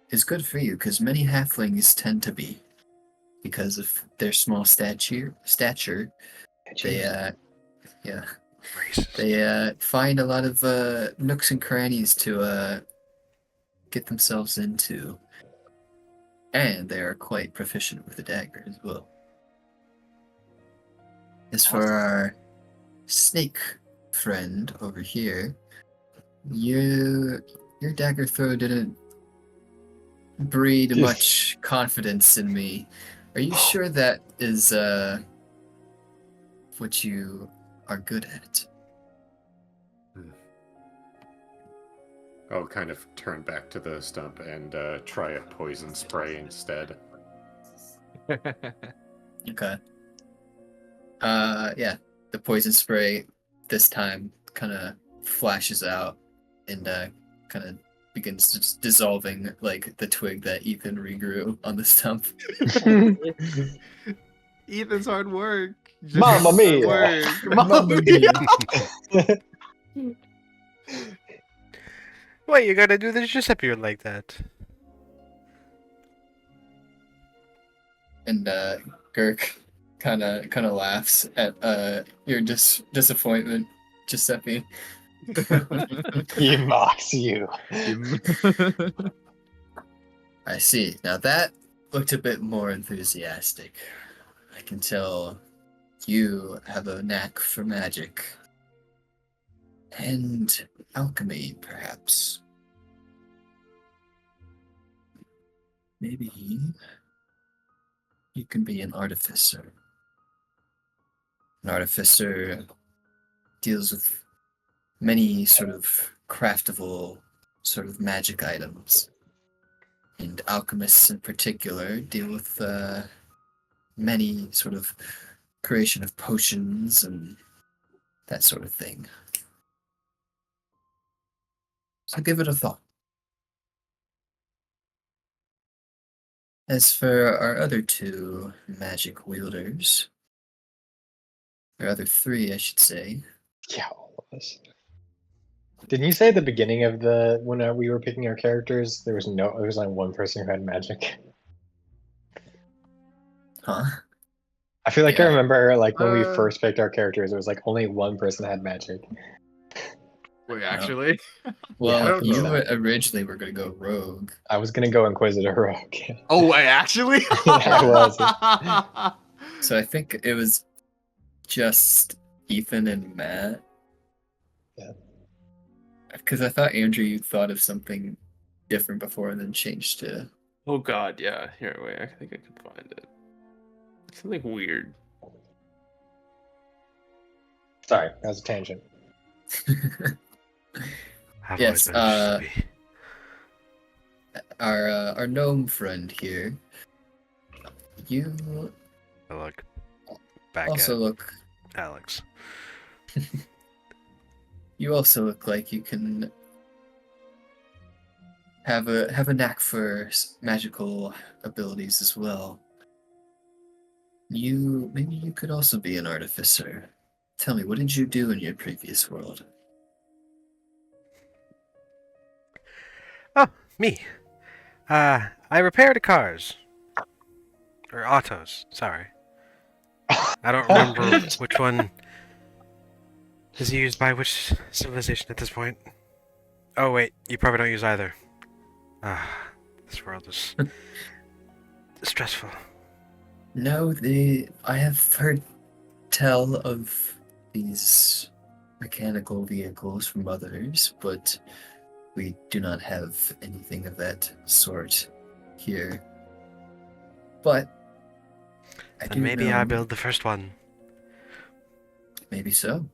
is good for you, because many halflings tend to be. Because of their small stature, they Racist. they find a lot of nooks and crannies to get themselves into, and they are quite proficient with the dagger as well. As for our snake friend over here, your dagger throw didn't breed Yes. much confidence in me. Are you sure that is what you are good at? I'll kind of turn back to the stump and try a poison spray instead. Okay. Yeah, the poison spray this time kind of flashes out and kind of begins just dissolving like the twig that Ethan regrew on the stump. Ethan's hard work. Mamma Hard mia. work. Mamma Mamma mia. mia. Why you gotta do the Giuseppe like that? And Girk kind of laughs at your disappointment, Giuseppe. He mocks you. I see. Now that looked a bit more enthusiastic. I can tell you have a knack for magic. And alchemy, perhaps. Maybe you can be an artificer. An artificer deals with many sort of craftable sort of magic items. And alchemists in particular deal with many sort of creation of potions and that sort of thing. So give it a thought. As for our other two magic wielders, or other three, I should say, Yeah, all of us. Didn't you say at the beginning of when we were picking our characters, there was only one person who had magic? huh? I feel like I Yeah. remember like when we Uh. first picked our characters, it was like only one person had magic. Wait, actually? Well, I don't you know. originally were going to go rogue. I was gonna go Inquisitor Rogue. Oh, wait, actually? I was. So I think it was just Ethan and Matt. Yeah. Because I thought Andrew, you thought of something different before and then changed to. Oh god, yeah. Here, wait, I think I can find it. Something weird. Sorry, that was a tangent. I've Yes, always been a Giuseppe. our gnome friend here. You I look back also at look Alex. You also look like you can have a knack for magical abilities as well. Maybe you could also be an artificer. Tell me, what did you do in your previous world? Oh, me. I repaired cars. Or autos, sorry. I don't remember which one is used by which civilization at this point. Oh wait, you probably don't use either. This world is stressful. No, I have heard tell of these mechanical vehicles from others, but we do not have anything of that sort here. But I Then do maybe know, I build the first one. maybe so.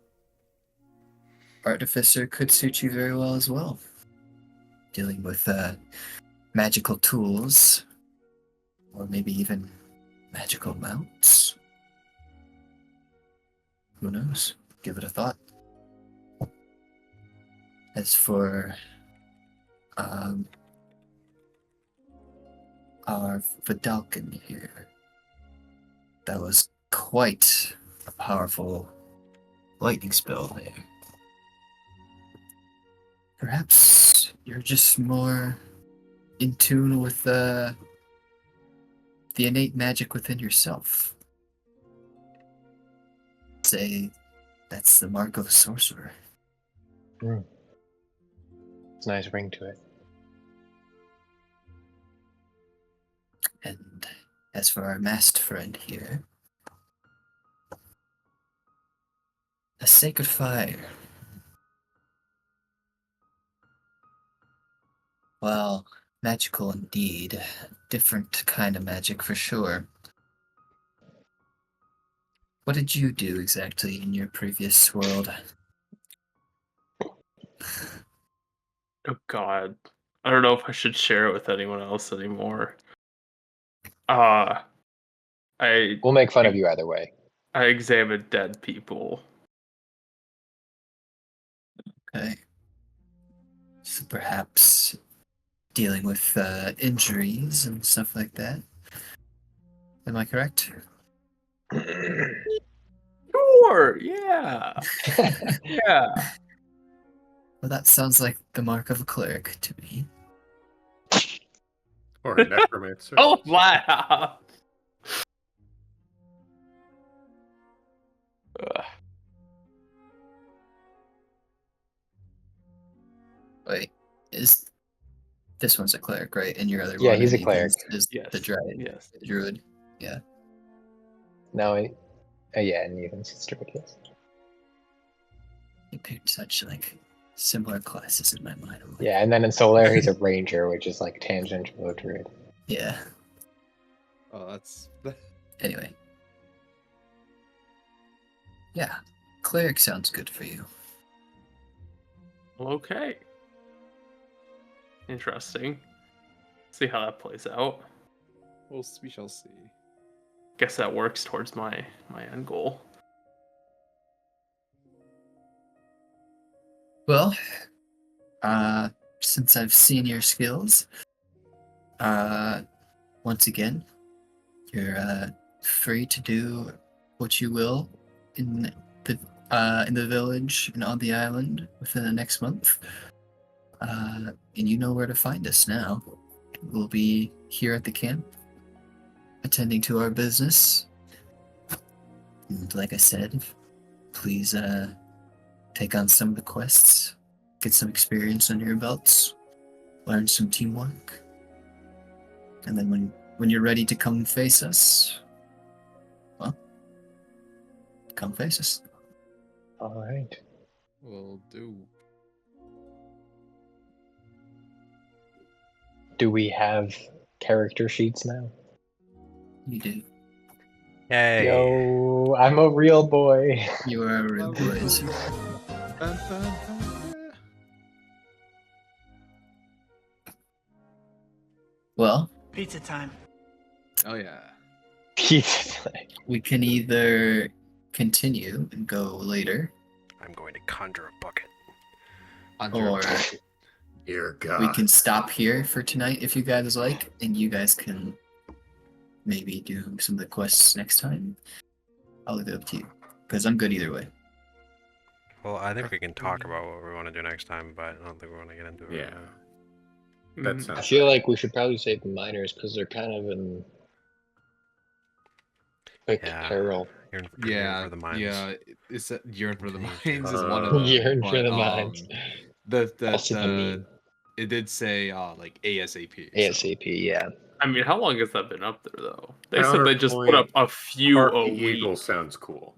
Artificer could suit you very well as well. Dealing with magical tools, or maybe even magical mounts. Who knows? Give it a thought. As for our Vidalcan here, that was quite a powerful lightning spell there. Perhaps you're just more in tune with the innate magic within yourself. Say that's the mark of a sorcerer. It's a nice ring to it. And as for our masked friend here, a sacred fire. Well, magical indeed. Different kind of magic for sure. What did you do exactly in your previous world? Oh God, I don't know if I should share it with anyone else anymore. I We'll make fun of you either way. examined dead people. Okay. So perhaps dealing with injuries and stuff like that. Am I correct? Sure, yeah, yeah. Well, that sounds like the mark of a cleric to me. Or a necromancer. Oh, laugh. Ugh. Wait, is this one's a clearic, right? And your other Yeah, one, he's a Ethan's, cleric. is Yes, the druid. yes. The druid. Yeah. No, yeah, and even sister, yes. You picked such like similar classes in my mind. I'm like, Yeah, and then in Solar, he's a ranger, which is like tangential to a druid. yeah. Oh, that's Anyway. Yeah. Cleric sounds good for you. Okay. Interesting. See how that plays out. we shall see. Guess that works towards my end goal. Well, since I've seen your skills, once again, you're free to do what you will in the village and on the island within the next month. And you know where to find us now. We'll be here at the camp, attending to our business. And like I said, please take on some of the quests, get some experience under your belts, learn some teamwork. And then when you're ready to come face us, well, come face us. All right. Will do. Do we have character sheets now? You do. Yay! Yo, I'm a real boy. You are a real boys. Dun, dun, dun. Well, Pizza time. Oh yeah. Pizza time. we can either continue and go later, I'm going to conjure a bucket. or Dear God. we can stop here for tonight if you guys like, and you guys can maybe do some of the quests next time. I'll leave it up to you, because I'm good either way. Well, I think we can talk about what we want to do next time, but I don't think we want to get into it. Yeah. Right now. That Mm. sounds I feel right. like we should probably save the miners because they're kind of in quick Yeah. peril. You're in Yeah, for the mines. yeah. It's yearn for the Continue mines to- is one of them. Yearn for but, the mines. Also the meme. It did say like ASAP. so- ASAP, yeah. I mean, how long has that been up there though? They said Counterpoint, they just put up a few Harpy a week. Eagle sounds cool.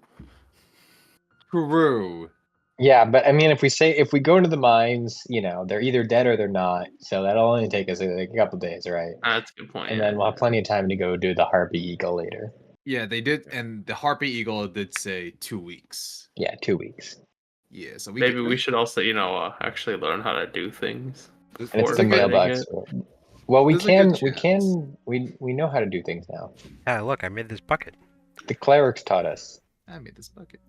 True. Yeah, but I mean, if we go into the mines, they're either dead or they're not. So that'll only take us like a couple days, right? That's a good point. And yeah. then we'll have plenty of time to go do the Harpy Eagle later. Yeah, they did, and the Harpy Eagle did say 2 weeks. Yeah, 2 weeks. Yeah, so we Maybe we should also, actually learn how to do things. And Or it's the getting mailbox. it. Well, we There's a good we know how to do things now. Yeah, look, I made this bucket. The clerics taught us. I made this bucket.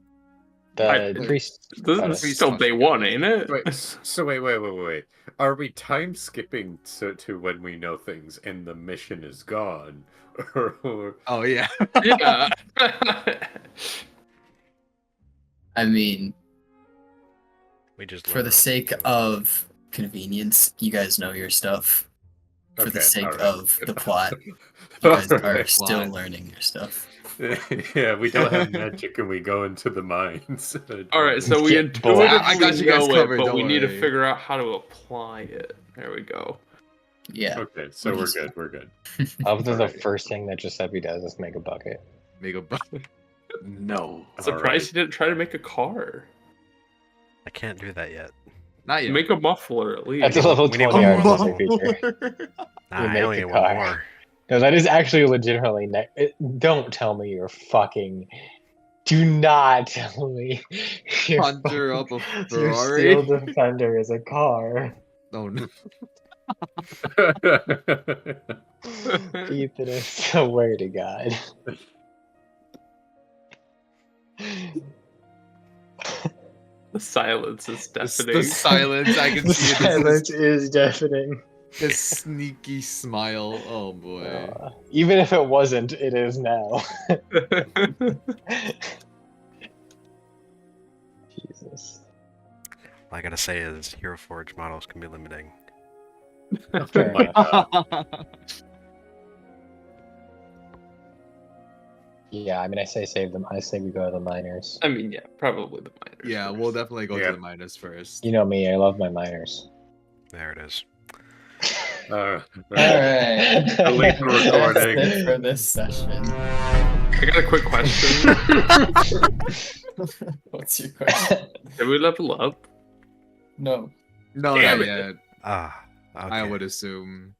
The priest This taught is us. still day one, ain't it? Wait, so wait. Are we time skipping to when we know things and the mission is gone? Or Oh yeah. Yeah. I mean, We just for the learned sake how to- of convenience, you guys know your stuff. For the Okay, sake alright. of the plot, you guys are Alright. still Plot. learning your stuff. Yeah, we don't have magic and we go into the mines. All right, so we Get bored. intuitively I got you guys know covered, it, but don't we need to worry. figure out how to apply it. There we go. Yeah. Okay, so we're good. We're good. Up to the Alright. first thing that Giuseppe does is make a bucket. Make a bucket. No. Surprised Alright. you didn't try to make a car. I can't do that yet. Not yet. Make a muffler at least. That's a level We need 20 one more RPG feature. Nah, We I make only the get one car. more. No, that is actually legitimately. Don't tell me you're fucking. Do not tell me. Your Conjure up a Your Ferrari. Steel Defender is a car. Oh no. Ethan, I swear to God. The silence is The deafening. silence, I can The see it. silence is deafening. This sneaky smile. Oh boy. Even if it wasn't, it is now. Jesus. All I gotta say is Hero Forge models can be limiting. Fair my enough. God. Yeah, I mean, I say save them. I say we go to the miners. I mean, yeah, probably the miners. Yeah, first. we'll definitely go Yeah. to the minus first. You know me, I love my miners. There it is. Alright. Delete the recording. That's it for this session. I got a quick question. What's your question? Did we level up? No. No, Damn not it. yet. Ah, okay. I would assume.